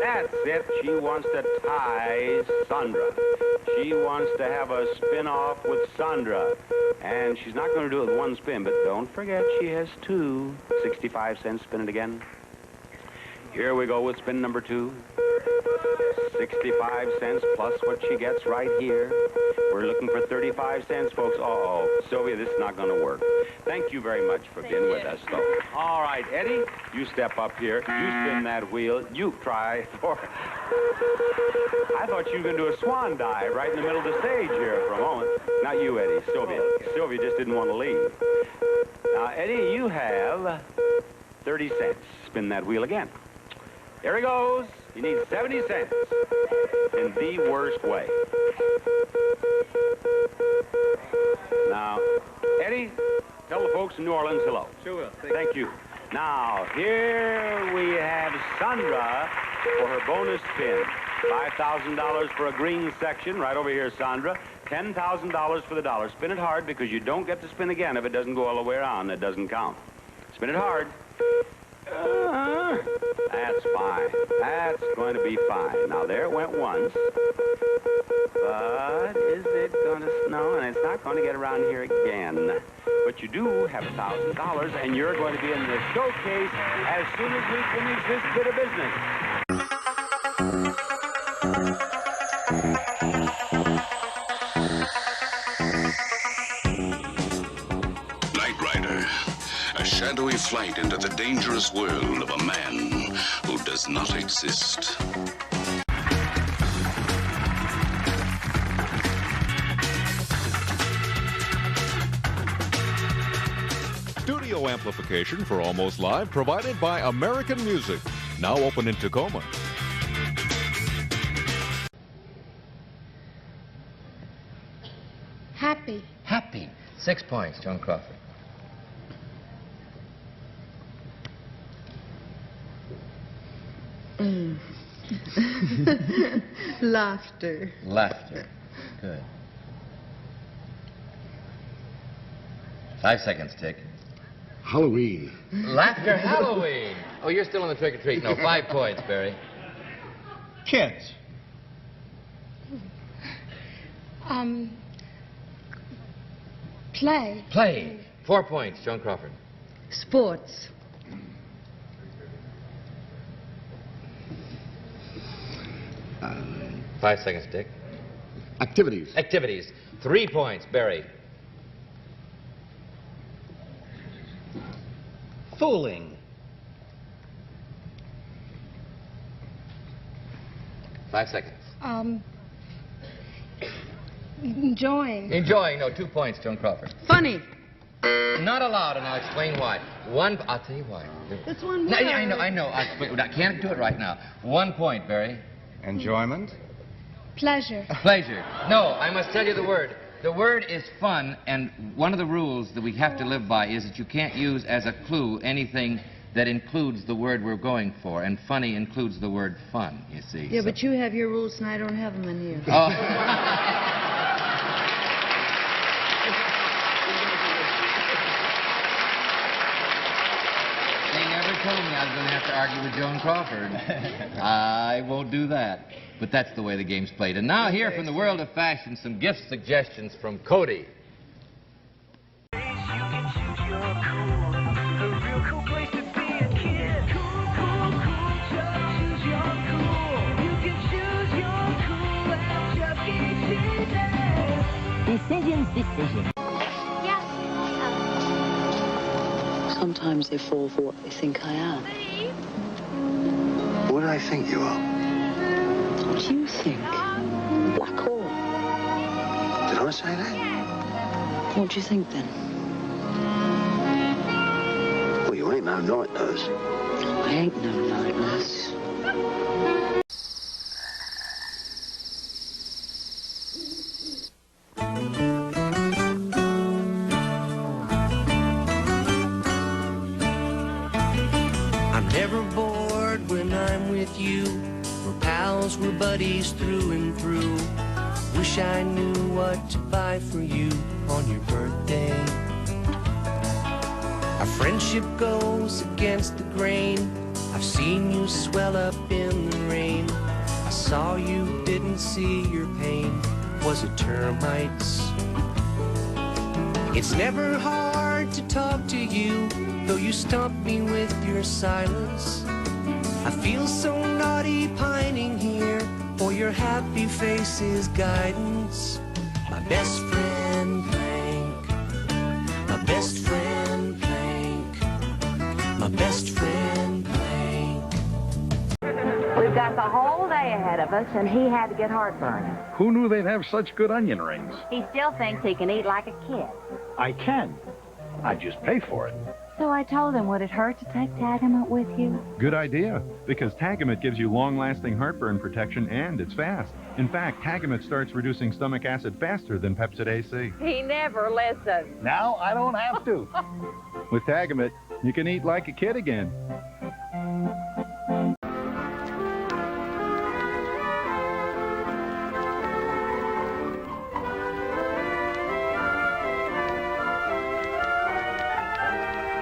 That's it. She wants to tie Sandra. She wants to have a spin-off with Sandra. And she's not going to do it with one spin, but don't forget she has two. 65 cents, spin it again. Here we go with spin number 2. 65 cents plus what she gets right here. We're looking for 35 cents, folks. Uh-oh, Sylvia, this is not going to work. Thank you very much for being with us, though. All right, Eddie, you step up here. You spin that wheel. You try for... I thought you were going to do a swan dive right in the middle of the stage here for a moment. Not you, Eddie. Sylvia. Sylvia just didn't want to leave. Now, Eddie, you have 30 cents. Spin that wheel again. There he goes. You need 70 cents in the worst way. Now, Eddie, tell the folks in New Orleans hello. Sure will. Thank you. Now, here we have Sandra for her bonus spin. $5,000 for a green section. Right over here, Sandra. $10,000 for the dollar. Spin it hard because you don't get to spin again if it doesn't go all the way around. It doesn't count. Spin it hard. That's fine. That's going to be fine. Now, there it went once. But is it going to snow? And it's not going to get around here again. But you do have $1,000, and you're going to be in the showcase as soon as we finish this bit of business. Knight Rider. A shadowy flight into the dangerous world of a man who does not exist. Studio amplification for Almost Live provided by American Music. Now open in Tacoma. Happy. Happy. 6 points, Joan Crawford. Laughter. Laughter. Good. 5 seconds, Tick. Halloween. Laughter Halloween. Oh, you're still on the trick or treat. No, 5 points, Barry. Kids. Play. Play. 4 points, Joan Crawford. Sports. Uh, 5 seconds, Dick. Activities. Activities. 3 points, Barry. Fooling. 5 seconds. Enjoying. Enjoying. No, 2 points, Joan Crawford. Funny. Not allowed, and I'll explain why. I'll tell you why. That's one word. No, I know. I can't do it right now. 1 point, Barry. Enjoyment. Pleasure. Pleasure. No, I must tell you the word. The word is fun, and one of the rules that we have to live by is that you can't use as a clue anything that includes the word we're going for, and funny includes the word fun, you see. Yeah, but you have your rules, and I don't have them in here. Oh. They never told me I was going to have to argue with Joan Crawford. I won't do that. But that's the way the game's played. And now here from the world of fashion, some gift suggestions from Cody. Decisions. Yeah. Sometimes they fall for what they think I am. What do I think you are? What do you think? Black hole. Did I say that? What do you think then? Well, you ain't no night nurse. I ain't no night nurse. I'm never bored when I'm with you. We're pals, we're buddies through and through. Wish I knew what to buy for you on your birthday. Our friendship goes against the grain. I've seen you swell up in the rain. saw you, didn't see your pain. Was it termites? It's never hard to talk to you, though you stump me with your silence. I feel so naughty pining here for your happy face's guidance. My best friend Plank, my best friend Plank, my best friend Plank. We've got the whole day ahead of us, and he had to get heartburn. Who knew they'd have such good onion rings? He still thinks he can eat like a kid. I can. I just pay for it. So I told him, would it hurt to take Tagamet with you? Good idea, because Tagamet gives you long-lasting heartburn protection and it's fast. In fact, Tagamet starts reducing stomach acid faster than Pepsid AC. He never listens. Now I don't have to. With Tagamet, you can eat like a kid again.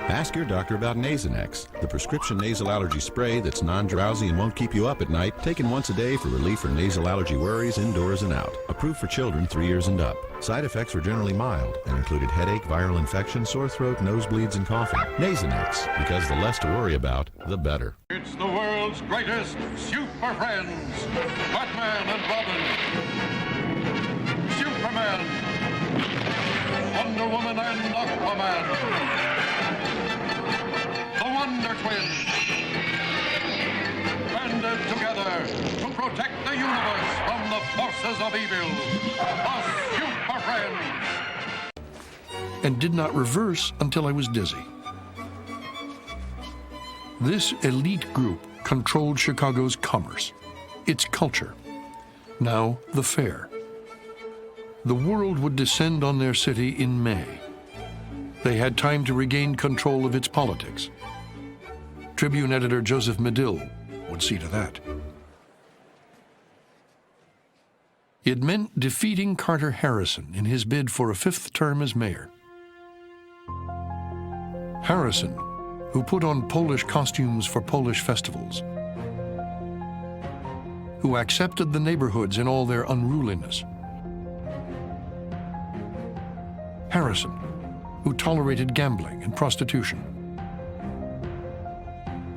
Ask your doctor about Nasonex, the prescription nasal allergy spray that's non-drowsy and won't keep you up at night, taken once a day for relief from nasal allergy worries indoors and out. Approved for children 3 years and up. Side effects were generally mild and included headache, viral infection, sore throat, nosebleeds, and coughing. Nasonex, because the less to worry about, the better. It's the world's greatest super friends, Batman and Robin, Superman, Wonder Woman and Aquaman. The Wonder Twins, banded together to protect the universe from the forces of evil. The Super Friends. And did not reverse until I was dizzy. This elite group controlled Chicago's commerce, its culture. Now the fair. The world would descend on their city in May. They had time to regain control of its politics. Tribune editor Joseph Medill would see to that. It meant defeating Carter Harrison in his bid for a 5th term as mayor. Harrison, who put on Polish costumes for Polish festivals, who accepted the neighborhoods in all their unruliness. Harrison, who tolerated gambling and prostitution,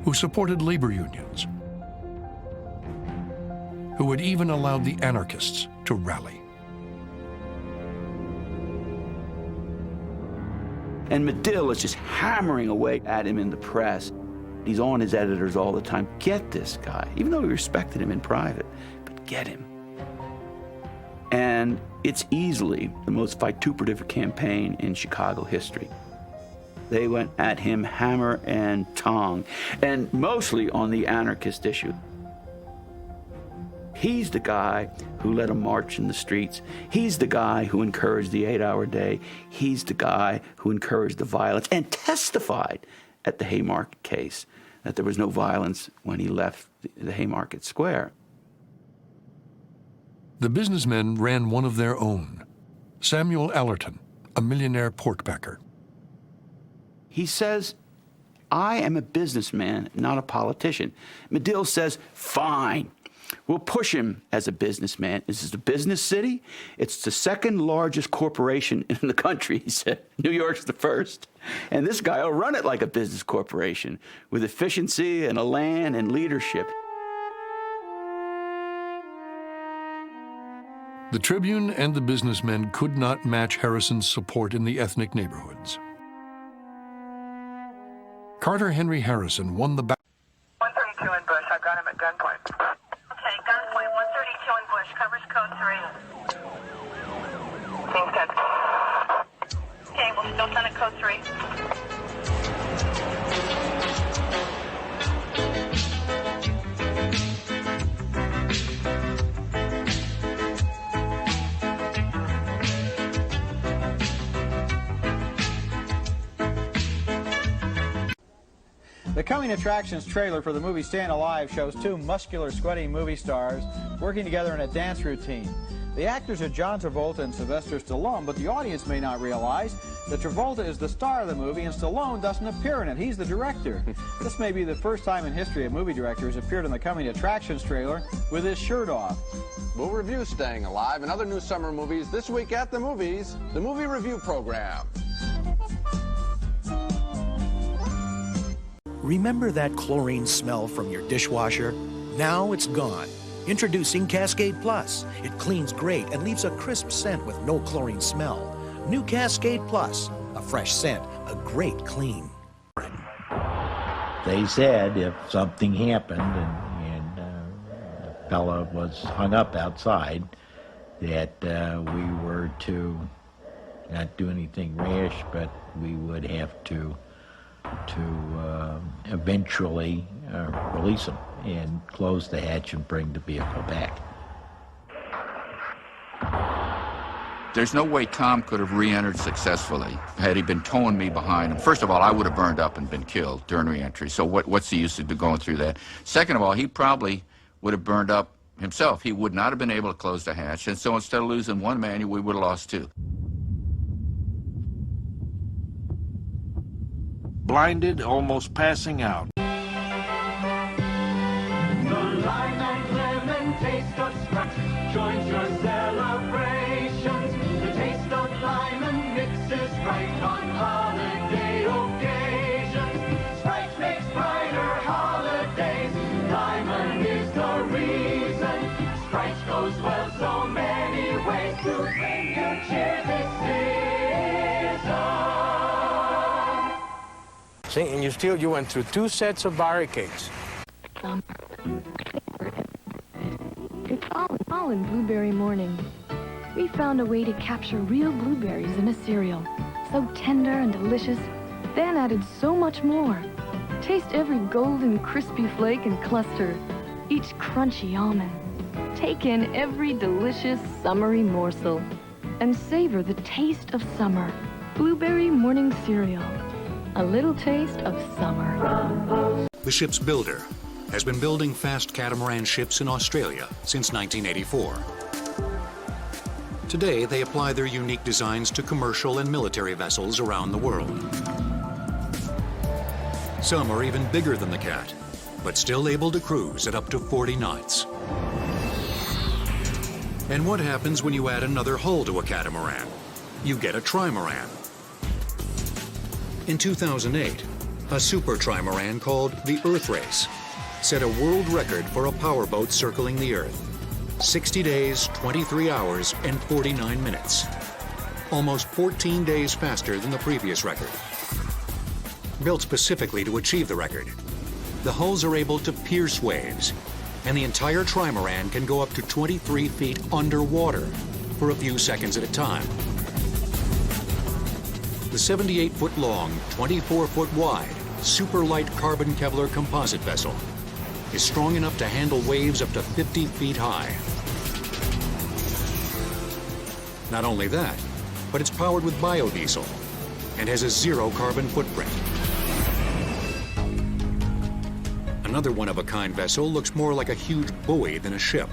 who supported labor unions, who had even allowed the anarchists to rally. And Medill is just hammering away at him in the press. He's on his editors all the time. Get this guy, even though he respected him in private, but get him. And it's easily the most vituperative campaign in Chicago history. They went at him hammer and tong, and mostly on the anarchist issue. He's the guy who led a march in the streets. He's the guy who encouraged the 8-hour day. He's the guy who encouraged the violence and testified at the Haymarket case that there was no violence when he left the Haymarket Square. The businessmen ran one of their own, Samuel Allerton, a millionaire porkpacker. He says, I am a businessman, not a politician. Medill says, fine, we'll push him as a businessman. This is a business city. It's the 2nd largest corporation in the country, he said. New York's the 1st. And this guy will run it like a business corporation with efficiency and elan and leadership. The Tribune and the businessmen could not match Harrison's support in the ethnic neighborhoods. Carter Henry Harrison won the battle. 132 in Bush. I've got him at gunpoint. Okay, gunpoint. 132 in Bush. Covers code 3. Seems good. Okay, we'll still send it code 3. The Coming Attractions trailer for the movie Staying Alive shows 2 muscular, sweaty movie stars working together in a dance routine. The actors are John Travolta and Sylvester Stallone, but the audience may not realize that Travolta is the star of the movie and Stallone doesn't appear in it. He's the director. This may be the first time in history a movie director has appeared in the coming attractions trailer with his shirt off. We'll review Staying Alive and other new summer movies this week at the movies, the movie review program. Remember that chlorine smell from your dishwasher? Now it's gone. Introducing Cascade Plus. It cleans great and leaves a crisp scent with no chlorine smell. New Cascade Plus. A fresh scent, a great clean. They said if something happened and the fella was hung up outside, that we were to not do anything rash, but we would have to eventually release him and close the hatch and bring the vehicle back. There's no way Tom could have re-entered successfully had he been towing me behind him. First of all, I would have burned up and been killed during re-entry, so what's the use of going through that? Second of all, he probably would have burned up himself. He would not have been able to close the hatch, and so instead of losing one man, we would have lost two. Blinded, almost passing out. The lime and lemon taste of Sprite joins your celebrations. The taste of lime and mixes right on holiday occasions. Sprite makes brighter holidays. Lime is the reason. Sprite goes well so many ways to bring you cheer this season. See, and you went through 2 sets of barricades. It's all in Blueberry Morning. We found a way to capture real blueberries in a cereal. So tender and delicious, then added so much more. Taste every golden, crispy flake and cluster, each crunchy almond. Take in every delicious, summery morsel, and savor the taste of summer. Blueberry Morning Cereal. A little taste of summer. The ship's builder has been building fast catamaran ships in Australia since 1984. Today, they apply their unique designs to commercial and military vessels around the world. Some are even bigger than the Cat, but still able to cruise at up to 40 knots. And what happens when you add another hull to a catamaran? You get a trimaran. In 2008, a super trimaran called the Earth Race set a world record for a powerboat circling the Earth. 60 days, 23 hours, and 49 minutes. Almost 14 days faster than the previous record. Built specifically to achieve the record, the hulls are able to pierce waves, and the entire trimaran can go up to 23 feet underwater for a few seconds at a time. The 78-foot-long, 24-foot-wide, super-light carbon Kevlar composite vessel is strong enough to handle waves up to 50 feet high. Not only that, but it's powered with biodiesel and has a zero-carbon footprint. Another one-of-a-kind vessel looks more like a huge buoy than a ship,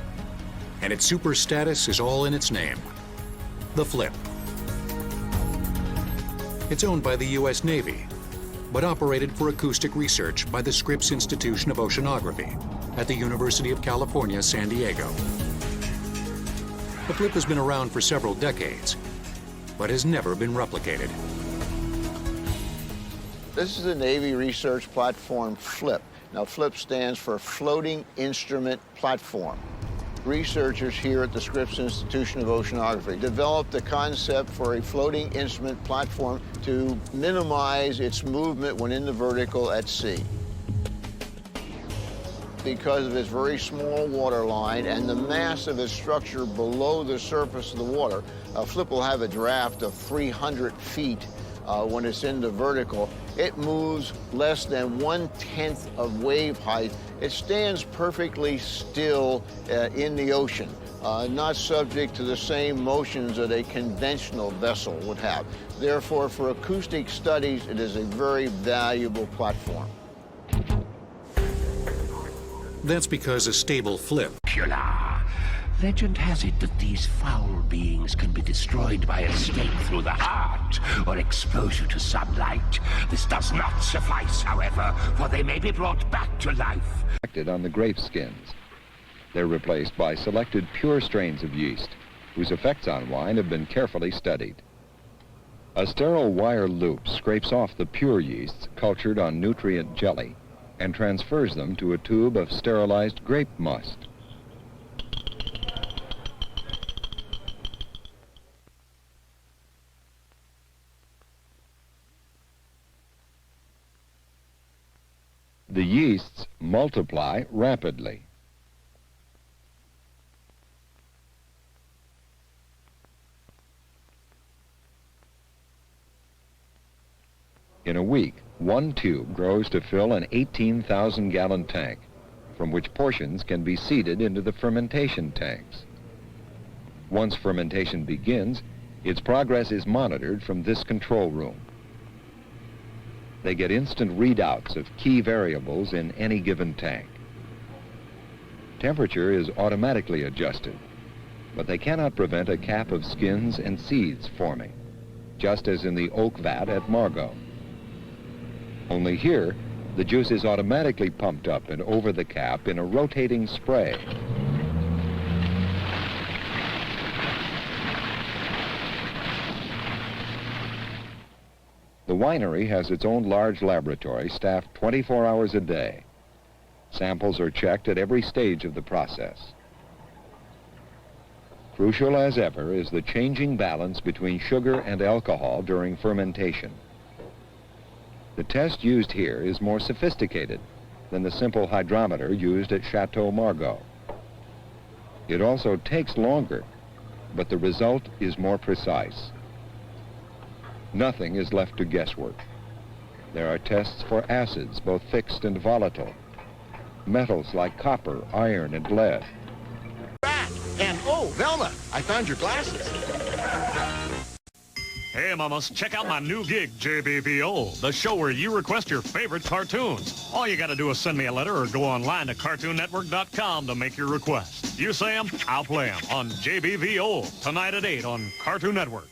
and its super status is all in its name, the Flip. It's owned by the U.S. Navy, but operated for acoustic research by the Scripps Institution of Oceanography at the University of California, San Diego. The Flip has been around for several decades, but has never been replicated. This is the Navy research platform FLIP. Now, FLIP stands for Floating Instrument Platform. Researchers here at the Scripps Institution of Oceanography developed the concept for a floating instrument platform to minimize its movement when in the vertical at sea. Because of its very small water line and the mass of its structure below the surface of the water, a Flip will have a draft of 300 feet when it's in the vertical. It moves less than 1/10 of wave height. It stands perfectly still in the ocean, not subject to the same motions that a conventional vessel would have. Therefore, for acoustic studies, it is a very valuable platform. That's because a stable Flip Legend has it that these foul beings can be destroyed by a stake through the heart or exposure to sunlight. This does not suffice, however, for they may be brought back to life. On the grape skins. They're replaced by selected pure strains of yeast, whose effects on wine have been carefully studied. A sterile wire loop scrapes off the pure yeasts cultured on nutrient jelly and transfers them to a tube of sterilized grape must. The yeasts multiply rapidly. In a week, one tube grows to fill an 18,000-gallon tank, from which portions can be seeded into the fermentation tanks. Once fermentation begins, its progress is monitored from this control room. They get instant readouts of key variables in any given tank. Temperature is automatically adjusted, but they cannot prevent a cap of skins and seeds forming, just as in the oak vat at Margot. Only here, the juice is automatically pumped up and over the cap in a rotating spray. The winery has its own large laboratory staffed 24 hours a day. Samples are checked at every stage of the process. Crucial as ever is the changing balance between sugar and alcohol during fermentation. The test used here is more sophisticated than the simple hydrometer used at Chateau Margaux. It also takes longer, but the result is more precise. Nothing is left to guesswork. There are tests for acids, both fixed and volatile, metals like copper, iron, and lead. And oh, Velma, I found your glasses. Hey, mamas, check out my new gig, JBVO, the show where you request your favorite cartoons. All you gotta do is send me a letter or go online to CartoonNetwork.com to make your request. You say them, I'll play them on JBVO, tonight at 8 on Cartoon Network.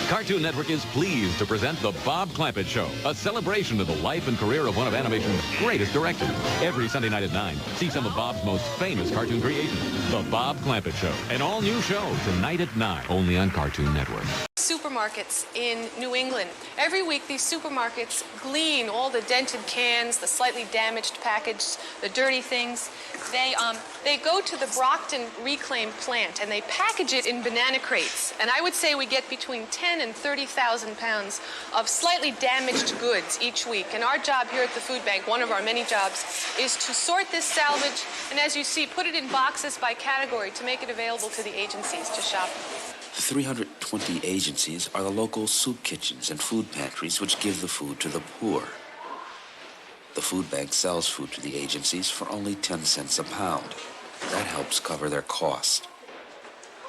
Cartoon Network is pleased to present The Bob Clampett Show, a celebration of the life and career of one of animation's greatest directors. Every Sunday night at 9, see some of Bob's most famous cartoon creations. The Bob Clampett Show, an all-new show tonight at 9, only on Cartoon Network. Supermarkets in New England. Every week, these supermarkets glean all the dented cans, the slightly damaged packaged, the dirty things. They go to the Brockton Reclaim plant and they package it in banana crates. And I would say we get between 10 and 30,000 pounds of slightly damaged goods each week. And our job here at the food bank, one of our many jobs, is to sort this salvage and, as you see, put it in boxes by category to make it available to the agencies to shop. The 320 agencies are the local soup kitchens and food pantries which give the food to the poor. The food bank sells food to the agencies for only 10 cents a pound. That helps cover their cost.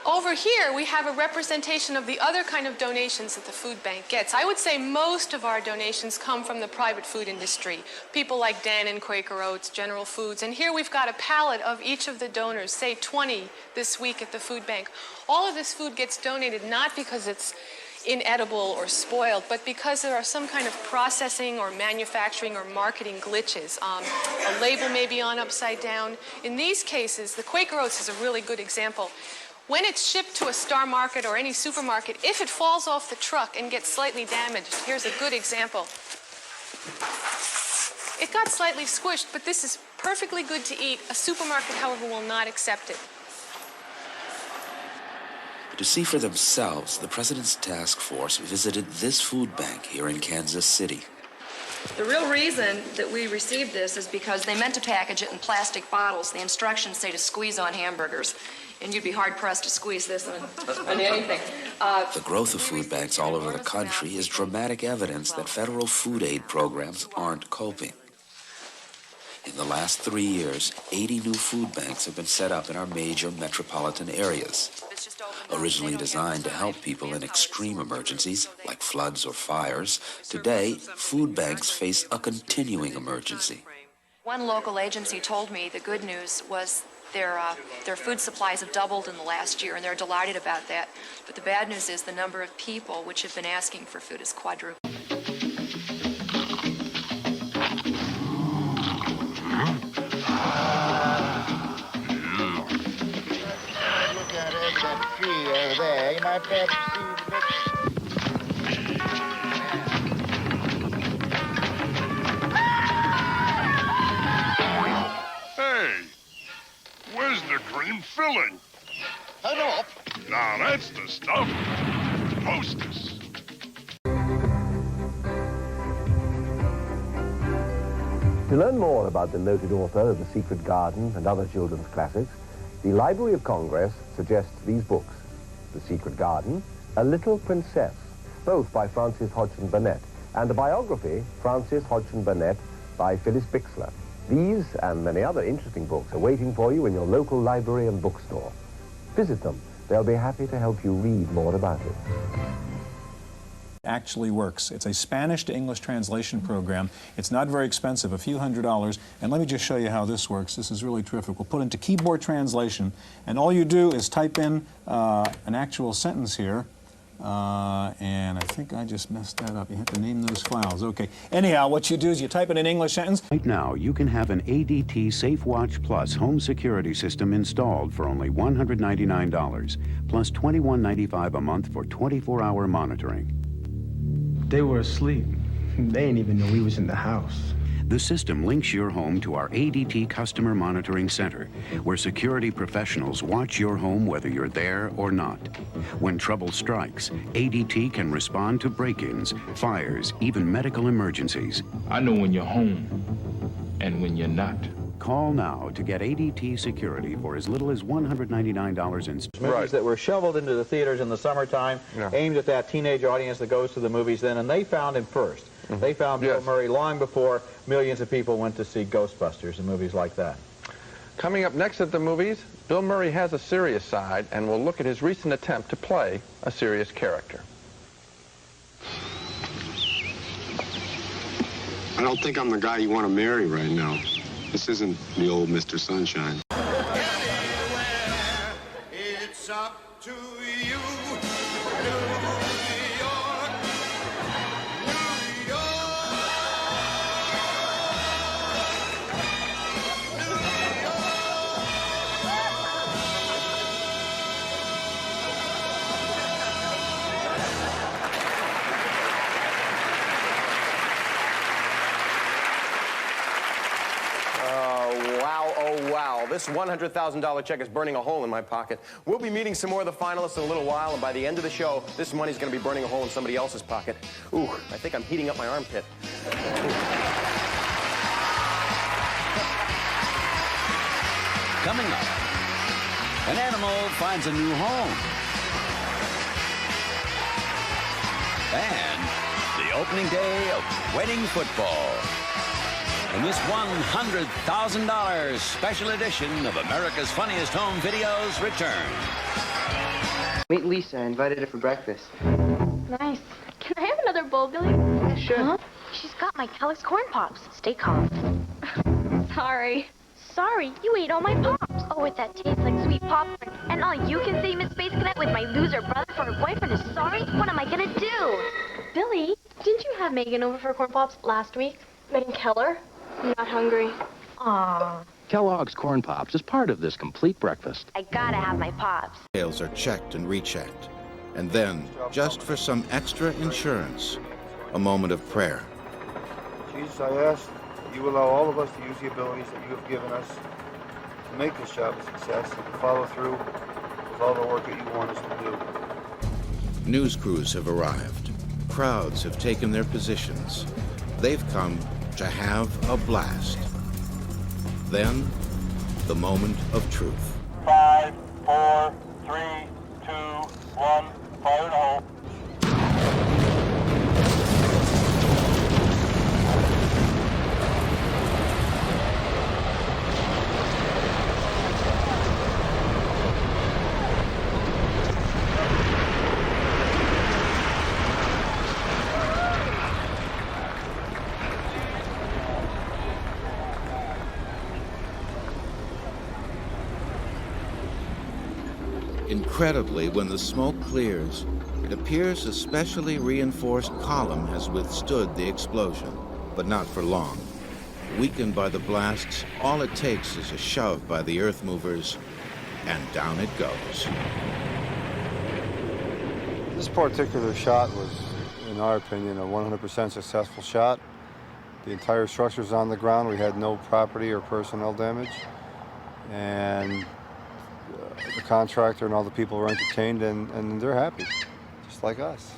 Over here, we have a representation of the other kind of donations that the food bank gets. I would say most of our donations come from the private food industry. People like Dannon, Quaker Oats, General Foods. And here we've got a pallet of each of the donors, say 20 this week at the food bank. All of this food gets donated not because it's inedible or spoiled, but because there are some kind of processing or manufacturing or marketing glitches. A label may be on upside down. In these cases, the Quaker Oats is a really good example. When it's shipped to a Star Market or any supermarket, if it falls off the truck and gets slightly damaged, here's a good example. It got slightly squished, but this is perfectly good to eat. A supermarket, however, will not accept it. To see for themselves, the President's task force visited this food bank here in Kansas City. The real reason that we received this is because they meant to package it in plastic bottles. The instructions say to squeeze on hamburgers, and you'd be hard-pressed to squeeze this on anything. The growth of food banks all over the country is dramatic evidence that federal food aid programs aren't coping. In the last 3 years, 80 new food banks have been set up in our major metropolitan areas. Originally designed to help people in extreme emergencies, like floods or fires, today, food banks face a continuing emergency. One local agency told me the good news was their food supplies have doubled in the last year, and they're delighted about that. But the bad news is the number of people which have been asking for food is quadrupled. Look at it, that tree over there. You might be able to see Hey, where's the green filling? Head up. Now that's the stuff. Hostess. To learn more about the noted author of The Secret Garden and other children's classics, the Library of Congress suggests these books: The Secret Garden, A Little Princess, both by Frances Hodgson Burnett, and a biography, Frances Hodgson Burnett, by Phyllis Bixler. These and many other interesting books are waiting for you in your local library and bookstore. Visit them. They'll be happy to help you read more about it. Actually works. It's a Spanish to English translation program. It's not very expensive, a few $100s. And let me just show you how this works. This is really terrific. We'll put into keyboard translation, and all you do is type in an actual sentence here. And I think I just messed that up. You have to name those files. Okay. Anyhow, what you do is you type in an English sentence. Right now, you can have an ADT SafeWatch Plus home security system installed for only $199, plus $21.95 a month for 24-hour monitoring. They were asleep. They didn't even know we was in the house. The system links your home to our ADT Customer Monitoring Center, where security professionals watch your home whether you're there or not. When trouble strikes, ADT can respond to break-ins, fires, even medical emergencies. I know when you're home and when you're not. Call now to get ADT security for as little as $199 in... Movies that were shoveled into the theaters in the summertime, aimed at that teenage audience that goes to the movies then, and they found him first. They found Bill Murray long before millions of people went to see Ghostbusters and movies like that. Coming up next at the movies, Bill Murray has a serious side, and we'll look at his recent attempt to play a serious character. I don't think I'm the guy you want to marry right now. This isn't the old Mr. Sunshine. It's up to you. Wow, this $100,000 check is burning a hole in my pocket. We'll be meeting some more of the finalists in a little while, and by the end of the show, this money's going to be burning a hole in somebody else's pocket. Ooh, I think I'm heating up my armpit. Coming up, an animal finds a new home. And the opening day of wedding football. In this $100,000 special edition of America's Funniest Home Videos returns. Meet Lisa. I invited her for breakfast. Nice. Can I have another bowl, Billy? Yeah, sure. Huh? She's got my Kellogg's Corn Pops. Stay calm. Sorry. Sorry, you ate all my Pops. Oh, it that tastes like sweet popcorn. And all you can say, Miss Space Cadet, with my loser brother for her boyfriend is sorry? What am I gonna do? Billy, didn't you have Megan over for Corn Pops last week? Megan Keller? I'm not hungry. Aww. Kellogg's Corn Pops is part of this complete breakfast. I gotta have my Pops. Details are checked and rechecked. And then, just for some extra insurance, a moment of prayer. Jesus, I ask that you allow all of us to use the abilities that you have given us to make this job a success and to follow through with all the work that you want us to do. News crews have arrived. Crowds have taken their positions. They've come to have a blast. Then, the moment of truth. 5, 4, 3, 2, 1, fire in the hole. Incredibly, when the smoke clears, it appears a specially reinforced column has withstood the explosion, but not for long. Weakened by the blasts, all it takes is a shove by the earth movers, and down it goes. This particular shot was, in our opinion, a 100% successful shot. The entire structure's on the ground. We had no property or personnel damage. And the contractor and all the people were entertained, and they're happy, just like us.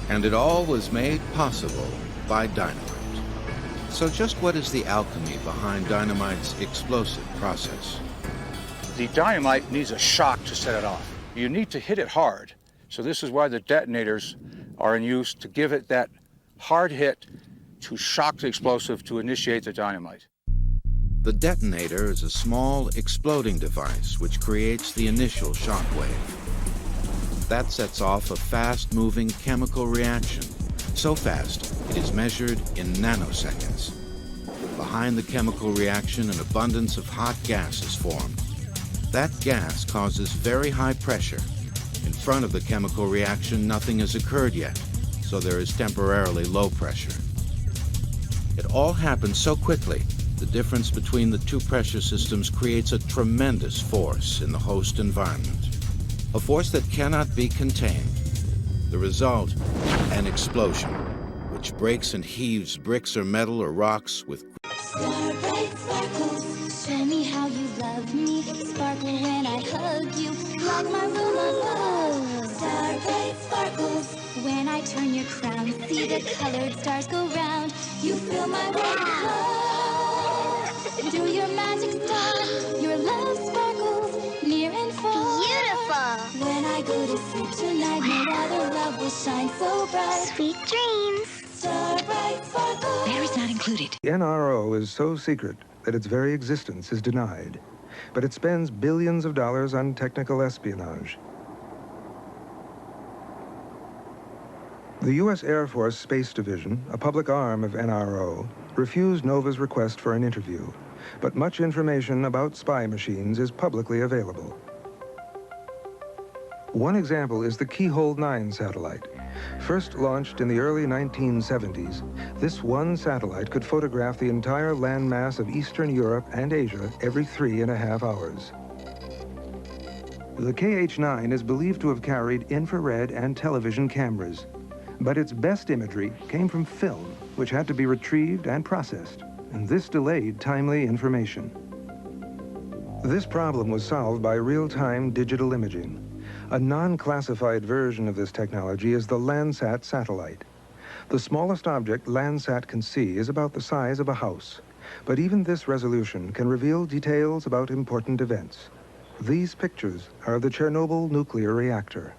And it all was made possible by dynamite. So just what is the alchemy behind dynamite's explosive process? The dynamite needs a shock to set it off. You need to hit it hard. So this is why the detonators are in use, to give it that hard hit to shock the explosive to initiate the dynamite. The detonator is a small exploding device which creates the initial shock wave. That sets off a fast-moving chemical reaction, so fast it is measured in nanoseconds. Behind the chemical reaction, an abundance of hot gas is formed. That gas causes very high pressure. In front of the chemical reaction, nothing has occurred yet, so there is temporarily low pressure. It all happens so quickly, the difference between the two pressure systems creates a tremendous force in the host environment. A force that cannot be contained. The result, an explosion, which breaks and heaves bricks or metal or rocks with... Starbright sparkles, show me how you love me. Sparkle when I hug you, like my room above. Starbright sparkles, when I turn your crown, see the colored stars go round. You fill my world with love. Do your magic start, your love sparkles near and far. Beautiful. When I go to sleep tonight, no other love will shine so bright. Sweet dreams. Starbright sparkles. Batteries not included. The NRO is so secret that its very existence is denied, but it spends billions of dollars on technical espionage. The U.S. Air Force Space Division, a public arm of NRO, refused Nova's request for an interview, but much information about spy machines is publicly available. One example is the Keyhole 9 satellite. First launched in the early 1970s, this one satellite could photograph the entire landmass of Eastern Europe and Asia every 3.5 hours. The KH-9 is believed to have carried infrared and television cameras, but its best imagery came from film, which had to be retrieved and processed, and this delayed timely information. This problem was solved by real-time digital imaging. A non-classified version of this technology is the Landsat satellite. The smallest object Landsat can see is about the size of a house, but even this resolution can reveal details about important events. These pictures are of the Chernobyl nuclear reactor.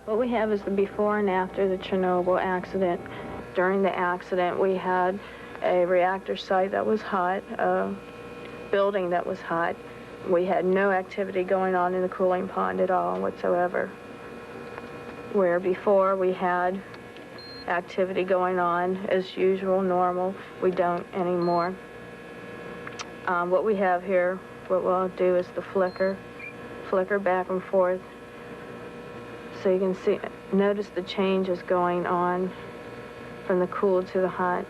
What we have is the before and after the Chernobyl accident. During the accident, we had a reactor site that was hot, a building that was hot. We had no activity going on in the cooling pond at all whatsoever. Where before we had activity going on as usual, normal, we don't anymore. What we have here, what we'll do is the flicker back and forth. So you can see, notice the changes going on from the cool to the hot.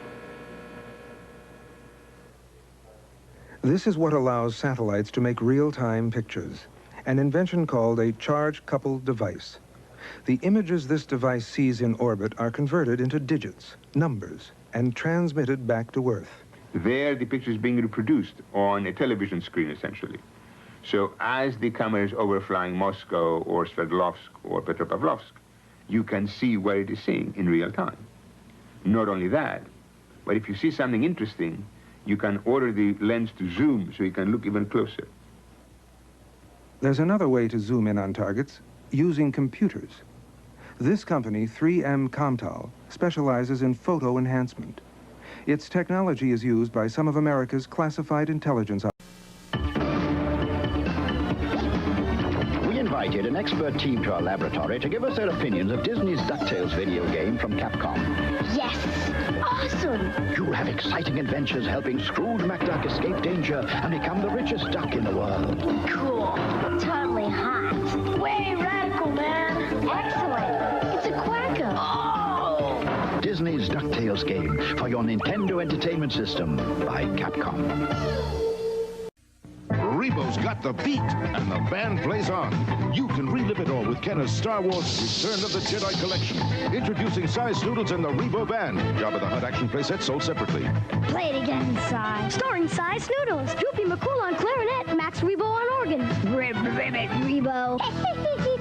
This is what allows satellites to make real-time pictures, an invention called a charge-coupled device. The images this device sees in orbit are converted into digits, numbers, and transmitted back to Earth. There, the picture is being reproduced on a television screen, essentially. So as the camera is overflying Moscow or Sverdlovsk or Petropavlovsk, you can see what it is seeing in real time. Not only that, but if you see something interesting, you can order the lens to zoom so you can look even closer. There's another way to zoom in on targets, using computers. This company, 3M Comtal, specializes in photo enhancement. Its technology is used by some of America's classified intelligence. We invited an expert team to our laboratory to give us their opinions of Disney's DuckTales video game from Capcom. Yes! Awesome! You'll have exciting adventures helping Scrooge McDuck escape danger and become the richest duck in the world. Cool. your Nintendo Entertainment System by Capcom. Rebo's got the beat, and the band plays on. You can relive it all with Kenner's Star Wars Return of the Jedi Collection. Introducing Size Noodles and the Rebo Band. Jabba the Hutt action playset sold separately. Play it again, Si. Starring Size Noodles, Droopy McCool on clarinet, Max Rebo on organ. Ribbit, Rebo.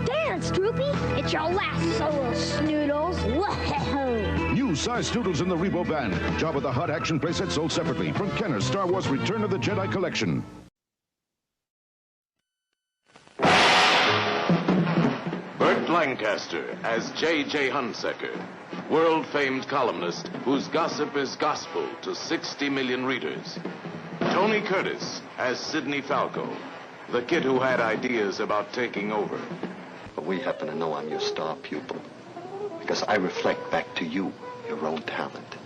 Dance, Droopy. It's your last solo, Snoodles. Whoa. New Size Noodles and the Rebo Band. Jabba the Hutt action playset sold separately from Kenner's Star Wars Return of the Jedi Collection. Burt Lancaster as J.J. Hunsaker, world-famed columnist whose gossip is gospel to 60 million readers. Tony Curtis as Sidney Falco, the kid who had ideas about taking over. But we happen to know I'm your star pupil, because I reflect back to you your own talent.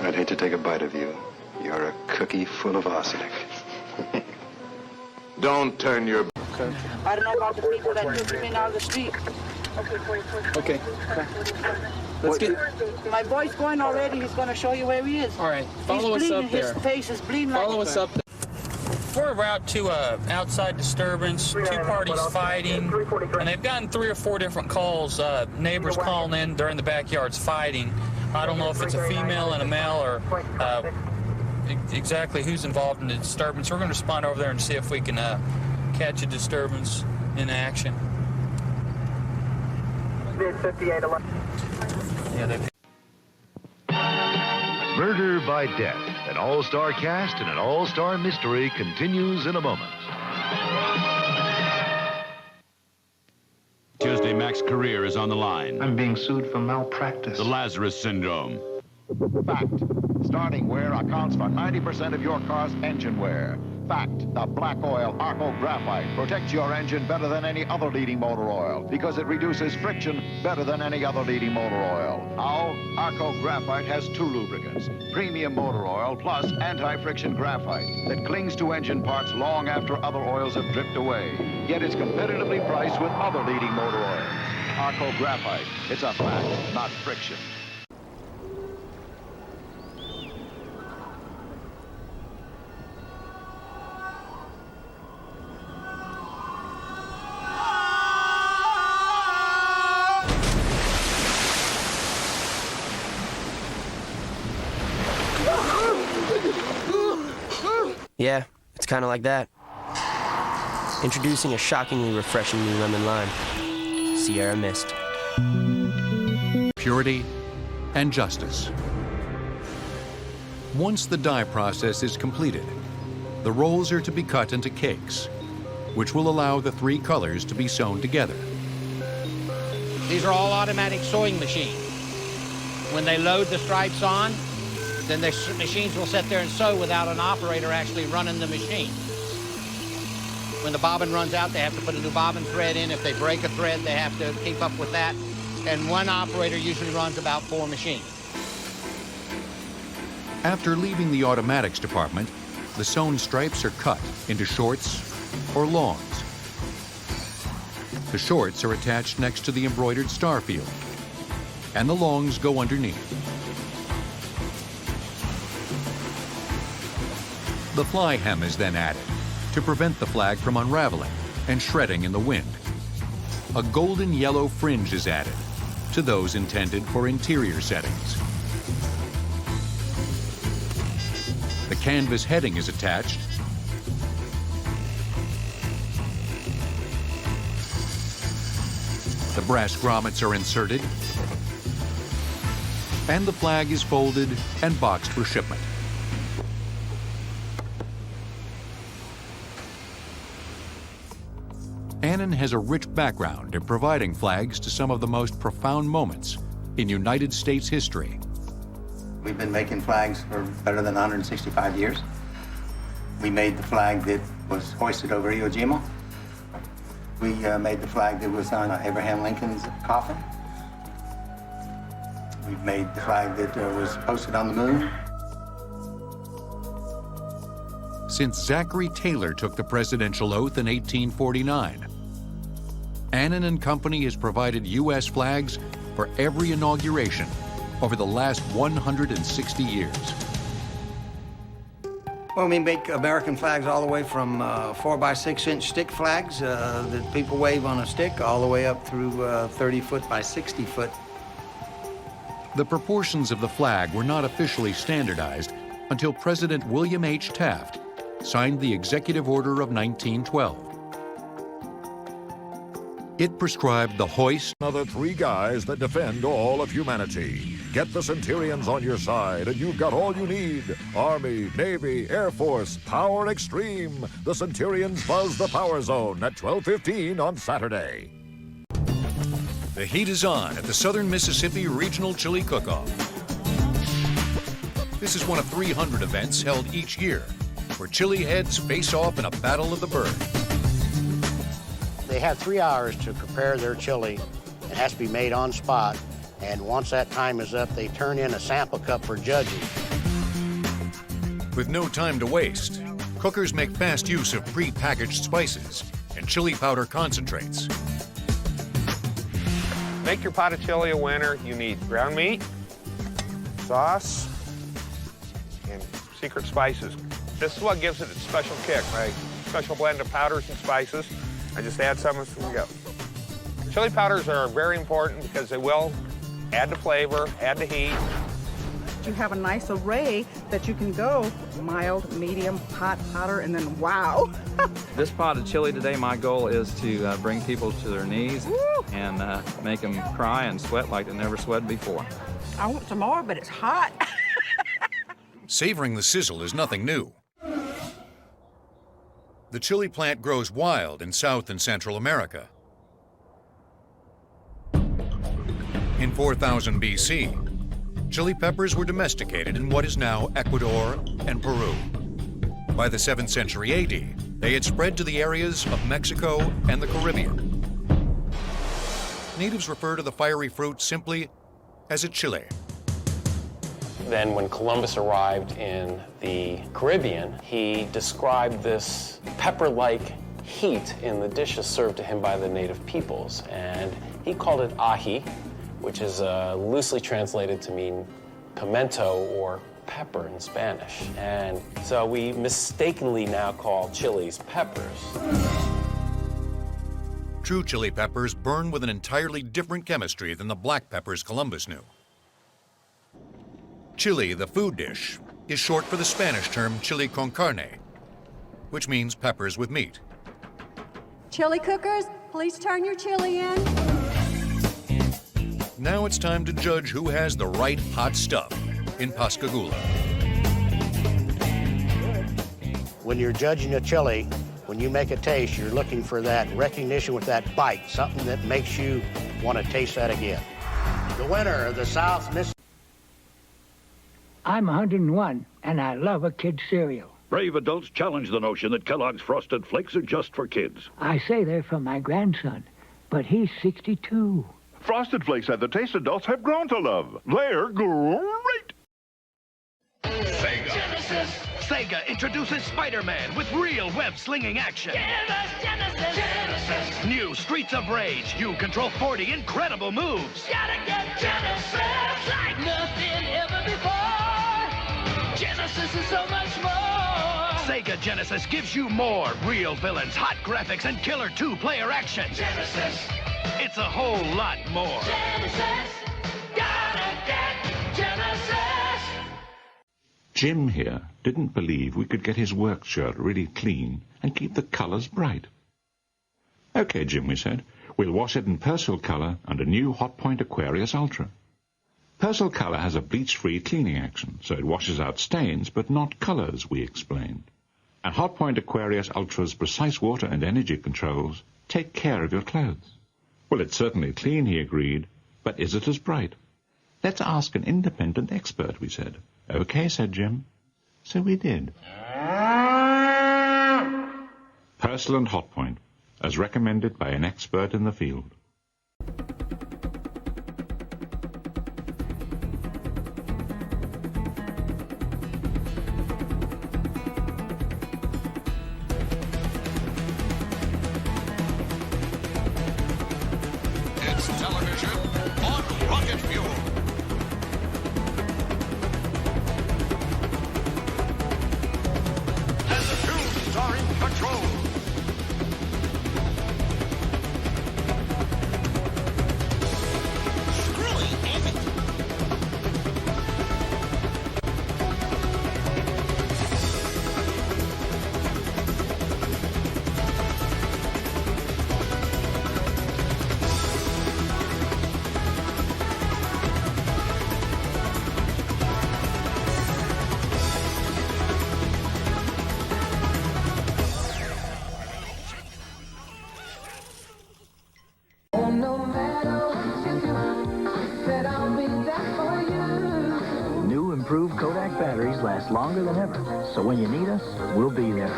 I'd hate to take a bite of you. You're a cookie full of arsenic. Don't turn your... I don't know about the people that took him in out of the street. Okay. Let's get... My boy's going already. He's going to show you where he is. All right. Follow us up there. His face is bleeding. Follow us up there. We're out to outside disturbance, two parties fighting, and they've gotten 3 or 4 different calls, neighbors calling in, they're in the backyards fighting. I don't know if it's a female and a male or exactly who's involved in the disturbance. We're going to respond over there and see if we can catch a disturbance in action. Murder by Death, an all-star cast and an all-star mystery continues in a moment. Tuesday, Mac's career is on the line. I'm being sued for malpractice. The Lazarus Syndrome. Fact. Starting wear accounts for 90% of your car's engine wear. Fact. The black oil Arco Graphite protects your engine better than any other leading motor oil because it reduces friction better than any other leading motor oil. How? Arco Graphite has 2 lubricants. Premium motor oil plus anti-friction graphite that clings to engine parts long after other oils have dripped away. Yet it's competitively priced with other leading motor oils. Arco Graphite. It's a fact, not friction. Yeah, it's kind of like that. Introducing a shockingly refreshing new lemon lime. Sierra Mist. Purity and justice. Once the dye process is completed, the rolls are to be cut into cakes, which will allow the 3 colors to be sewn together. These are all automatic sewing machines. When they load the stripes on, then the machines will sit there and sew without an operator actually running the machine. When the bobbin runs out, they have to put a new bobbin thread in. If they break a thread, they have to keep up with that. And one operator usually runs about 4 machines. After leaving the automatics department, the sewn stripes are cut into shorts or longs. The shorts are attached next to the embroidered star field, and the longs go underneath. The fly hem is then added to prevent the flag from unraveling and shredding in the wind. A golden yellow fringe is added to those intended for interior settings. The canvas heading is attached the brass grommets are inserted, and the flag is folded and boxed for shipment. Annan has a rich background in providing flags to some of the most profound moments in United States history. We've been making flags for better than 165 years. We made the flag that was hoisted over Iwo Jima. We made the flag that was on Abraham Lincoln's coffin. We've made the flag that was posted on the moon. Since Zachary Taylor took the presidential oath in 1849, Annan and Company has provided U.S. flags for every inauguration over the last 160 years. Well, we make American flags all the way from 4 by 6 inch stick flags that people wave on a stick all the way up through 30 foot by 60 foot. The proportions of the flag were not officially standardized until President William H. Taft signed the Executive Order of 1912. It prescribed the hoist. Another 3 guys that defend all of humanity. Get the Centurions on your side, and you've got all you need. Army, Navy, Air Force, power extreme. The Centurions buzz the power zone at 12:15 on Saturday. The heat is on at the Southern Mississippi Regional Chili Cook-Off. This is one of 300 events held each year, where chili heads face off in a battle of the bird. They have 3 hours to prepare their chili. It has to be made on spot, and once that time is up, they turn in a sample cup for judging. With no time to waste, cookers make fast use of pre-packaged spices and chili powder concentrates. Make your pot of chili a winner, you need ground meat, sauce, and secret spices. This is what gives it its special kick, my special blend of powders and spices. I just add some as we go. Chili powders are very important because they will add the flavor, add the heat. You have a nice array that you can go mild, medium, hot, hotter, and then wow. This pot of chili today, my goal is to bring people to their knees and make them cry and sweat like they never sweated before. I want some more, but it's hot. Savoring the sizzle is nothing new. The chili plant grows wild in South and Central America. In 4000 BC, chili peppers were domesticated in what is now Ecuador and Peru. By the 7th century AD, they had spread to the areas of Mexico and the Caribbean. Natives refer to the fiery fruit simply as a chile. Then when Columbus arrived in the Caribbean, he described this pepper-like heat in the dishes served to him by the native peoples. And he called it ají, which is loosely translated to mean pimento or pepper in Spanish. And so we mistakenly now call chilies peppers. True chili peppers burn with an entirely different chemistry than the black peppers Columbus knew. Chili, the food dish, is short for the Spanish term chili con carne, which means peppers with meat. Chili cookers, please turn your chili in. Now it's time to judge who has the right hot stuff in Pascagoula. When you're judging a chili, when you make a taste, you're looking for that recognition with that bite, something that makes you want to taste that again. The winner of the South Mississippi. I'm 101, and I love a kid's cereal. Brave adults challenge the notion that Kellogg's Frosted Flakes are just for kids. I say they're for my grandson, but he's 62. Frosted Flakes have the taste adults have grown to love. They're great! Sega introduces Spider-Man with real web-slinging action. Genesis! New Streets of Rage. You control 40 incredible moves. Gotta get Genesis like nothing ever before. Genesis is so much more. Sega Genesis gives you more real villains, hot graphics, and killer 2-player action. Genesis. It's a whole lot more. Genesis. Gotta get Genesis. Jim here didn't believe we could get his work shirt really clean and keep the colours bright. OK, Jim, we said, we'll wash it in Persil Colour and a new Hot Point Aquarius Ultra. Persil Colour has a bleach-free cleaning action, so it washes out stains, but not colours, we explained. And Hot Point Aquarius Ultra's precise water and energy controls take care of your clothes. Well, it's certainly clean, he agreed, but is it as bright? Let's ask an independent expert, we said. OK, said Jim. So we did. Persil and Hot Point, as recommended by an expert in the field. It's television on rocket fuel. batteries last longer than ever. So when you need us, we'll be there.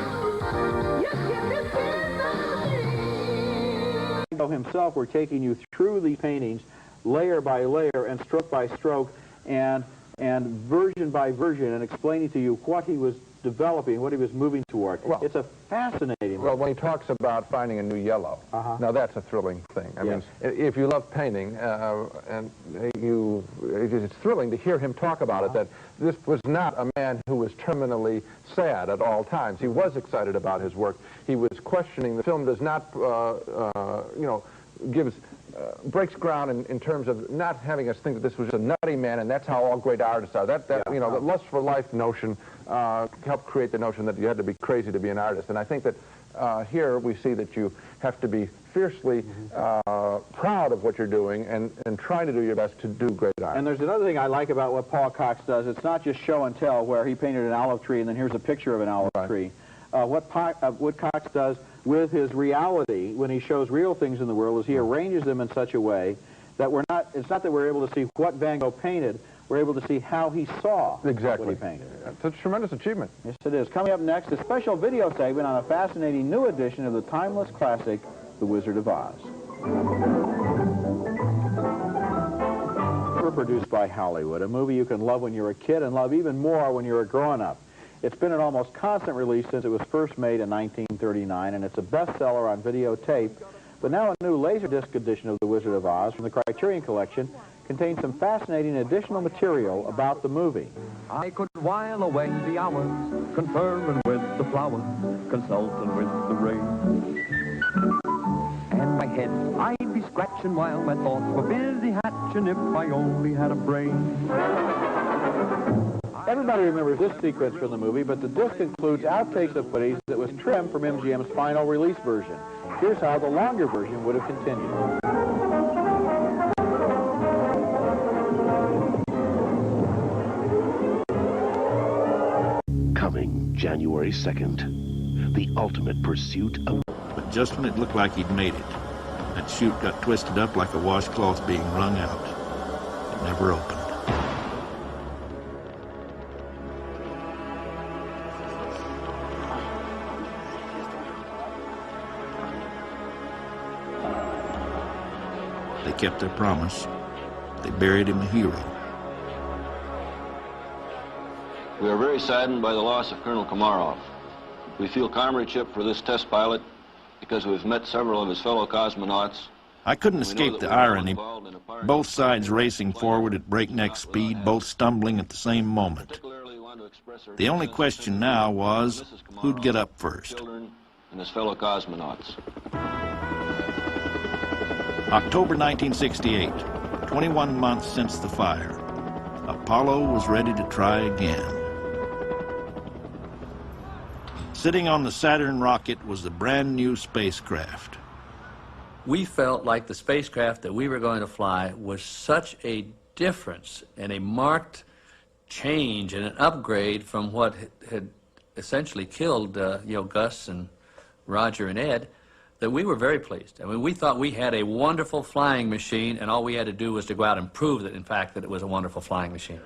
Himself, we're taking you through the paintings, layer by layer and stroke by stroke, and version by version, and explaining to you what he was developing, what he was moving toward. Well, it's a fascinating. Well, when he talks about finding a new yellow, now that's a thrilling thing. I mean, if you love painting, it's thrilling to hear him talk about it, that this was not a man who was terminally sad at all times. He was excited about his work. He was questioning. The film does not, breaks ground in terms of not having us think that this was just a nutty man, and that's how all great artists are. The lust for life notion helped create the notion that you had to be crazy to be an artist. And I think that here we see that you have to be fiercely proud of what you're doing and trying to do your best to do great art. And there's another thing I like about what Paul Cox does. It's not just show and tell, where he painted an olive tree and then here's a picture of an olive tree. What Cox does with his reality, when he shows real things in the world, is he arranges them in such a way that it's not that we're able to see what Van Gogh painted, we're able to see how he saw what he painted. It's a tremendous achievement. Yes, it is. Coming up next, a special video segment on a fascinating new edition of the timeless classic, The Wizard of Oz. We're produced by Hollywood, a movie you can love when you're a kid and love even more when you're a grown-up. It's been an almost constant release since it was first made in 1939, and it's a bestseller on videotape. But now a new Laserdisc edition of The Wizard of Oz from the Criterion Collection contains some fascinating additional material about the movie. I could while away the hours, conferring with the flowers, consulting with the rain. And my head I'd be scratching while my thoughts were busy hatching if I only had a brain. Everybody remembers this sequence from the movie, but the disc includes outtakes of footage that was trimmed from MGM's final release version. Here's how the longer version would have continued. Coming January 2nd, the ultimate pursuit of... But just when it looked like he'd made it, that chute got twisted up like a washcloth being wrung out. It never opened. They kept their promise. They buried him a hero. We are very saddened by the loss of Colonel Komarov. We feel comradeship for this test pilot because we've met several of his fellow cosmonauts. I couldn't escape the irony. Both sides racing forward at breakneck speed, both stumbling at the same moment. The only question now was, who'd get up first? And his fellow cosmonauts. October 1968, 21 months since the fire. Apollo was ready to try again. Sitting on the Saturn rocket was the brand new spacecraft. We felt like the spacecraft that we were going to fly was such a difference and a marked change and an upgrade from what had essentially killed Gus and Roger and Ed, that we were very pleased. I mean, we thought we had a wonderful flying machine, and all we had to do was to go out and prove that, in fact, that it was a wonderful flying machine.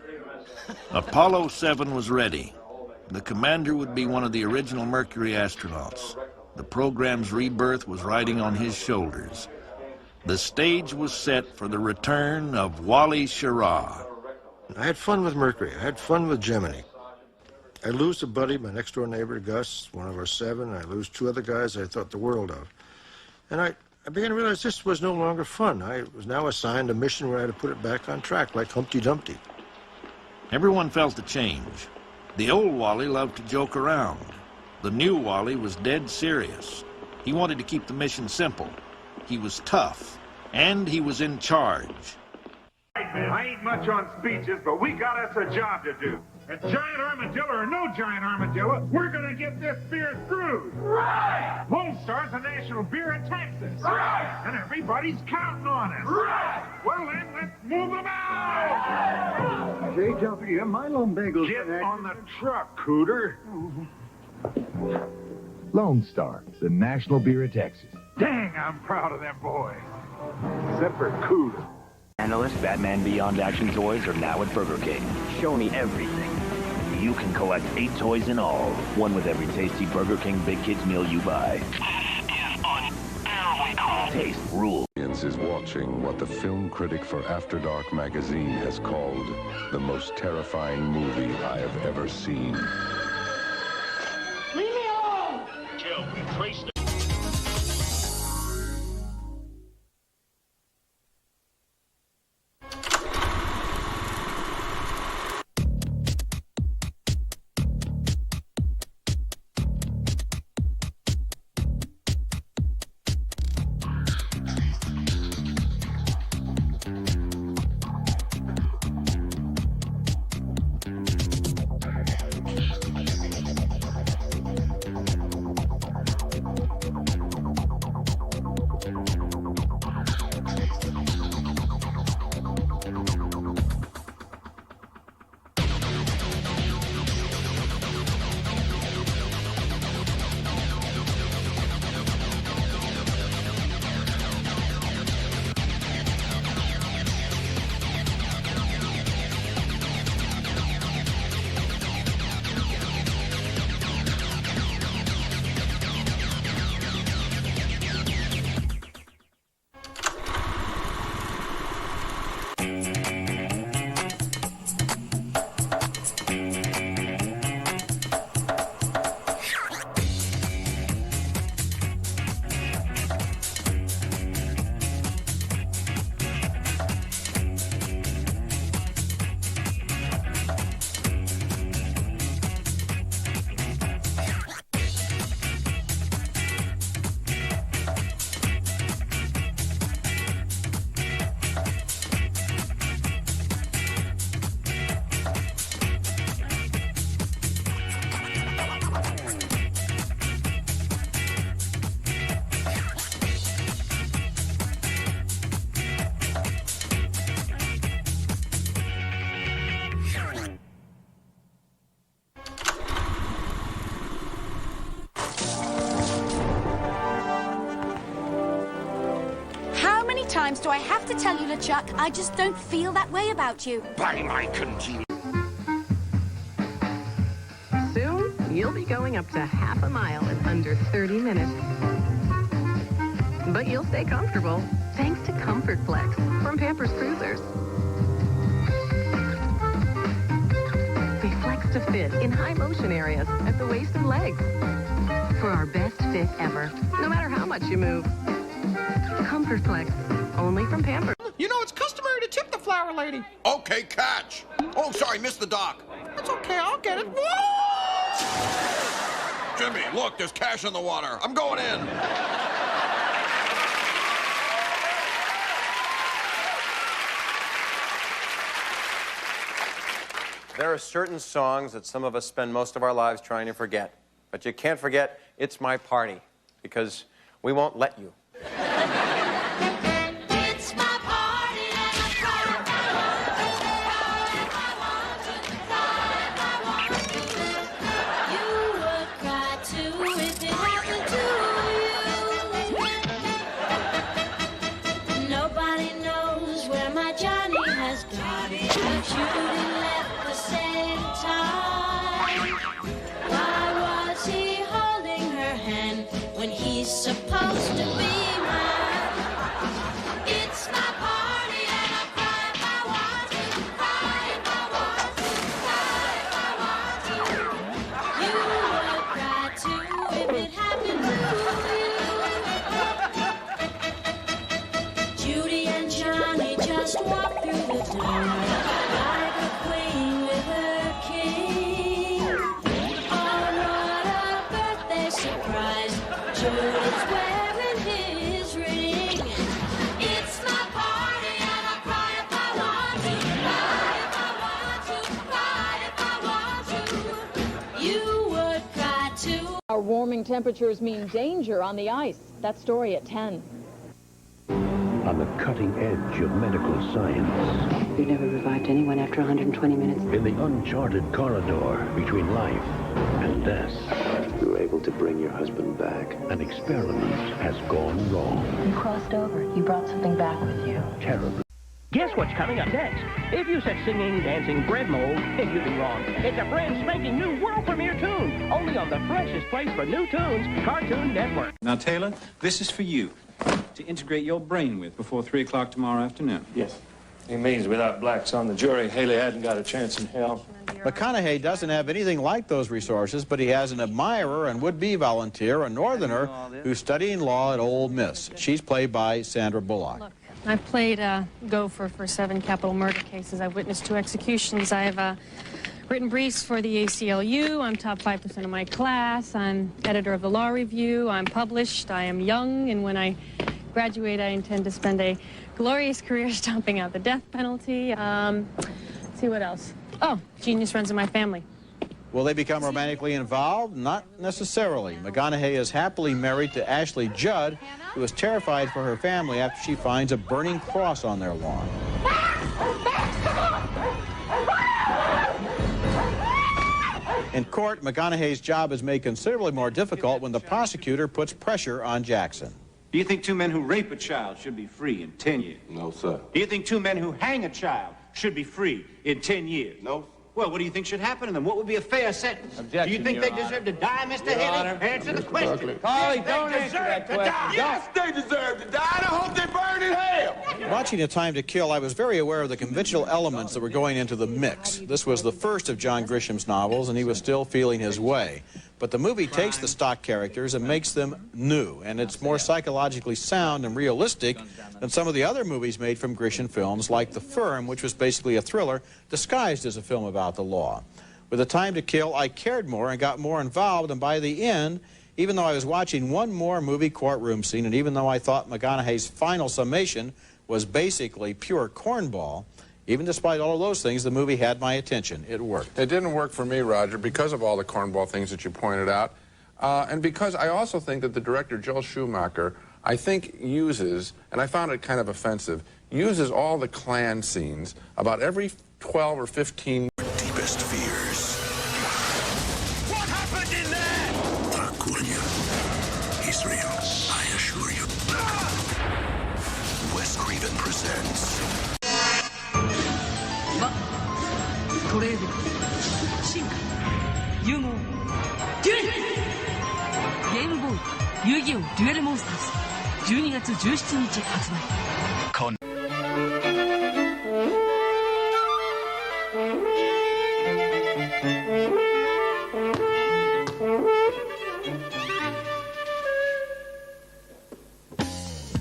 Apollo 7 was ready. The commander would be one of the original Mercury astronauts. The program's rebirth was riding on his shoulders. The stage was set for the return of Wally Schirra. I had fun with Mercury. I had fun with Gemini. I lose a buddy, my next-door neighbor, Gus, one of our 7. I lose 2 other guys I thought the world of. And I began to realize this was no longer fun. I was now assigned a mission where I had to put it back on track, like Humpty Dumpty. Everyone felt the change. The old Wally loved to joke around. The new Wally was dead serious. He wanted to keep the mission simple. He was tough, and he was in charge. I ain't much on speeches, but we got us a job to do. And giant armadillo or no giant armadillo, we're gonna get this beer through. Right! Lone Star's a national beer in Texas. Right! And everybody's counting on us. Right! Well then, let's move them out! Hey, Duffy, my lone bagels. Get on the truck, Cooter. Lone Star, the national beer of Texas. Dang, I'm proud of them boys. Except for Cooter. Analyst Batman Beyond Action toys are now at Burger King. Show me everything. you can collect 8 toys in all. One with every tasty Burger King Big Kids meal you buy. Taste rule. Is watching what the film critic for After Dark magazine has called the most terrifying movie I have ever seen. Leave me alone! Joe, we traced it. Times do I have to tell you, LeChuck? I just don't feel that way about you. By my congenial. Soon, you'll be going up to half a mile in under 30 minutes. But you'll stay comfortable thanks to Comfort Flex from Pampers Cruisers. They flex to fit in high motion areas at the waist and legs. For our best fit ever, no matter how much you move. Comfort Flex, only from Pampers. You know, it's customary to tip the flower lady. Okay, catch. Oh, sorry, missed the dock. That's okay, I'll get it. Whoa! Jimmy, look, there's cash in the water. I'm going in. There are certain songs that some of us spend most of our lives trying to forget. But you can't forget It's My Party, because we won't let you. It's my party and I cry if I want to. You would cry too if it happened to you. Nobody knows where my Johnny has gone, but Judy left the same time. Why was he holding her hand when he's supposed to be? Our warming temperatures mean danger on the ice. That story at 10. On the cutting edge of medical science. You never revived anyone after 120 minutes. In the uncharted corridor between life and death. You were able to bring your husband back. An experiment has gone wrong. You crossed over. You brought something back with you. Terribly. Guess what's coming up next? If you said singing, dancing, bread mold, you'd be wrong. It's a brand spanking new world premiere tune, only on the freshest place for new tunes, Cartoon Network. Now, Taylor, this is for you to integrate your brain with before 3 o'clock tomorrow afternoon. Yes. He means without blacks on the jury, Haley hadn't got a chance in hell. McConaughey doesn't have anything like those resources, but he has an admirer and would-be volunteer, a Northerner, who's studying law at Ole Miss. She's played by Sandra Bullock. Look, I've played gopher for 7 capital murder cases. I've witnessed 2 executions. I've written briefs for the ACLU. I'm top 5% of my class. I'm editor of the Law Review. I'm published. I am young, and when I graduate, I intend to spend a glorious career stomping out the death penalty. Let's see what else. Oh, genius runs in my family. Will they become romantically involved? Not necessarily. McConaughey is happily married to Ashley Judd, who is terrified for her family after she finds a burning cross on their lawn. In court, McConaughey's job is made considerably more difficult when the prosecutor puts pressure on Jackson. Do you think 2 men who rape a child should be free in 10 years? No, sir. Do you think 2 men who hang a child should be free in 10 years? No. Well, what do you think should happen to them? What would be a fair sentence? Objection, do you think Your they deserve to die, Mr. Your Haley? Honor. Answer the question. Carly, Yes, don't they answer deserve that to question. die. Yes, they deserve to die, and I hope they burn in hell. Watching A Time to Kill, I was very aware of the conventional elements that were going into the mix. This was the first of John Grisham's novels, and he was still feeling his way. But the movie takes the stock characters and makes them new, and it's more psychologically sound and realistic than some of the other movies made from Grisham films, like The Firm, which was basically a thriller disguised as a film about the law. With A Time to Kill, I cared more and got more involved, and by the end, even though I was watching one more movie courtroom scene, and even though I thought McConaughey's final summation was basically pure cornball, even despite all of those things, the movie had my attention. It worked. It didn't work for me, Roger, because of all the cornball things that you pointed out, and because I also think that the director, Joel Schumacher, I think uses, and I found it kind of offensive, uses all the Klan scenes about every 12 or 15 deepest fears. What happened in there? Dracula. He's real, I assure you. Wes Craven presents トレード進化融合デュエルゲームボーイ遊戯王デュエルモンスターズ12月17日発売。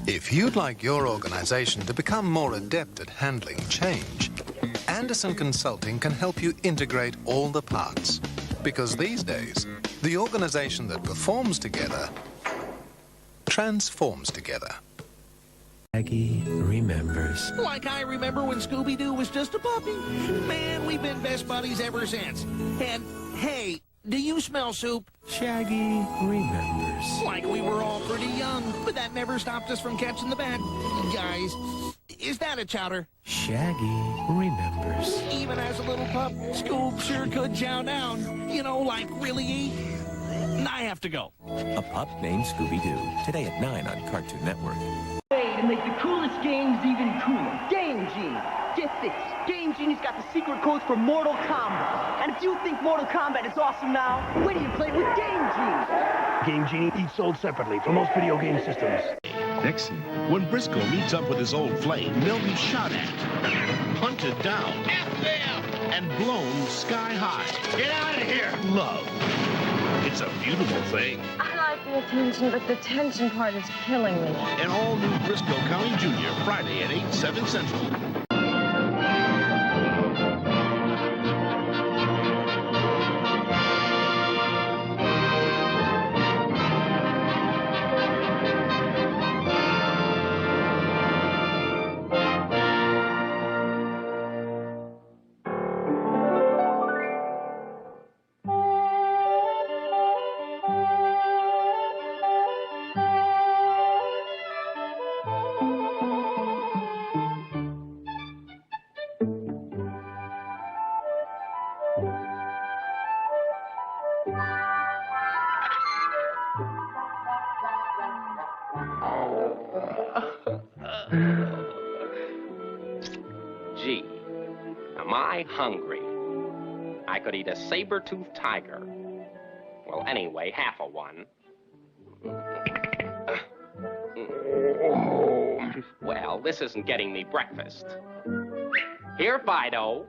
If you'd like your organization to become more adept at handling change, Anderson Consulting can help you integrate all the parts. Because these days, the organization that performs together transforms together. Maggie remembers. Like I remember when Scooby-Doo was just a puppy. Man, we've been best buddies ever since. And, hey, do you smell soup? Shaggy remembers. Like we were all pretty young, but that never stopped us from catching the bad guys. Is that a chowder? Shaggy remembers. Even as a little pup, Scoob sure could chow down. You know, like really eat. I have to go. A pup named Scooby-Doo. Today at 9 on Cartoon Network. To make the coolest games even cooler. Game Genie. Get this. Game Genie's got the secret codes for Mortal Kombat. And if you think Mortal Kombat is awesome now, wait till you play it with Game Genie. Game Genie each sold separately for most video game systems. Next, when Briscoe meets up with his old flame, they'll be shot at, hunted down, and blown sky high. Get out of here! Love. It's a beautiful thing. I like the attention, but the tension part is killing me. An all-new Briscoe County Jr. Friday at 8, 7 Central. I hungry? I could eat a saber-toothed tiger. Well, anyway, half of one. Well, this isn't getting me breakfast. Here, Fido.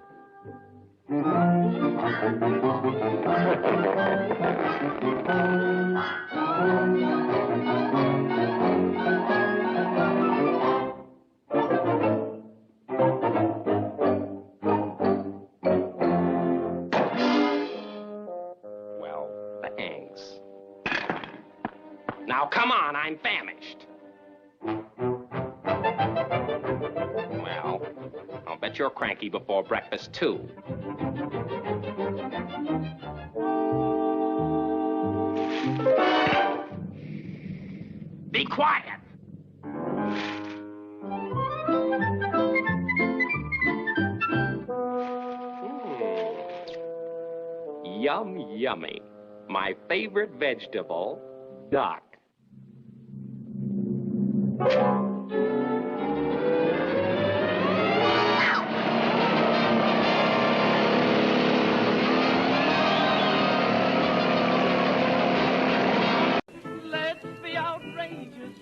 Well, thanks. Now, come on, I'm famished. Well, I'll bet you're cranky before breakfast, too. Be quiet! Yum, yummy. My favorite vegetable, duck. Let's be outrageous.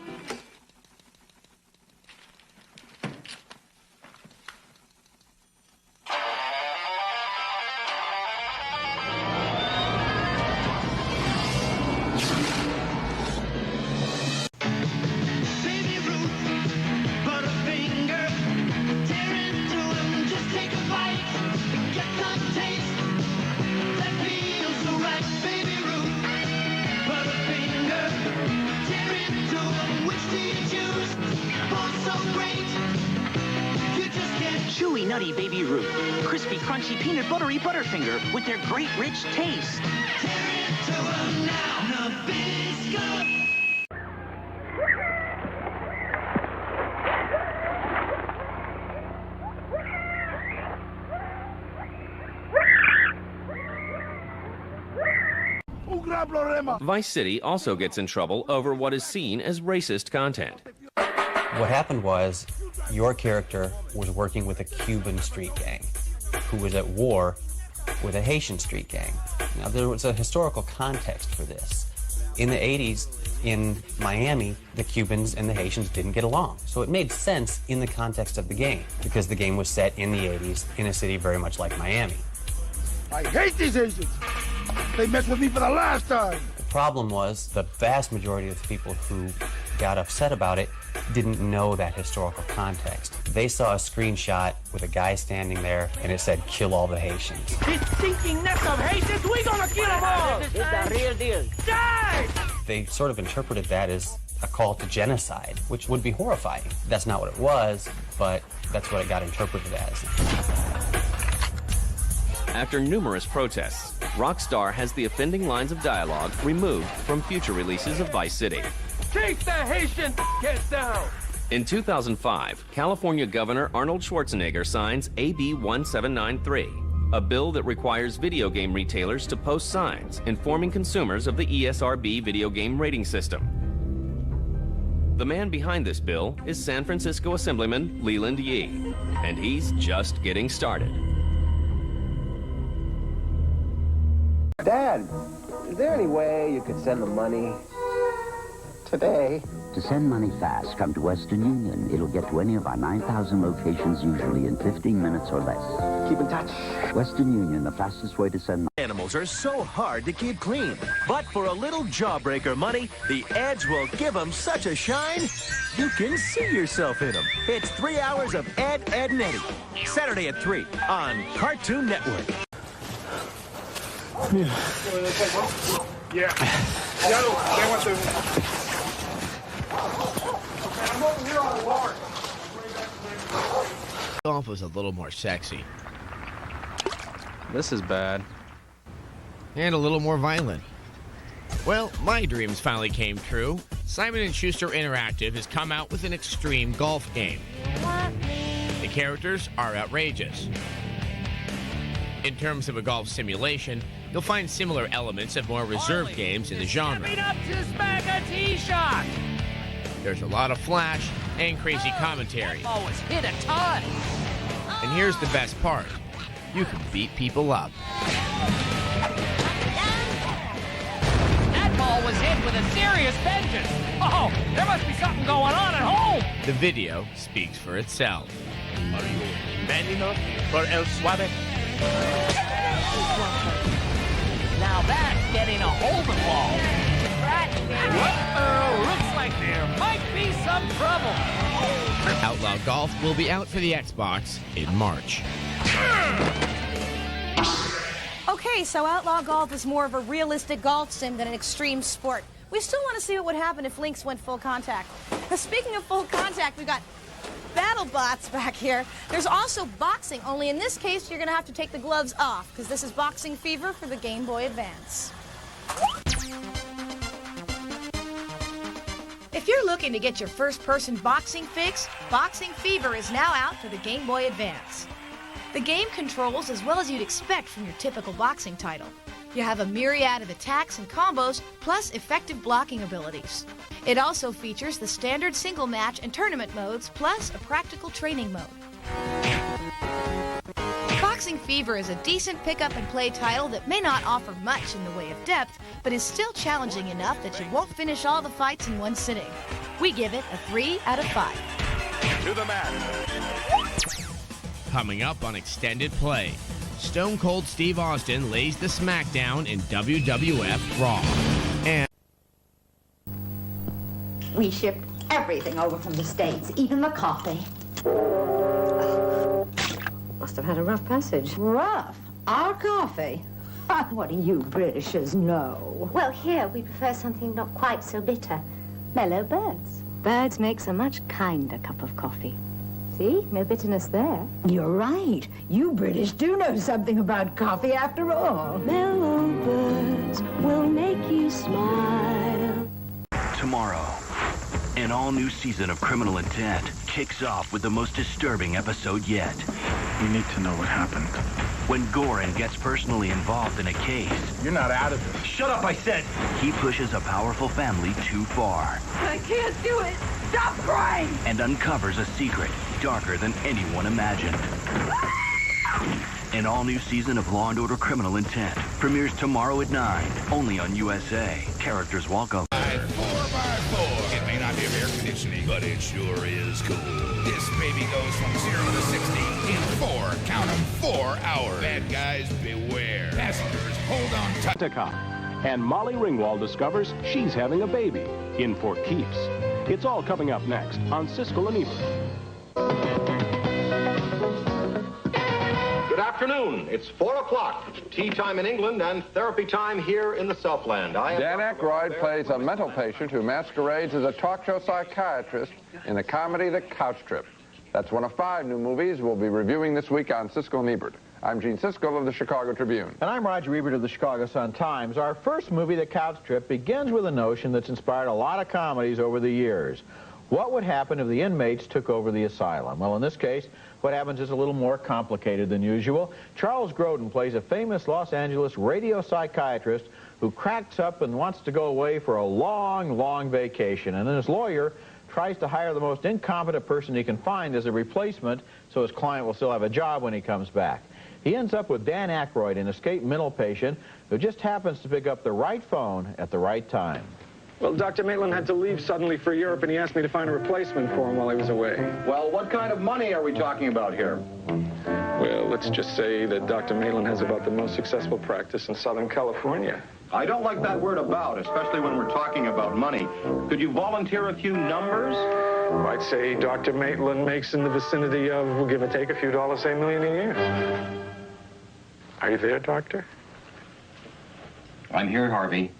Baby Ruth, Butterfinger, tear into him, just take a bite, get the taste that feels so right. Baby Ruth, Butterfinger, tear into him, which do you choose? Both so great, you just can't. Chewy, nutty Baby Ruth, crispy, crunchy, peanut buttery Butterfinger with their great rich taste. Tear into him now, Nabisco. Vice City also gets in trouble over what is seen as racist content. What happened was your character was working with a Cuban street gang who was at war with a Haitian street gang. Now, there was a historical context for this. In the 80s, in Miami, the Cubans and the Haitians didn't get along. So it made sense in the context of the game, because the game was set in the 80s in a city very much like Miami. I hate these Asians. They messed with me for the last time. The problem was the vast majority of the people who got upset about it didn't know that historical context. They saw a screenshot with a guy standing there and it said, "Kill all the Haitians." This stinking nest of Haitians, we gonna kill them all! This is the real deal. Die! They sort of interpreted that as a call to genocide, which would be horrifying. That's not what it was, but that's what it got interpreted as. After numerous protests, Rockstar has the offending lines of dialogue removed from future releases of Vice City. Take the Haitian kids down! In 2005, California Governor Arnold Schwarzenegger signs AB 1793, a bill that requires video game retailers to post signs informing consumers of the ESRB video game rating system. The man behind this bill is San Francisco Assemblyman Leland Yee, and he's just getting started. Dad, is there any way you could send the money today? To send money fast, come to Western Union. It'll get to any of our 9,000 locations, usually in 15 minutes or less. Keep in touch. Western Union, the fastest way to send money. Animals are so hard to keep clean. But for a little jawbreaker money, the ads will give them such a shine, you can see yourself in them. It's 3 hours of Ed, Ed, and Eddie. Saturday at 3 on Cartoon Network. Yeah. No, they want to. I'm over here on the water. Golf was a little more sexy. This is bad. And a little more violent. Well, my dreams finally came true. Simon & Schuster Interactive has come out with an extreme golf game. The characters are outrageous. In terms of a golf simulation, you'll find similar elements of more reserved games in the genre. Up to smack a tee shot! There's a lot of flash and crazy commentary. Always hit a ton! And here's the best part. you can beat people up. That ball was hit with a serious vengeance. Oh, there must be something going on at home. The video speaks for itself. Are you man enough for El Suave? Now that's getting a hold of the ball. Uh-oh, looks like there might be some trouble. Outlaw Golf will be out for the Xbox in March. Okay, so Outlaw Golf is more of a realistic golf sim than an extreme sport. We still want to see what would happen if Lynx went full contact. Now, speaking of full contact, we've got battle bots back here. There's also boxing, only in this case, you're going to have to take the gloves off, because this is Boxing Fever for the Game Boy Advance. If you're looking to get your first-person boxing fix, Boxing Fever is now out for the Game Boy Advance. The game controls as well as you'd expect from your typical boxing title. You have a myriad of attacks and combos, plus effective blocking abilities. It also features the standard single match and tournament modes, plus a practical training mode. Boxing Fever is a decent pick-up-and-play title that may not offer much in the way of depth, but is still challenging enough that you won't finish all the fights in one sitting. We give it a 3 out of 5. To the mat. Coming up on Extended Play, Stone Cold Steve Austin lays the smackdown in WWF Raw. And we shipped everything over from the States, even the coffee. Must have had a rough passage. Rough? Our coffee? What do you Britishers know? Well, here we prefer something not quite so bitter. Mellow Birds. Birds makes a much kinder cup of coffee. See? No bitterness there. You're right. You British do know something about coffee after all. Mellow Birds will make you smile. Tomorrow, an all-new season of Criminal Intent kicks off with the most disturbing episode yet. We need to know what happened. When Gorin gets personally involved in a case... You're not out of this. Shut up, I said! He pushes a powerful family too far. I can't do it! Stop crying! And uncovers a secret darker than anyone imagined. An all-new season of Law & Order Criminal Intent premieres tomorrow at 9, only on USA. Characters welcome. 4x4. It may not be air conditioning, but it sure is cool. This baby goes from 0 to 60 in 4, count 'em, 4 hours. Bad guys, beware. Passengers, hold on tight. And Molly Ringwald discovers she's having a baby in for keeps. It's all coming up next on Siskel and Ebert. Good afternoon. It's 4 o'clock. Tea time in England and therapy time here in the Southland. Dan Aykroyd plays a mental patient who masquerades as a talk show psychiatrist in the comedy The Couch Trip. That's one of 5 new movies we'll be reviewing this week on Siskel and Ebert. I'm Gene Siskel of the Chicago Tribune. And I'm Roger Ebert of the Chicago Sun-Times. Our first movie, The Couch Trip, begins with a notion that's inspired a lot of comedies over the years. What would happen if the inmates took over the asylum? Well, in this case, what happens is a little more complicated than usual. Charles Grodin plays a famous Los Angeles radio psychiatrist who cracks up and wants to go away for a long, long vacation. And then his lawyer tries to hire the most incompetent person he can find as a replacement so his client will still have a job when he comes back. He ends up with Dan Aykroyd, an escaped mental patient who just happens to pick up the right phone at the right time. Well, Dr. Maitland had to leave suddenly for Europe, and he asked me to find a replacement for him while he was away. Well, what kind of money are we talking about here? Well, let's just say that Dr. Maitland has about the most successful practice in Southern California. I don't like that word about, especially when we're talking about money. Could you volunteer a few numbers? I'd say Dr. Maitland makes in the vicinity of, we'll give or take, a few dollars, say $1 million a year. Are you there, Doctor? I'm here, Harvey,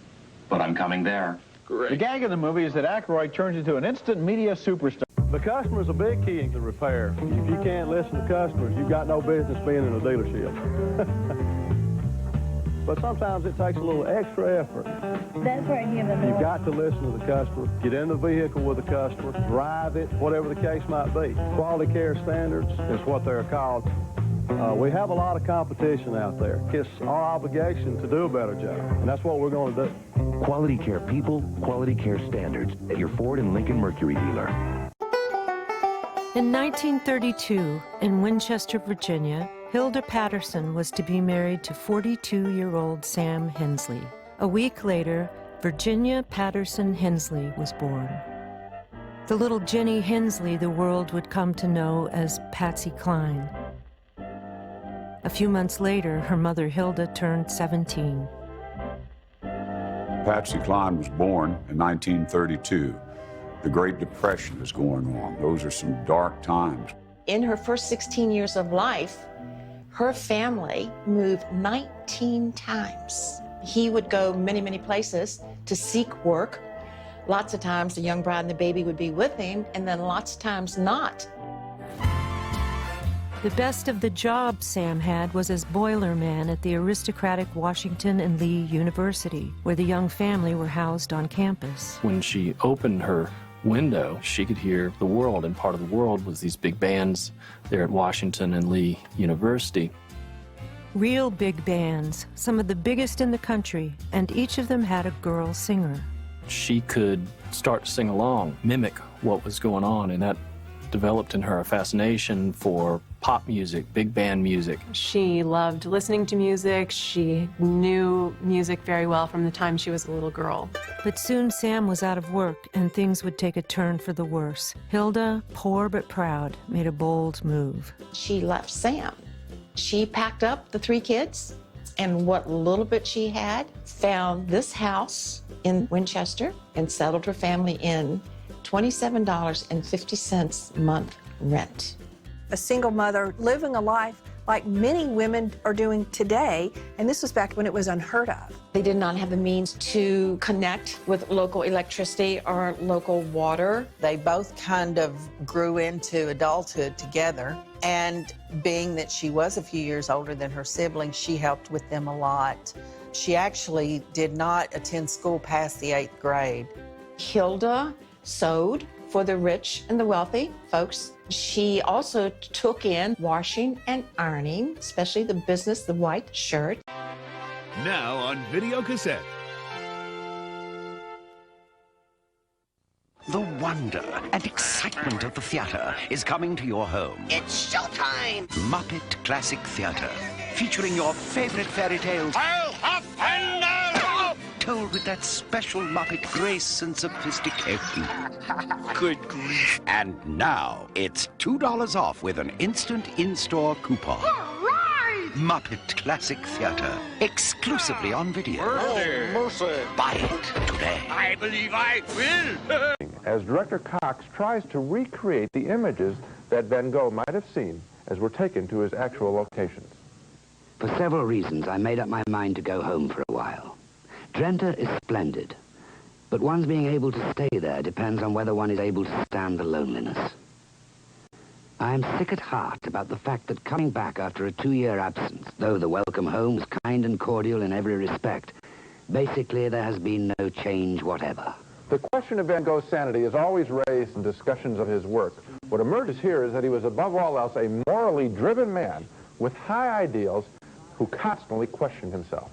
but I'm coming there. Great. The gag of the movie is that Aykroyd turns into an instant media superstar. The customer's a big key in the repair. If you can't listen to customers, you've got no business being in a dealership. But sometimes it takes a little extra effort. That's where I give them You've got to listen to the customer, get in the vehicle with the customer, drive it, whatever the case might be. Quality care standards is what they're called. We have a lot of competition out there. It's our obligation to do a better job, and that's what we're going to do. Quality care people, quality care standards at your Ford and Lincoln Mercury dealer. In 1932, in Winchester, Virginia, Hilda Patterson was to be married to 42-year-old Sam Hensley. A week later, Virginia Patterson Hensley was born. The little Jenny Hensley the world would come to know as Patsy Cline. A few months later, her mother Hilda turned 17. Patsy Cline was born in 1932. The Great Depression is going on. Those are some dark times. In her first 16 years of life, her family moved 19 times. He would go many, many places to seek work. Lots of times the young bride and the baby would be with him, and then lots of times not. The best of the job Sam had was as boilerman at the aristocratic Washington and Lee University, where the young family were housed on campus. When she opened her window, she could hear the world, and part of the world was these big bands there at Washington and Lee University. Real big bands, some of the biggest in the country, and each of them had a girl singer. She could start to sing along, mimic what was going on, and that developed in her a fascination for pop music, big band music. She loved listening to music. She knew music very well from the time she was a little girl. But soon Sam was out of work, and things would take a turn for the worse. Hilda, poor but proud, made a bold move. She left Sam. She packed up the 3 kids and what little bit she had, found this house in Winchester, and settled her family in $27.50 a month rent. A single mother living a life like many women are doing today, and this was back when it was unheard of. They did not have the means to connect with local electricity or local water. They both kind of grew into adulthood together, and being that she was a few years older than her siblings, she helped with them a lot. She actually did not attend school past the 8th grade. Hilda sewed for the rich and the wealthy folks. She also took in washing and ironing, especially the business, the white shirt. Now on video cassette. The wonder and excitement of the theater is coming to your home. It's showtime! Muppet Classic Theater, featuring your favorite fairy tales. I'll have thunder! Told with that special Muppet grace and sophistication. Good grief. And now, it's $2 off with an instant in-store coupon. Right. Muppet Classic Theater, exclusively on video. Oh, mercy. Buy it today. I believe I will. As Director Cox tries to recreate the images that Van Gogh might have seen as were taken to his actual locations. For several reasons, I made up my mind to go home for a while. Drenthe is splendid, but one's being able to stay there depends on whether one is able to stand the loneliness. I am sick at heart about the fact that coming back after a 2-year absence, though the welcome home was kind and cordial in every respect, basically there has been no change whatever. The question of Van Gogh's sanity is always raised in discussions of his work. What emerges here is that he was above all else a morally driven man with high ideals who constantly questioned himself.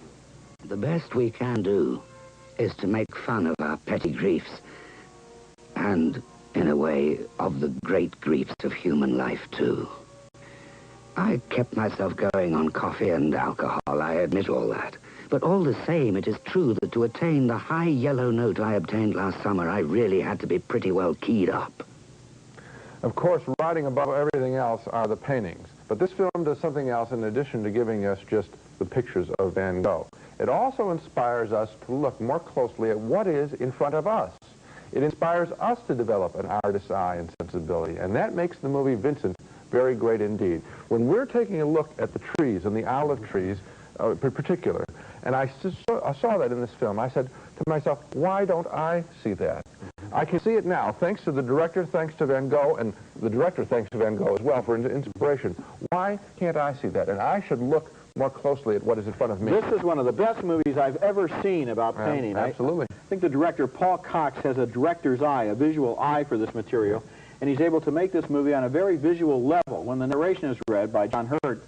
The best we can do is to make fun of our petty griefs and, in a way, of the great griefs of human life, too. I kept myself going on coffee and alcohol, I admit all that. But all the same, it is true that to attain the high yellow note I obtained last summer, I really had to be pretty well keyed up. Of course, riding above everything else are the paintings. But this film does something else in addition to giving us just the pictures of Van Gogh. It also inspires us to look more closely at what is in front of us. It inspires us to develop an artist's eye and sensibility, and that makes the movie Vincent very great indeed. When we're taking a look at the trees and the olive trees in particular, and I saw that in this film, I said to myself, why don't I see that? I can see it now, thanks to the director, thanks to Van Gogh, and the director thanks to Van Gogh as well for inspiration. Why can't I see that? And I should look more closely at what is in front of me. This is one of the best movies I've ever seen about painting. Absolutely. I think the director, Paul Cox, has a director's eye, a visual eye for this material, and he's able to make this movie on a very visual level. When the narration is read by John Hurt,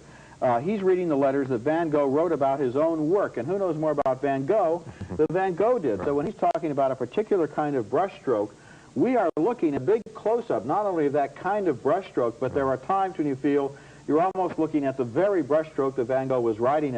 he's reading the letters that Van Gogh wrote about his own work, and who knows more about Van Gogh than Van Gogh did. So when he's talking about a particular kind of brushstroke, we are looking at a big close-up, not only of that kind of brushstroke, but there are times when you feel you're almost looking at the very brushstroke that Van Gogh was writing about.